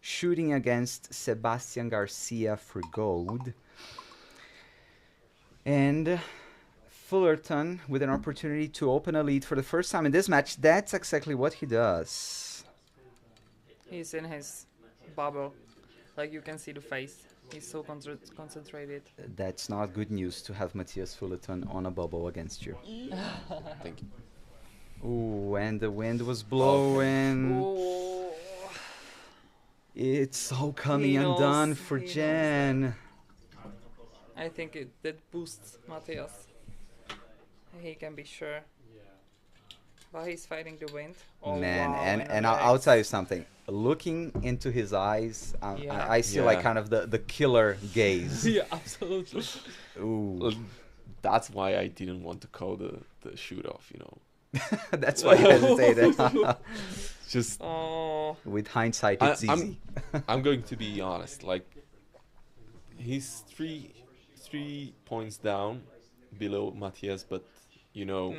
shooting against Sebastian Garcia for gold. And Fullerton with an opportunity to open a lead for the first time in this match. That's exactly what he does. He's in his bubble. Like you can see the face. He's so concentrated. That's not good news to have Matthias Fullerton on a bubble against you. Thank you. Ooh, and the wind was blowing. Oh. It's all coming He undone knows- for he knows Jen. I think that boosts Matthias. He can be sure. But he's fighting the wind. Oh, Man, wow, and in the I'll legs. tell you something. Looking into his eyes, Yeah. I see like Yeah. kind of the killer gaze. Yeah, absolutely. Ooh, That's why I didn't want to call the shoot off. You know, that's why you hesitated. just Oh, With hindsight, it's easy. I'm going to be honest. Like he's three points down below Matthias, but you know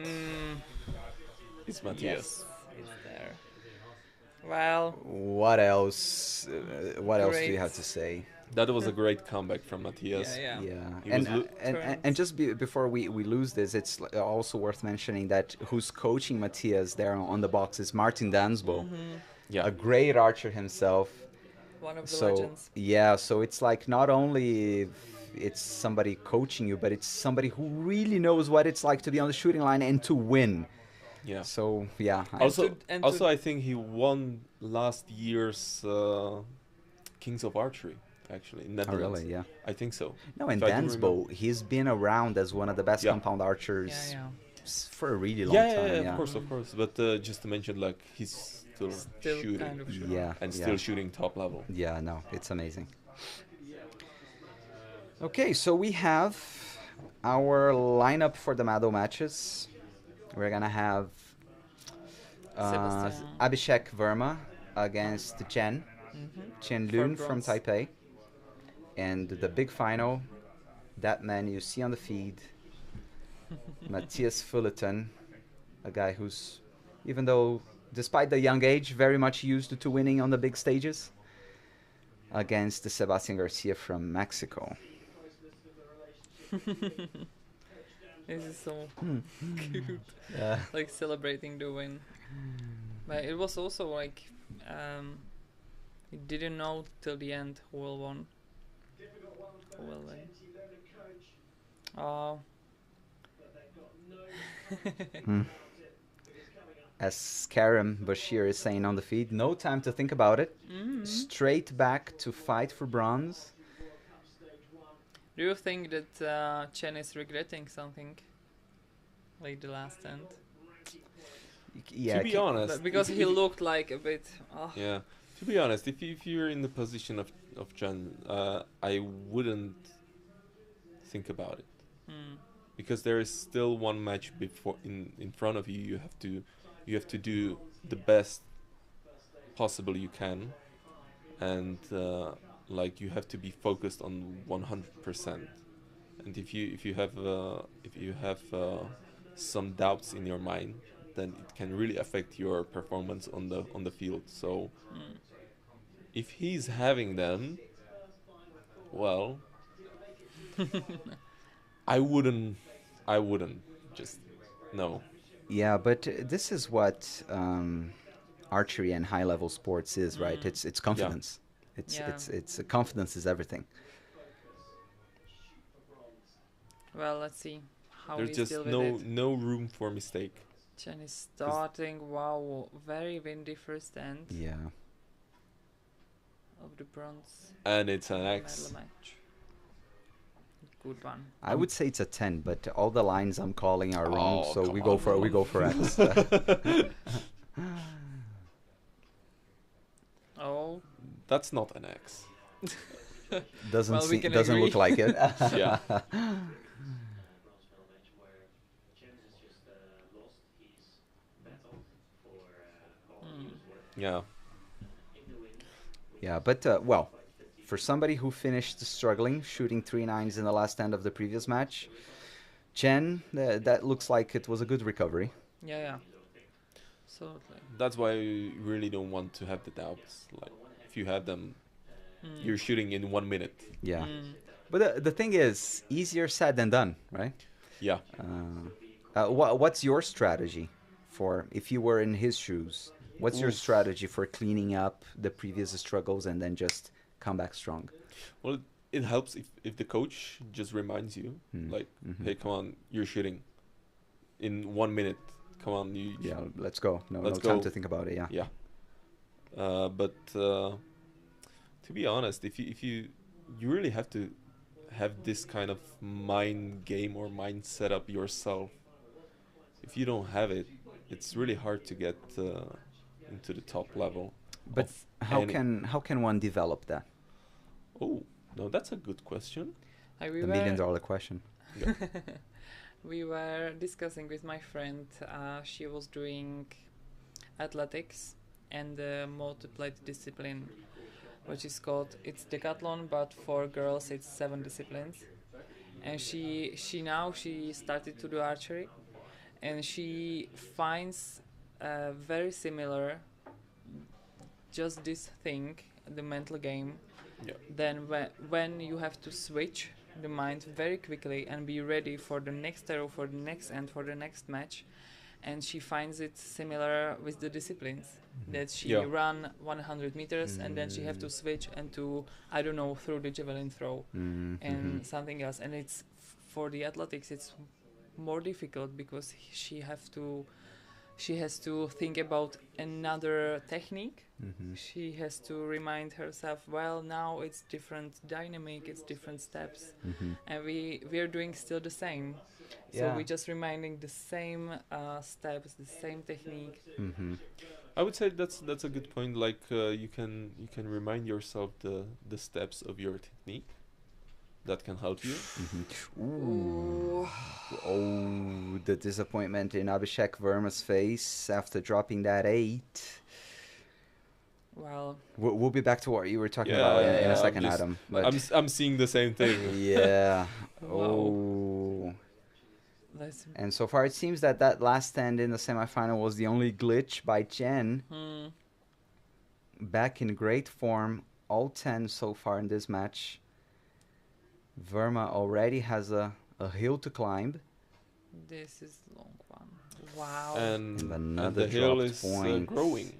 it's Matthias. yes, it's there. Well, What else? What else do you Great. have to say? That was a great comeback from Matthias. yeah. Yeah, He and was lo- and just before we lose this, it's also worth mentioning that who's coaching Matthias there on the box is Martin Dansbo, Yeah. a great archer himself. One of the So legends. yeah, so it's like not only it's somebody coaching you, but it's somebody who really knows what it's like to be on the shooting line and to win. Yeah. So yeah, Also, I think he won last year's Kings of Archery, actually, in oh, Netherlands. really, yeah. I think so. No, and If I do Dansbo, he's been around as one of the best Yeah. compound archers Yeah. for a really long Yeah, time. of course. But just to mention, like, he's still shooting kind of shooting. Yeah, and yeah. still shooting top level. Yeah, no, it's amazing. Okay, so we have our lineup for the medal matches. We're gonna have Sebastian. Abhishek Verma against Chen Lun from bronze. Taipei, and the big final, that man you see on the feed, Matthias Fullerton, a guy who's, even though despite the young age, very much used to winning on the big stages, against Sebastian Garcia from Mexico. This is so cute. Like celebrating the win. But it was also like you didn't know till the end who will win. Who will win. Oh. As Karim Bashir is saying on the feed, no time to think about it. Straight back to fight for bronze. Do you think that Chen is regretting something? Like the last end? Yeah, To be honest, Because if- he if- looked like a bit... Oh. Yeah. To be honest, if you're in the position of Chen, I wouldn't think about it. Because there is still one match before in front of you. You have to do the best possible you can, and like you have to be focused on 100%. And if you have some doubts in your mind, then it can really affect your performance on the field. So if he's having them, well, I wouldn't. I wouldn't just no. Yeah, but this is what archery and high level sports is, right? Mm. It's confidence. Yeah. It's confidence is everything. Well, let's see how There's we just deal with no it. no room for mistake. Chen is starting. Wow, very windy first end Yeah. of the bronze And it's an medal X. match. Good one. I would say it's a 10, but all the lines I'm calling are wrong, Oh, so come we go on, for man. X. Oh, That's not an X. Doesn't Well, we seem, can doesn't look agree. like it. Yeah. bronze medal match where Chen has just lost his battle for all he was worth Yeah. in the win. Yeah, but well, for somebody who finished struggling, shooting 3 9s in the last end of the previous match, Chen, that looks like it was a good recovery. yeah, yeah. Absolutely. That's why you really don't want to have the doubts. Like if you have them, Mm. you're shooting in 1 minute. Yeah, Mm. but the thing is, easier said than done, right? Yeah. What's your strategy for if you were in his shoes? What's your Oof. strategy for cleaning up the previous struggles and then just come back strong? Well, it helps if the coach just reminds you, like, Mhm. hey, come on, you're shooting in 1 minute. Come on, you. Yeah, let's go. No Let's time go. to think about it. Yeah. Yeah. But to be honest, if you really have to have this kind of mind game or mind setup yourself. If you don't have it, it's really hard to get into the top level. But of how any- how can one develop that? Oh, no, that's a good question. We The were $1 million question. we were discussing with my friend. She was doing athletics and multiplied discipline, which is called it's decathlon, but for girls it's 7 disciplines. And she started to do archery, and she finds very similar just this thing, the mental game. Yeah. Then when you have to switch the mind very quickly and be ready for the next arrow, for the next end, for the next match. And she finds it similar with the disciplines, that she Yeah. run 100 meters and then she have to switch and to, I don't know, throw the javelin throw and something else. And it's for the athletics, it's more difficult because she has to think about another technique. She has to remind herself, well, now it's different dynamic, it's different steps, and we're doing still the same. So Yeah. we're just reminding the same steps, the same technique. I would say that's a good point. Like you can remind yourself the steps of your technique. That can help you. Ooh. Oh, the disappointment in Abhishek Verma's face after dropping that 8. Well, We'll be back to what you were talking Yeah, about in a I'm second, just- Adam. But I'm seeing the same thing. yeah. Wow. Oh. that's And so far, it seems that last stand in the semifinal was the only glitch by Chen. Back in great form, all 10 so far in this match. Verma already has a hill to climb. this is long one. Wow. And another the hill dropped is point. growing.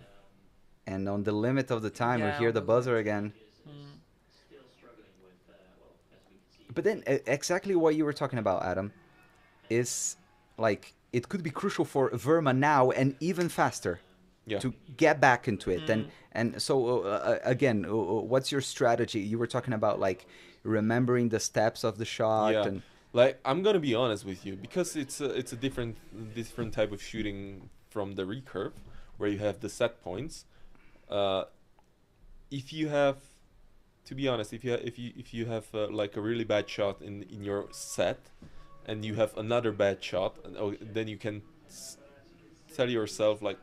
And on the limit of the time, we Yeah, hear on the the buzzer limit. again. Still struggling with, well, as we can see. But then exactly what you were talking about, Adam, is like it could be crucial for Verma now and even faster Yeah. to get back into it. And so again, what's your strategy? You were talking about like remembering the steps of the shot Yeah. and Like I'm gonna be honest with you, because it's a different type of shooting from the recurve, where you have the set points. If you have, to be honest, if you have like a really bad shot in your set, and you have another bad shot, then you can tell yourself like,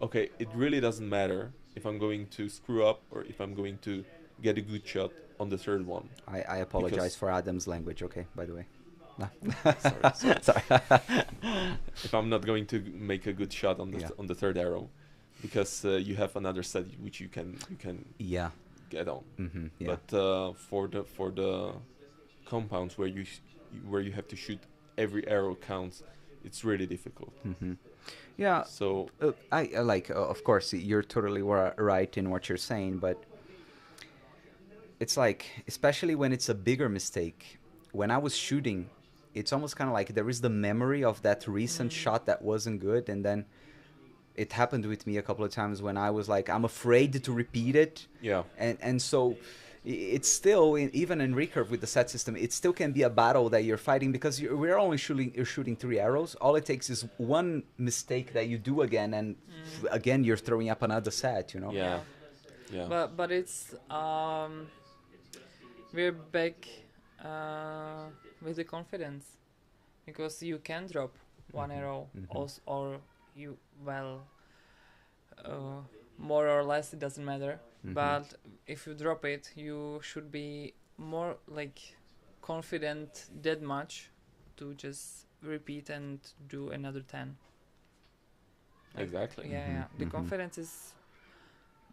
okay, it really doesn't matter if I'm going to screw up or if I'm going to get a good shot on the third one. I apologize Because- for Adam's language, okay, by the way. No. Sorry. Sorry. If I'm not going to make a good shot on Yeah. the third arrow, because you have another set which you can Yeah. get on. Yeah. But for the compounds where you have to shoot every arrow counts, it's really difficult. Yeah. So I like, of course, you're totally right in what you're saying, but it's like, especially when it's a bigger mistake. When I was shooting, it's almost kind of like there is the memory of that recent shot that wasn't good, and then it happened with me a couple of times when I was like, I'm afraid to repeat it. yeah, And so it's still, even in recurve with the set system, it still can be a battle that you're fighting, because we're only shooting 3 arrows. All it takes is one mistake that you do again, and again you're throwing up another set, you know. yeah, yeah. But it's we're back with the confidence, because you can drop one arrow also, or you more or less, it doesn't matter. But if you drop it, you should be more like confident that much to just repeat and do another 10. Exactly. Yeah. The confidence is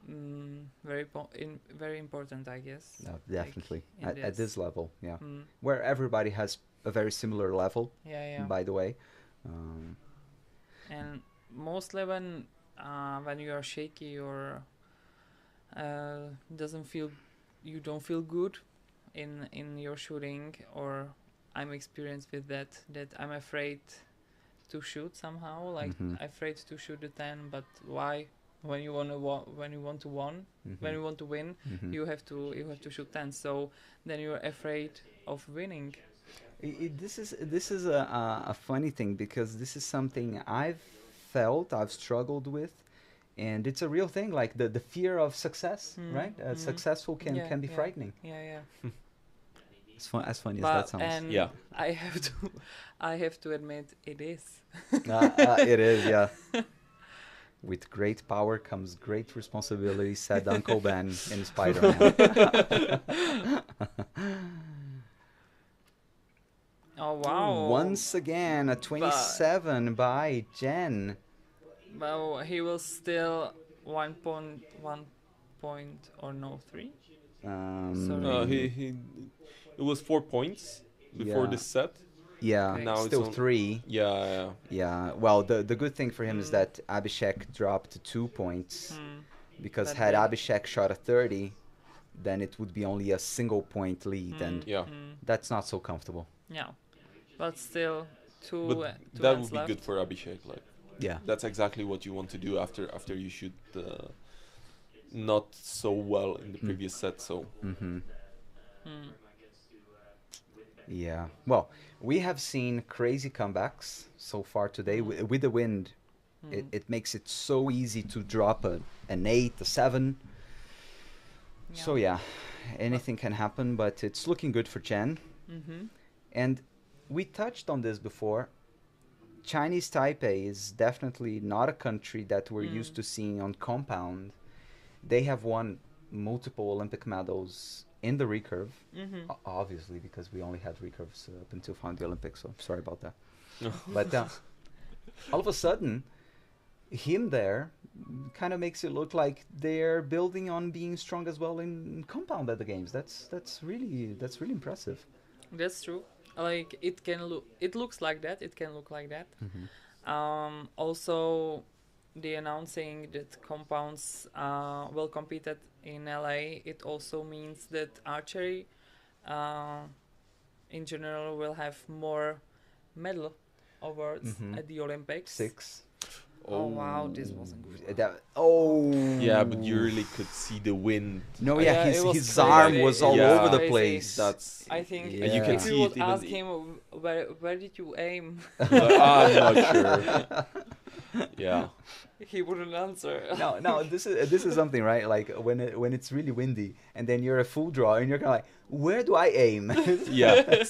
very important, I guess. No, definitely. Like, in At this level, yeah. Mm. Where everybody has a very similar level, Yeah. by the way. And mostly when you are shaky or you don't feel good in your shooting, or I'm experienced with that I'm afraid to shoot somehow, like afraid to shoot the 10. But why? When you want to win, you have to shoot 10. So then you're afraid of winning. This is a funny thing, because this is something I've struggled with, and it's a real thing. Like the fear of success, right? Successful can be frightening. Yeah. As funny as But that sounds. and Yeah. I have to admit, it is. It is, yeah. With great power comes great responsibility, said Uncle Ben in Spider-Man. Oh wow! Once again, a 27 by Jen. Well, he was still 1 point or no 3. Sorry. It was 4 points before Yeah. this set. Yeah, Okay. Now it's still on- 3. Yeah. Yeah, well, the good thing for him is that Abhishek dropped 2 points, because But had then- Abhishek shot a 30, then it would be only a single point lead, and Yeah. that's not so comfortable. Yeah, but still two. But two that ends would be left. good for Abhishek. Like Yeah. that's exactly what you want to do after you shoot not so well in the previous set. So Yeah. Well, we have seen crazy comebacks so far today. With the wind, it makes it so easy to drop an 8, a 7. So yeah, anything can happen, but it's looking good for Chen. And we touched on this before. Chinese Taipei is definitely not a country that we're used to seeing on compound. They have won multiple Olympic medals in the recurve, obviously, because we only had recurves up until found the Olympics, so sorry about that. But all of a sudden, him there kind of makes it look like they're building on being strong as well in compound at the games. That's really impressive. That's true. Like it looks like that. It can look like that. Also, the announcing that compounds will compete in LA. It also means that archery, in general, will have more medal awards at the Olympics. 6. Oh wow, this wasn't good. yeah, but you really could see the wind. No, Yeah, yeah, it was his crazy. arm was all Yeah. over the Crazy. place. That's I think Yeah. you can if see you would it even ask him where did you aim, I'm not sure. Yeah. he wouldn't answer. No, this is something, right? Like when it's really windy, and then you're a full draw, and you're kind of like, where do I aim? Yeah.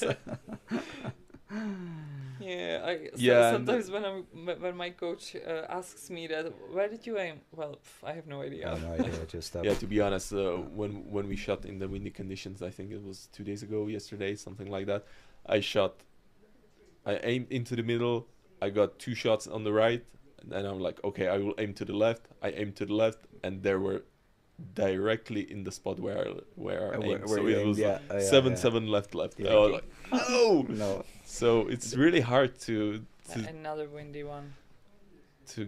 Yeah, Yeah, and sometimes when my coach asks me that, where did you aim? Well, I have no idea. Oh, no idea, just Yeah, to be honest, when we shot in the windy conditions, I think it was 2 days ago, yesterday, something like that. I aimed into the middle. I got 2 shots on the right, and I'm like, okay, I will aim to the left. I aim to the left, and there were directly in the spot where I aimed. So it was like 7-7 left. Yeah. I was like, no. No. So it's really hard to Another windy one.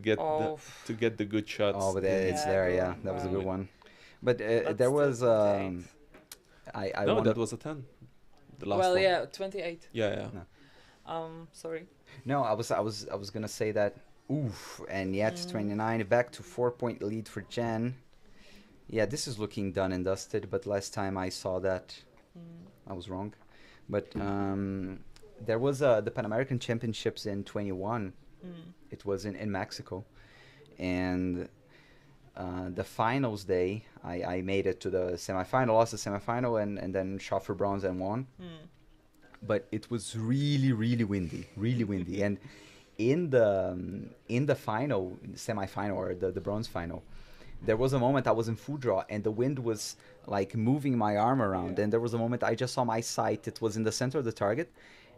get Oh, to get the good shots. Oh, but it's Yeah, there. good Yeah, one. that was a Wow. good one. But But there still was 28. I No, wanna- that was a 10. The last well, one. yeah, 28. Yeah. No. Sorry. No, I was gonna say that. Oof, and yeah, it's Mm. 29, back to 4-point lead for Jen. Yeah, this is looking done and dusted. But last time I saw that, I was wrong. But there was the Pan American Championships in 21. It was in Mexico, and the finals day, I made it to the semifinal, lost the semifinal, and then shot for bronze and won. But it was really, really windy, and in the final, semifinal, or the bronze final, there was a moment I was in full draw, and the wind was like moving my arm around, and there was a moment I just saw my sight. It was in the center of the target,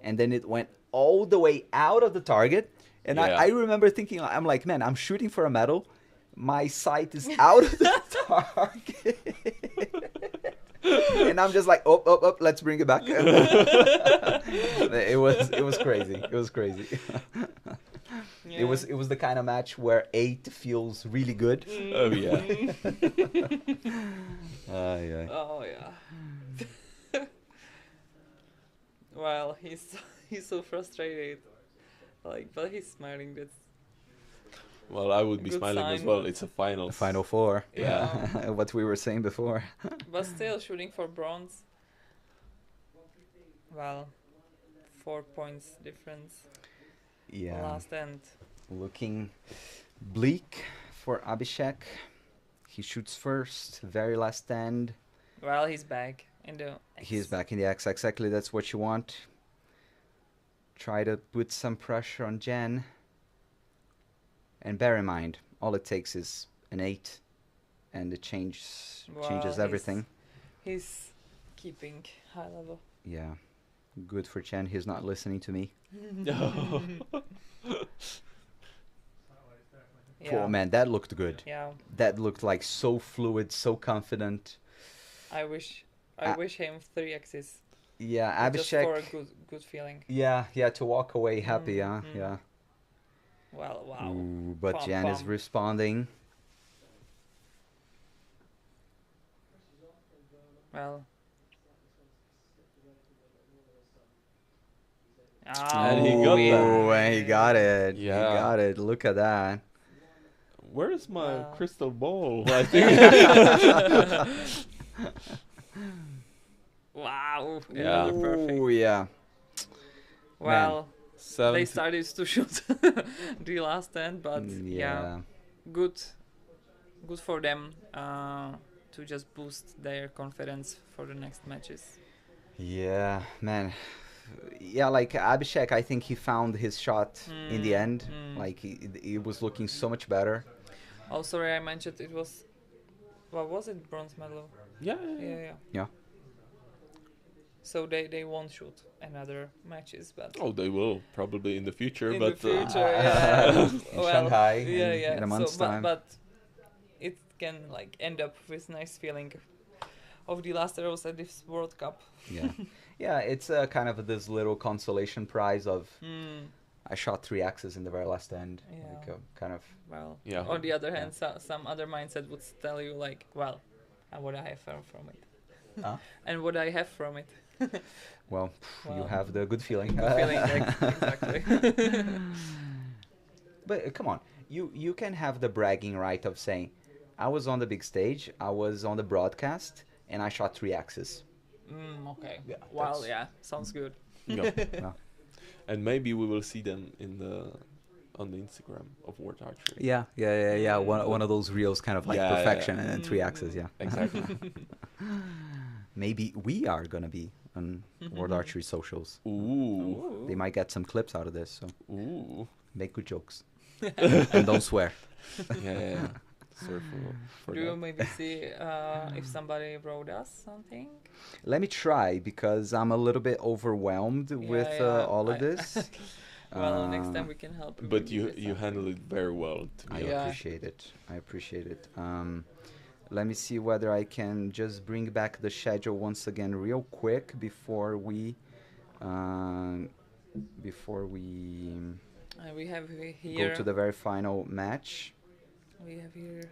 and then it went all the way out of the target, and Yeah. I remember thinking, I'm like, man, I'm shooting for a medal. My sight is out of the target. And I'm just like, oh, let's bring it back. It was crazy. It was crazy. Yeah. It was the kind of match where 8 feels really good. Oh yeah. Yeah. Oh yeah. Well, he's so frustrated. Like, but he's smiling. That's Well, I would be Good smiling as sign. well. It's a final. The Final Four. Yeah. What we were saying before. but still shooting for bronze. Well, 4 points difference. Yeah. Last end. Looking bleak for Abhishek. He shoots first, very last end. Well, he's back in the. He's back in the X. Exactly, that's what you want. Try to put some pressure on Jen. And bear in mind, all it takes is an 8, and it changes Well, everything. He's keeping high level. Yeah, good for Jen. He's not listening to me. Yeah. Oh man, that looked good. Yeah. That looked like so fluid, so confident. I wish Ah. him 3 X's. Yeah, Just Abhishek. for a good feeling. Yeah, to walk away happy, Mm, huh? mm. Yeah. Well, wow. Ooh, but Pom Jan is pom. responding. Well. And he got yeah. that. Ooh, and he got it. Yeah. He got it. Look at that. Where is my Wow. crystal ball? I think. Wow. Yeah. Another perfect. Ooh, yeah. Well, they 70 started to shoot the last end, but yeah, good for them to just boost their confidence for the next matches. Yeah, man. Yeah, like Abhishek, I think he found his shot in the end. Like he was looking so much better. Oh, sorry, I mentioned it was. What was it? Bronze medal. Yeah. Yeah. So they won't shoot another matches, but Oh, they will probably in the future, in but the future, yeah. In Shanghai, in a month's so, time. But it can like end up with nice feeling of the last arrows at this World Cup. Yeah, yeah. It's kind of this little consolation prize of I shot 3 axes in the very last end. Yeah. Like kind of. Well, Yeah. on the other hand, some other mindset would tell you like, well, and what I have from it, Huh? and what I have from it. Well, you Well, have the good feeling. Good feeling, exactly. But come on, you can have the bragging right of saying, I was on the big stage, I was on the broadcast, and I shot 3 axes. Okay. Yeah, Well, that's- yeah, sounds good. Yeah. Yeah. And maybe we will see them on the Instagram of World Archery. Yeah. One of those reels, kind of like Yeah, perfection, yeah. and then 3 axes. Yeah. Exactly. Maybe we are gonna be on World Archery socials. Ooh. They might get some clips out of this, so Ooh. make good jokes and don't swear. Yeah. Sorry for Do you that. maybe see if somebody wrote us something? Let me try because I'm a little bit overwhelmed with yeah, all of I- this. Well, next time we can help. But you with you something. handle it very well, to I be Yeah. honest. appreciate it. I appreciate it. Let me see whether I can just bring back the schedule once again real quick uh, before we We have go here. to the very final match. We have here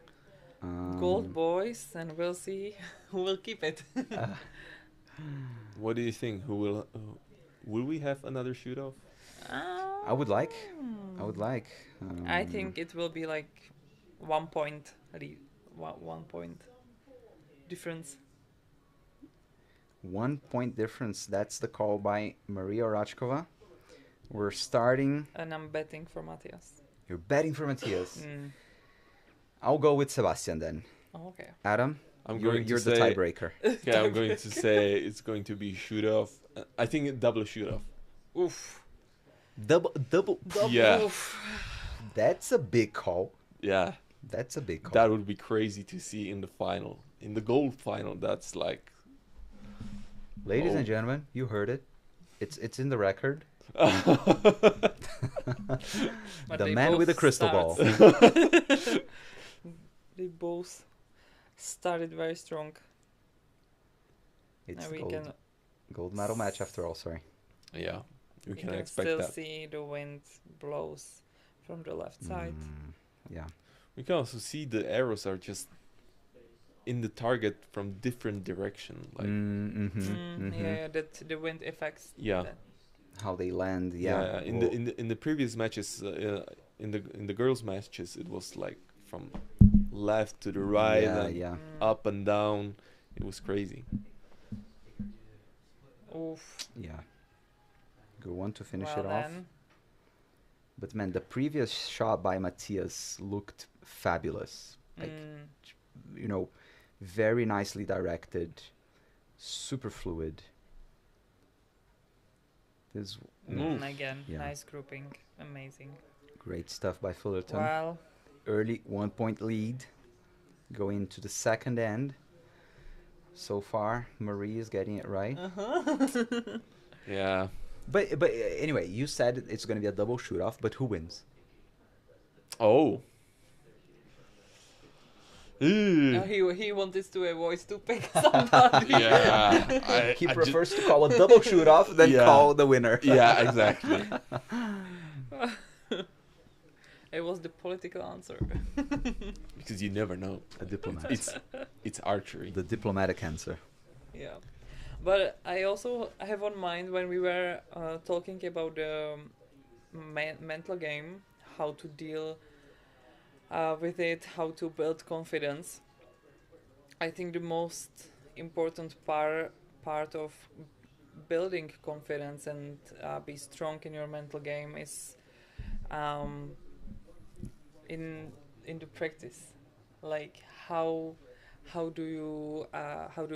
Gold Um, Boys, and we'll see who will keep it. uh, What do you think? Who will we have another shoot off? I would like. I would like. I think it will be like 1 point, 1 point difference. 1 point difference. That's the call by Maria Rachkova. We're starting. And I'm betting for Matthias. You're betting for Matthias. Mm. I'll go with Sebastian then. Oh, okay. Adam, I'm you're, going to you're the say, tiebreaker. yeah, I'm going to say it's going to be shoot off. I think a double shoot off. Oof. Double. Yeah. Oof. That's a big call. Yeah, That's a big call. that would be crazy to see in the final, in the gold final. That's like, Ladies Oh. and gentlemen, you heard it. It's in the record. But The they man with the both crystal ball. They both started very strong. It's And we gold, can gold medal match after all. Sorry. yeah, we we can can expect still that. see the wind blows from the left side. Yeah. We can also see the arrows are just in the target from different direction. Like, Yeah, that the wind affects. Yeah. that. How they land. yeah, Yeah. in the previous matches, in the girls' matches, it was like from left to the right Yeah. and Yeah. up and down. It was crazy. Oof. Yeah. Good one to finish Well it off. then. But man, the previous shot by Matthias looked fabulous. Like, you know, very nicely directed, super fluid. This Again, Yeah. nice grouping, amazing. great stuff by Fullerton. Well, Early 1 point lead. Going into the second end. So far, Marie is getting it right. Yeah. But anyway, you said it's going to be a double shoot off, but who wins? Oh. he wanted to avoid to pick somebody. Yeah. He prefers to call a double shoot off than Yeah. call the winner. Yeah, exactly. It was the political answer. Because you never know. A diplomat. It's archery. The diplomatic answer. Yeah, but I also have on mind when we were talking about the mental game, how to deal with it, how to build confidence. I think the most important part of building confidence and be strong in your mental game is in the practice, like how do you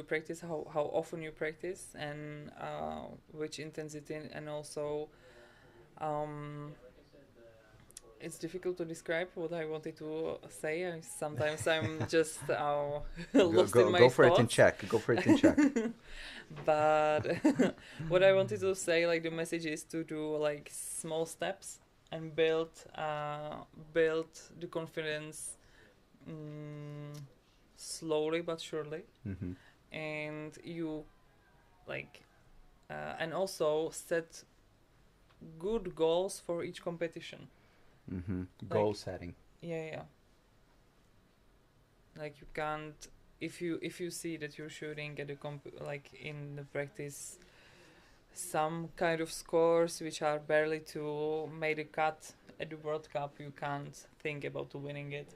practice, how often you practice, and which intensity, and also it's difficult to describe what I wanted to say. Sometimes I'm just lost in my Go for it in thoughts. check. Go for it in check. But what I wanted to say, like the message is to do like small steps and build the confidence slowly but surely. Hmm. And you like and also set good goals for each competition. Hmm. Goal setting. Yeah. Like you can't, if you see that you're shooting at like in the practice some kind of scores which are barely to make a cut at the World Cup, you can't think about winning it.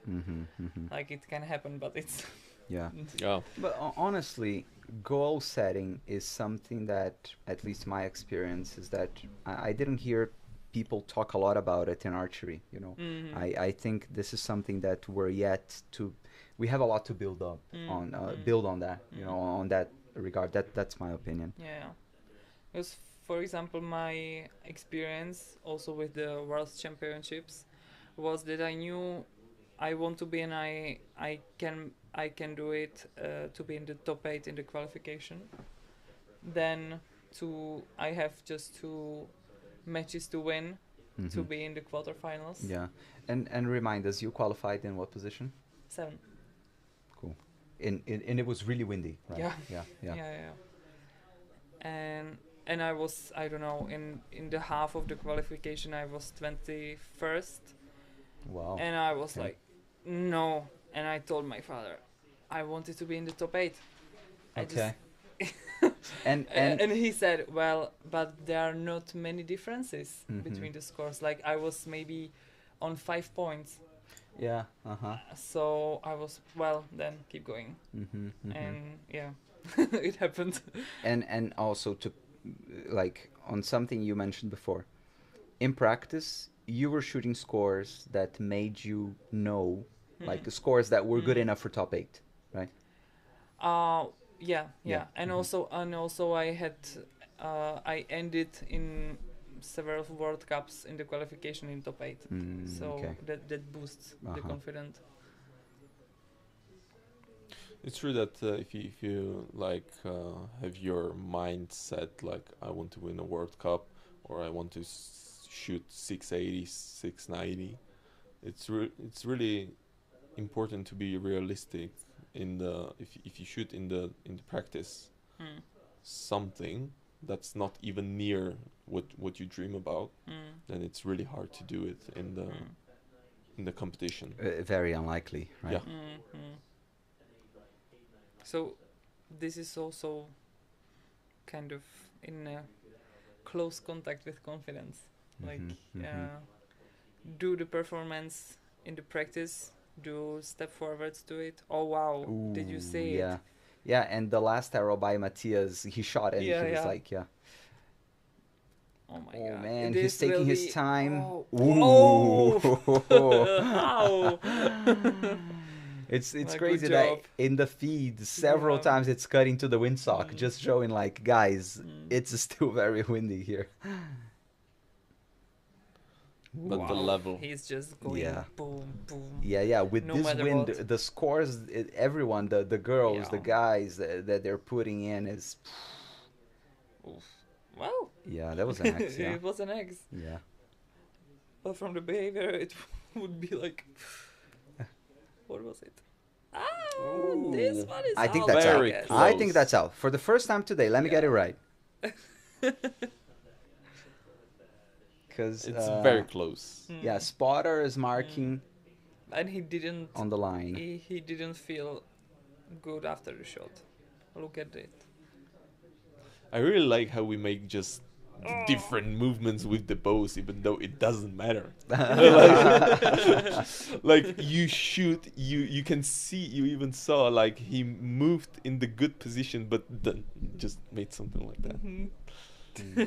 Like it can happen, but it's Yeah. Yeah. But honestly, goal setting is something that, at least my experience, is that I didn't hear people talk a lot about it in archery. You know, I think this is something that we're yet to. We have a lot to build up on. Build on that. You know, on that regard. That's my opinion. Yeah, because for example, my experience also with the World Championships was that I knew I want to be, and I can do it to be in the top 8 in the qualification. Then I have just 2 matches to win, to Mhm. be in the quarterfinals. Yeah. And remind us, you qualified in what position? 7. Cool. And it was really windy, right? Yeah. Yeah. Yeah, Yeah. yeah. And I was, I don't know, in the half of the qualification I was 21st, Wow. and I was Okay. like, no. And I told my father, I wanted to be in the top 8. I just Okay. and and he said, well, but there are not many differences Mhm. between the scores. Like I was maybe on 5 points, yeah. Uh-huh. so I was, well, then keep going. Mhm. Mhm. And yeah, it happened. And also to like on something you mentioned before, in practice you were shooting scores that made you know, like scores that were good Mm. enough for top 8, right? Yeah, Yeah. and Mhm. also I had I ended in several World Cups in the qualification in top 8, so Okay. that boosts the Uh-huh. confidence. It's true that if you like have your mind set like I want to win a World Cup or I want to shoot 680, 690, it's really important to be realistic in the if you shoot in the practice Mm. something that's not even near what you dream about, Mm. then it's really hard to do it Mm. in the competition. Very unlikely, right? Yeah. Mm. So this is also kind of in close contact with confidence. Like Mhm. Mhm. do the performance in the practice, do step forwards to it. Oh wow, did you Ooh, see yeah. it? Yeah, and the last arrow by Matthias, he shot and Yeah, he was yeah. like, yeah. Oh my Oh god. man, This he's taking will his be, time. Oh, Ooh. how? It's Well, crazy good that job. in the feed several Yeah. times it's cut into the windsock, Mm. just showing like, guys, Mm. it's still very windy here. But the Wow. level. He's just going Yeah. boom, boom. Yeah, with No this matter wind, what. the scores, everyone, the girls, the Yeah. guys that they're putting in is, Oof. Wow. yeah, that was an X, yeah. It was an X. Yeah. But from the behavior, it would be like, what was it? Oh, this Ooh. one is I think out, that's I out. Very guess. I think close. that's out. For the first time today, let me get it Yeah. right. Because It's very close. Mm. yeah, spotter is marking And he didn't. on the line. He didn't feel good after the shot. Look at it. I really like how we make just different movements with the bows, even though it doesn't matter. Like you shoot, you can see, you even saw like he moved in the good position, but then just made something like that. Mhm.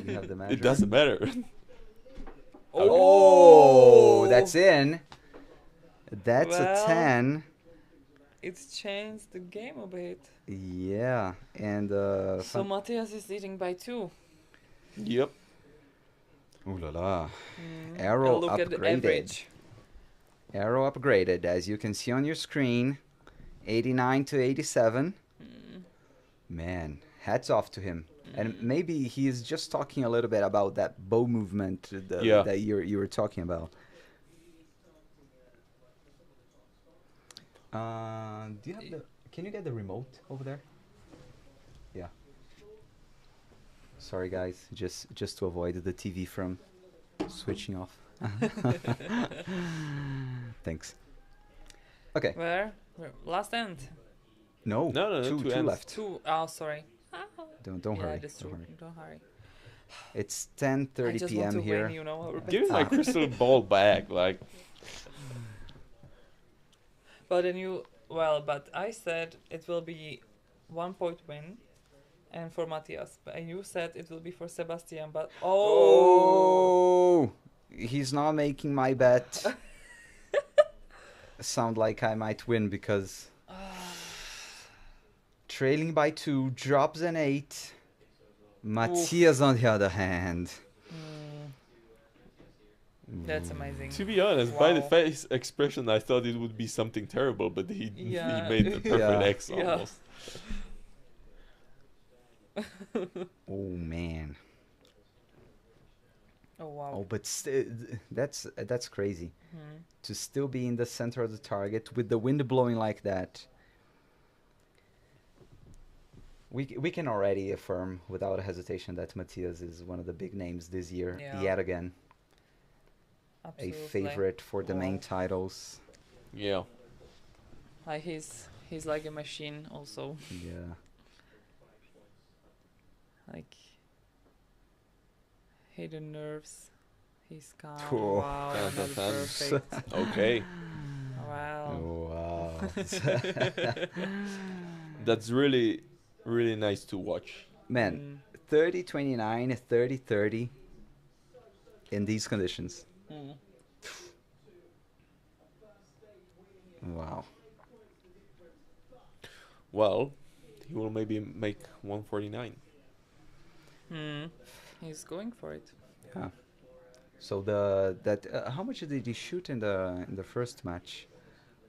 You have the measure. It doesn't matter. Oh, that's in. That's a Well, 10. It's changed the game a bit. Yeah, and So Matthias is leading by 2. Yep. ooh la la. Mm. Arrow And look at the upgraded. average. Arrow upgraded, as you can see on your screen, 89 to 87. Mm. Man, hats off to him. And Mm. maybe he is just talking a little bit about that bow movement Yeah. that you were talking about. Do you have the? Can you get the remote over there? Yeah. Sorry, guys. Just to avoid the TV from switching off. Thanks. Okay. Where? Last end. No. No, two two ends. left. 2. Oh, sorry. Don't Yeah, hurry. that's Don't true. hurry. Don't hurry. It's I 10:30 just want p.m. to here. win, you know. Give me my Ah. crystal ball back, like. But then but I said it will be 1 point win, and for Matthias. And you said it will be for Sebastian. But Oh, he's not making my bet. Sound like I might win because trailing by 2, drops an 8. Matthias, on the other hand. That's amazing. To be honest, by the Wow. face expression, I thought it would be something terrible, but he Yeah. made the perfect Yeah. X Yeah. almost. Oh man. Oh wow. Oh, but that's crazy Mhm. to still be in the center of the target with the wind blowing like that. We can already affirm without hesitation that Matthias is one of the big names this year Yeah. yet again. A Absolutely. favorite for the main Wow. titles. Yeah. Like he's like a machine also. Yeah. Like hidden nerves. He's calm. Oh. Wow, Fan, another fan, fan. perfect. Okay. Wow. Wow. That's really, really nice to watch. Man, 30-29, 30-30 in these conditions. Mm. Wow. Well, he will maybe make 149. Mm. He's going for it. Yeah. So how much did he shoot in the first match?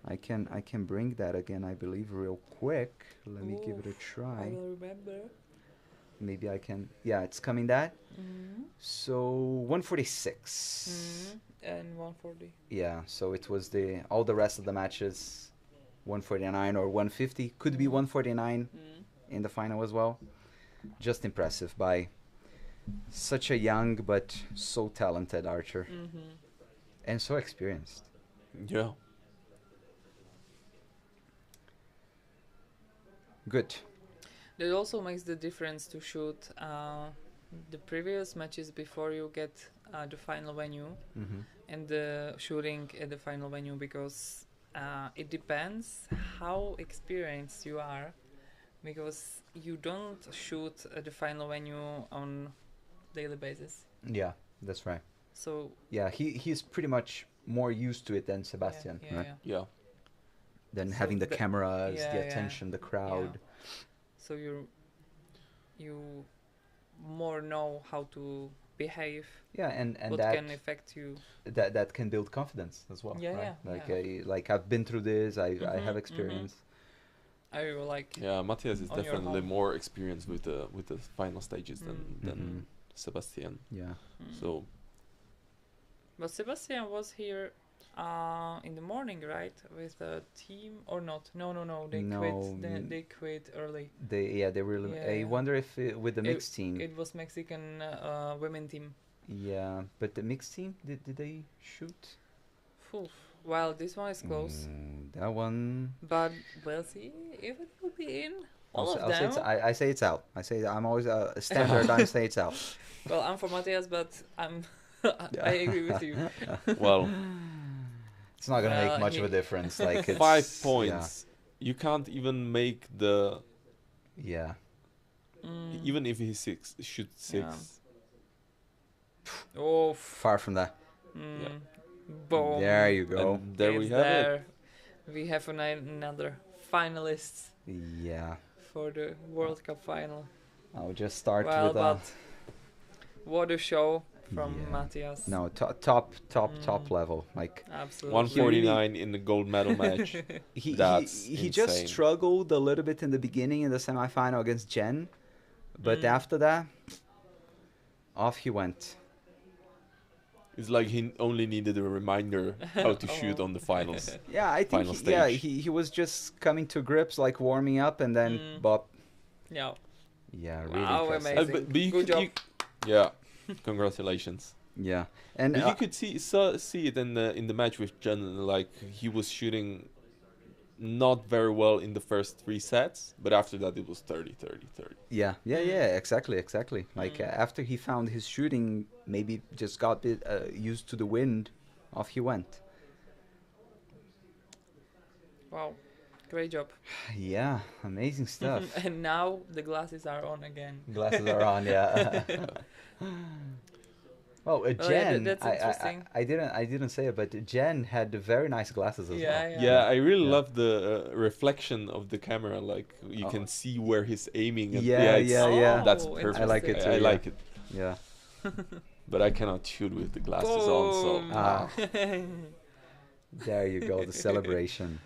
I can bring that again, I believe, real quick. Let me give it a I try. will remember. Maybe I can. Yeah, it's coming that. Mm. So 146. And 140. Yeah. So it was all the rest of the matches, 149 or 150. Could be 149 in the final as well. Just impressive by such a young but so talented archer Mm-hmm. and so experienced. Yeah. Good. That also makes the difference to shoot the previous matches before you get the final venue Mm-hmm. and the shooting at the final venue, because it depends how experienced you are, because you don't shoot at the final venue on daily basis. Yeah, that's right. So Yeah, he's pretty much more used to it than Sebastian, yeah, right? yeah. Yeah. Than So having the the- cameras, yeah, the yeah, attention, the crowd. So you more know how to behave, Yeah, and what that can affect you. that can build confidence as well. Yeah, right? yeah, Like yeah. like I've been through this. I Mhm, have mhm. experience. I will like Yeah, Matthias is On your definitely home. more experienced with the final stages than Mhm. Sebastian. Yeah. So But Sebastian was here in the morning, right, with the team or not? No. They No, quit. They quit early. They really. Yeah, I yeah. wonder if with the mixed team. It was Mexican women team. Yeah, but the mixed team did they shoot? Phew. Well, this one is close, That one. but we'll see if it will be in. All of I'll say them. I say it's out. I say I'm always standard. I say it's out. Well, I'm for Matthias, but I agree with you. well, It's not gonna Well, make much of a he- difference. Like it's, 5 points. You can't even make the Yeah. Mm. even if he shoots 6. Yeah. Oh, Far from that. Yeah. Boom. There you go. And there we It's have it. there. We have another finalist Yeah. for the World Cup final. I'll just start Well, with but what a show from Yeah. Matthias. no top level. Like Absolutely. 149 in the gold medal match. he That's he just insane. struggled a little bit in the beginning in the semifinal against Jen, but after that, off he went. It's like he only needed a reminder how to shoot Oh. on the finals. Yeah, I think Final yeah stage. he was just coming to grips, like warming up, and then bop. Yeah. Yeah, really Wow, impressive. amazing. But you Good could, job. yeah, congratulations. Yeah, and But you could see it in the match with Jen. Like he was shooting not very well in the first 3 sets, but after that it was 30. yeah, exactly. Like after he found his shooting, maybe just got bit used to the wind, off he went. Wow. Great job. Yeah, amazing stuff. And now the glasses are on again. Glasses are on, yeah. Well, yeah, Jen, that's interesting. I didn't say it, but Jen had very nice glasses as well. Yeah. Yeah, I really Yeah. love the reflection of the camera. Like you Oh. can see where he's aiming. And Yeah, it's- yeah. That's Oh, perfect. I like it too, I yeah. like it, Yeah. but I cannot shoot with the glasses on. So Boom. Ah, there you go, the celebration.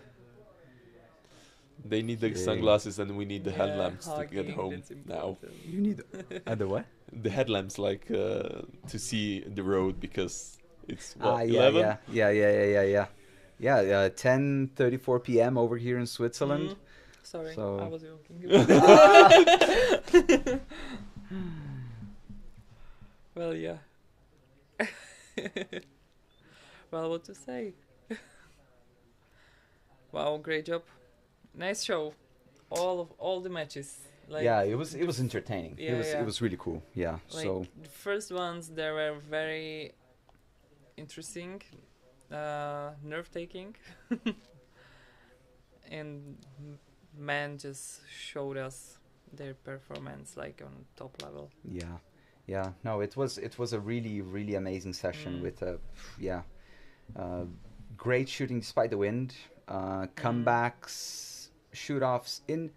They need the Okay. sunglasses and we need the Yeah, headlamps to get hugging, home that's now. important. You need the what? The headlamps, like to see the road because it's what, Yeah, 11? yeah. 10:34 p.m. over here in Switzerland. Mm, sorry, I So- was joking. Well, yeah. Well, what to say? Wow, great job. Nice show. All the matches. Like, Yeah, it was entertaining. Yeah, It yeah. was really cool. Yeah. like So the first ones, they were very interesting, nerve taking, and men just showed us their performance like on top level. yeah. No, it was a really amazing session Mm. with great shooting despite the wind, comebacks, shoot offs in.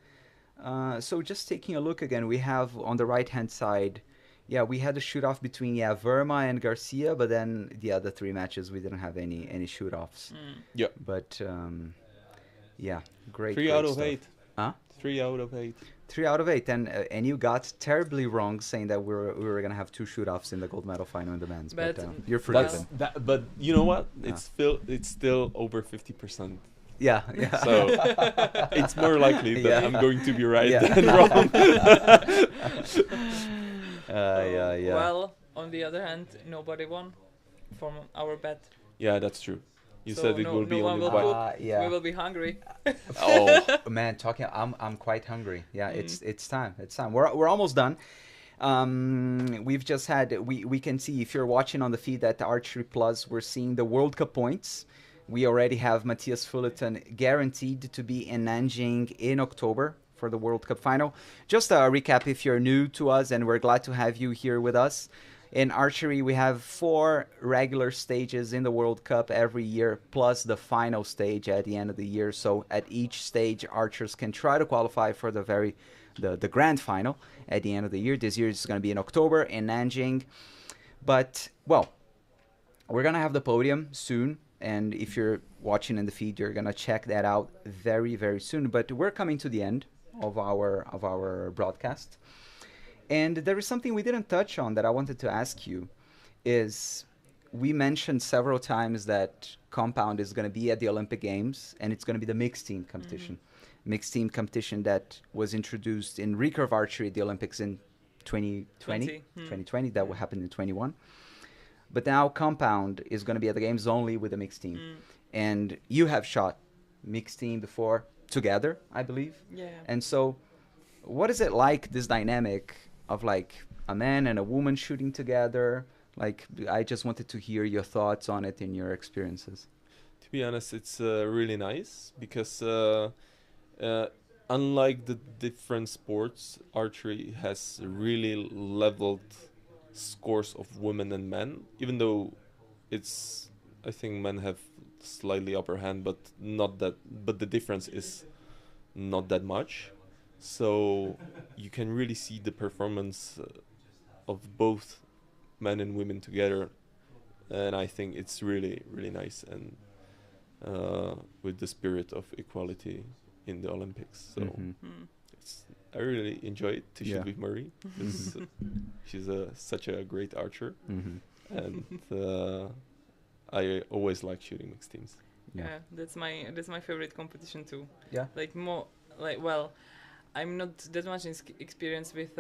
So just taking a look again, we have on the right hand side, we had a shoot off between Verma and Garcia, but then the other three matches we didn't have any shoot offs. Mm. But great. 3 great out of stuff. 8. Huh? 3 out of 8. 3 out of 8, and you got terribly wrong saying that we were gonna have 2 shoot offs in the gold medal final in the men's. But, But, you're well- forgiven. But you know what? Yeah. It's still over 50%. Yeah. So it's more likely that Yeah. I'm going to be right Yeah. than wrong. Yeah. Well, on the other hand, nobody won from our bet. Yeah, that's true. You So said it no- will no be one on will the cook. white. Yeah. We will be hungry. Oh, Man, I'm quite hungry. Yeah, Mm. it's time. It's time. We're almost done. We've just had we can see if you're watching on the feed at Archery Plus, we're seeing the World Cup points. We already have Matthias Fullerton guaranteed to be in Nanjing in October for the World Cup final. Just a recap if you're new to us, and we're glad to have you here with us. In archery, we have 4 regular stages in the World Cup every year, plus the final stage at the end of the year. So at each stage, archers can try to qualify for the grand final at the end of the year. This year it's going to be in October in Nanjing. But, well, we're going to have the podium soon. And if you're watching in the feed, you're going to check that out very, very soon. But we're coming to the end of our broadcast. And there is something we didn't touch on that I wanted to ask you is we mentioned several times that compound is going to be at the Olympic Games, and it's going to be the mixed team competition. Mixed team competition that was introduced in recurve archery at the Olympics in 2020. 2020, that will happen in 21. But now compound is going to be at the games only with the mixed team. And you have shot mixed team before together, I believe. Yeah. And so what is it like, this dynamic of like a man and a woman shooting together? Like, I just wanted to hear your thoughts on it and your experiences. to be honest, it's really nice because unlike the different sports, archery has really leveled scores of women and men. Even though I think men have slightly upper hand, but not that. But the difference is not that much. So you can really see the performance of both men and women together, and I think it's really, really nice and with the spirit of equality in the Olympics. So Mhm. I really enjoy it to Yeah. shoot with Marie. 'Cause, she's such a great archer, Mhm. and I always like shooting mixed teams. Yeah, that's my favorite competition too. Yeah. Like more like well, I'm not that much experienced with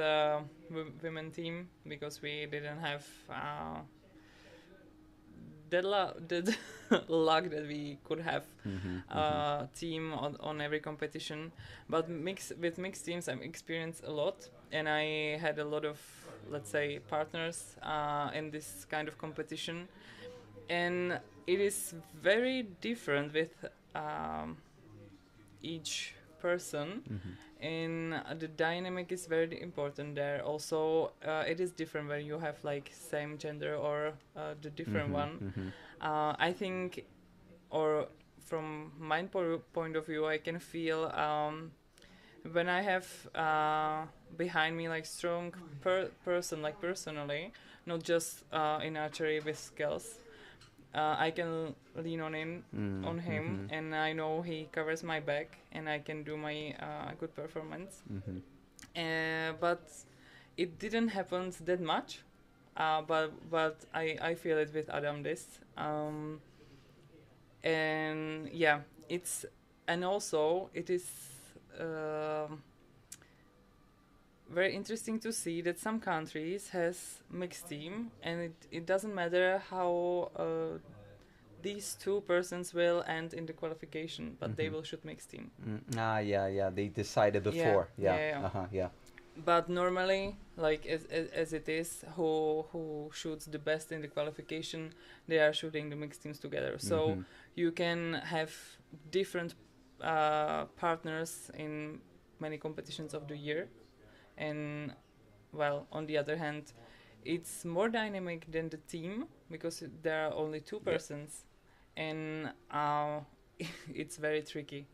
women team because we didn't have that luck that we could have team on every competition. But with mixed teams, I'm experienced a lot, and I had a lot of, let's say, partners in this kind of competition, and it is very different with each person. And the dynamic is very important there. Also, it is different when you have like same gender or the different one. I think, or from my point of view, I can feel when I have behind me like strong person, like personally, not just in archery with skills. I can lean on him, and I know he covers my back, and I can do my good performance. But it didn't happen that much. But I feel it with Adam this. And yeah, also it is very interesting to see that some countries has mixed team, and it doesn't matter how these two persons will end in the qualification, but they will shoot mixed team. Yeah, they decided before. Yeah. But normally, like as it is, who shoots the best in the qualification, they are shooting the mixed teams together. So you can have different partners in many competitions of the year. And well, on the other hand, it's more dynamic than the team because there are only two persons, and it's very tricky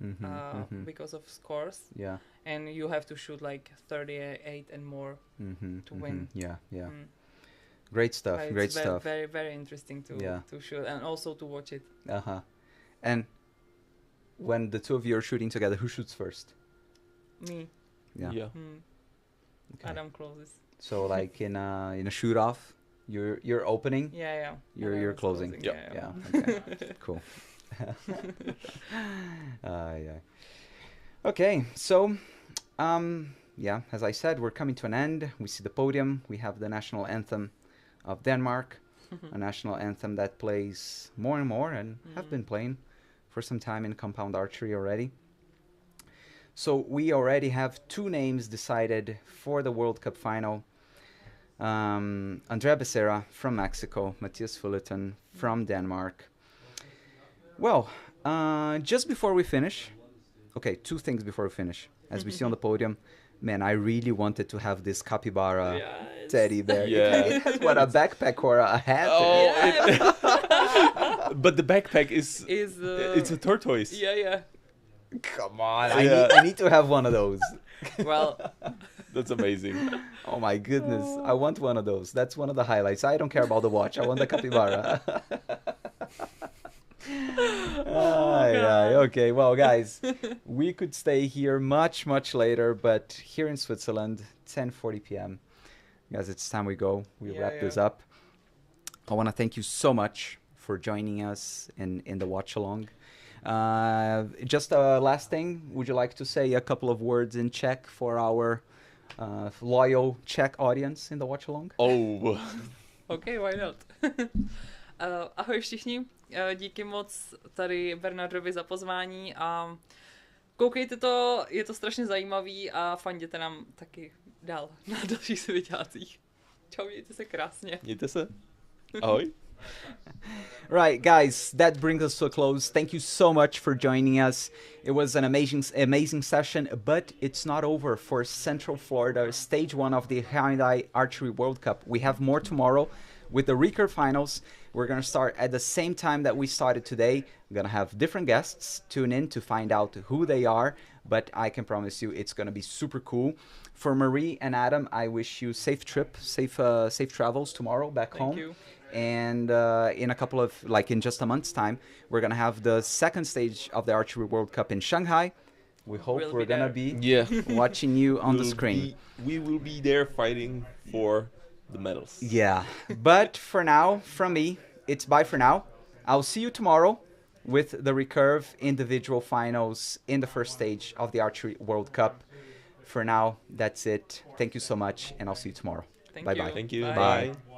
because of scores. Yeah. And you have to shoot like 38 and more to win. Yeah. Great stuff. It's very, very interesting to shoot and also to watch it. And when the two of you are shooting together, who shoots first? Me. Yeah. Okay. Adam closes. So like in a shoot off, you're opening. Yeah. You're closing. Yeah. Okay. Cool. Yeah. Okay, so as I said, we're coming to an end. We see the podium. We have the national anthem of Denmark, a national anthem that plays more and more and have been playing for some time in compound archery already. So we already have two names decided for the World Cup final. Andrea Becerra from Mexico, Matthias Fullerton from Denmark. Well, just before we finish, okay, two things before we finish. As we see on the podium, man, I really wanted to have this capybara teddy bear. Yeah. It has what, a backpack or a hat? But the backpack is it's a tortoise. Yeah. Come on, Yeah. I need to have one of those. Well, That's amazing. Oh my goodness, I want one of those. That's one of the highlights. I don't care about the watch. I want the capybara. Okay, well, guys, we could stay here much later, but here in Switzerland, 10:40 p.m. Guys, it's time we go. We wrap this up. I want to thank you so much for joining us in the watch along. Just a last thing, would you like to say a couple of words in Czech for our loyal Czech audience in the watch along? Oh. Okay, why not? Ahoj všichni, díky moc tady Bernardovi za pozvání a koukejte to, je to strašně zajímavý a fanděte nám taky dál na dalších svěťácích. Čau, mějte se krásně. Mějte se. Ahoj. Right, guys, that brings us to a close. Thank you so much for joining us. It was an amazing session, but it's not over for Central Florida, stage 1 of the Hyundai Archery World Cup. We have more tomorrow with the recurve finals. We're going to start at the same time that we started today. We're going to have different guests tune in to find out who they are, but I can promise you it's going to be super cool. For Marie and Adam, I wish you safe travels tomorrow back home. Thank you. And in a couple of, in just a month's time, we're going to have the second stage of the Archery World Cup in Shanghai. We hope we're going to be watching you on the screen. We will be there fighting for the medals. Yeah. But for now, from me, it's bye for now. I'll see you tomorrow with the recurve individual finals in the first stage of the Archery World Cup. For now, that's it. Thank you so much, and I'll see you tomorrow. Thank Bye-bye. you. Thank you. Bye. Bye.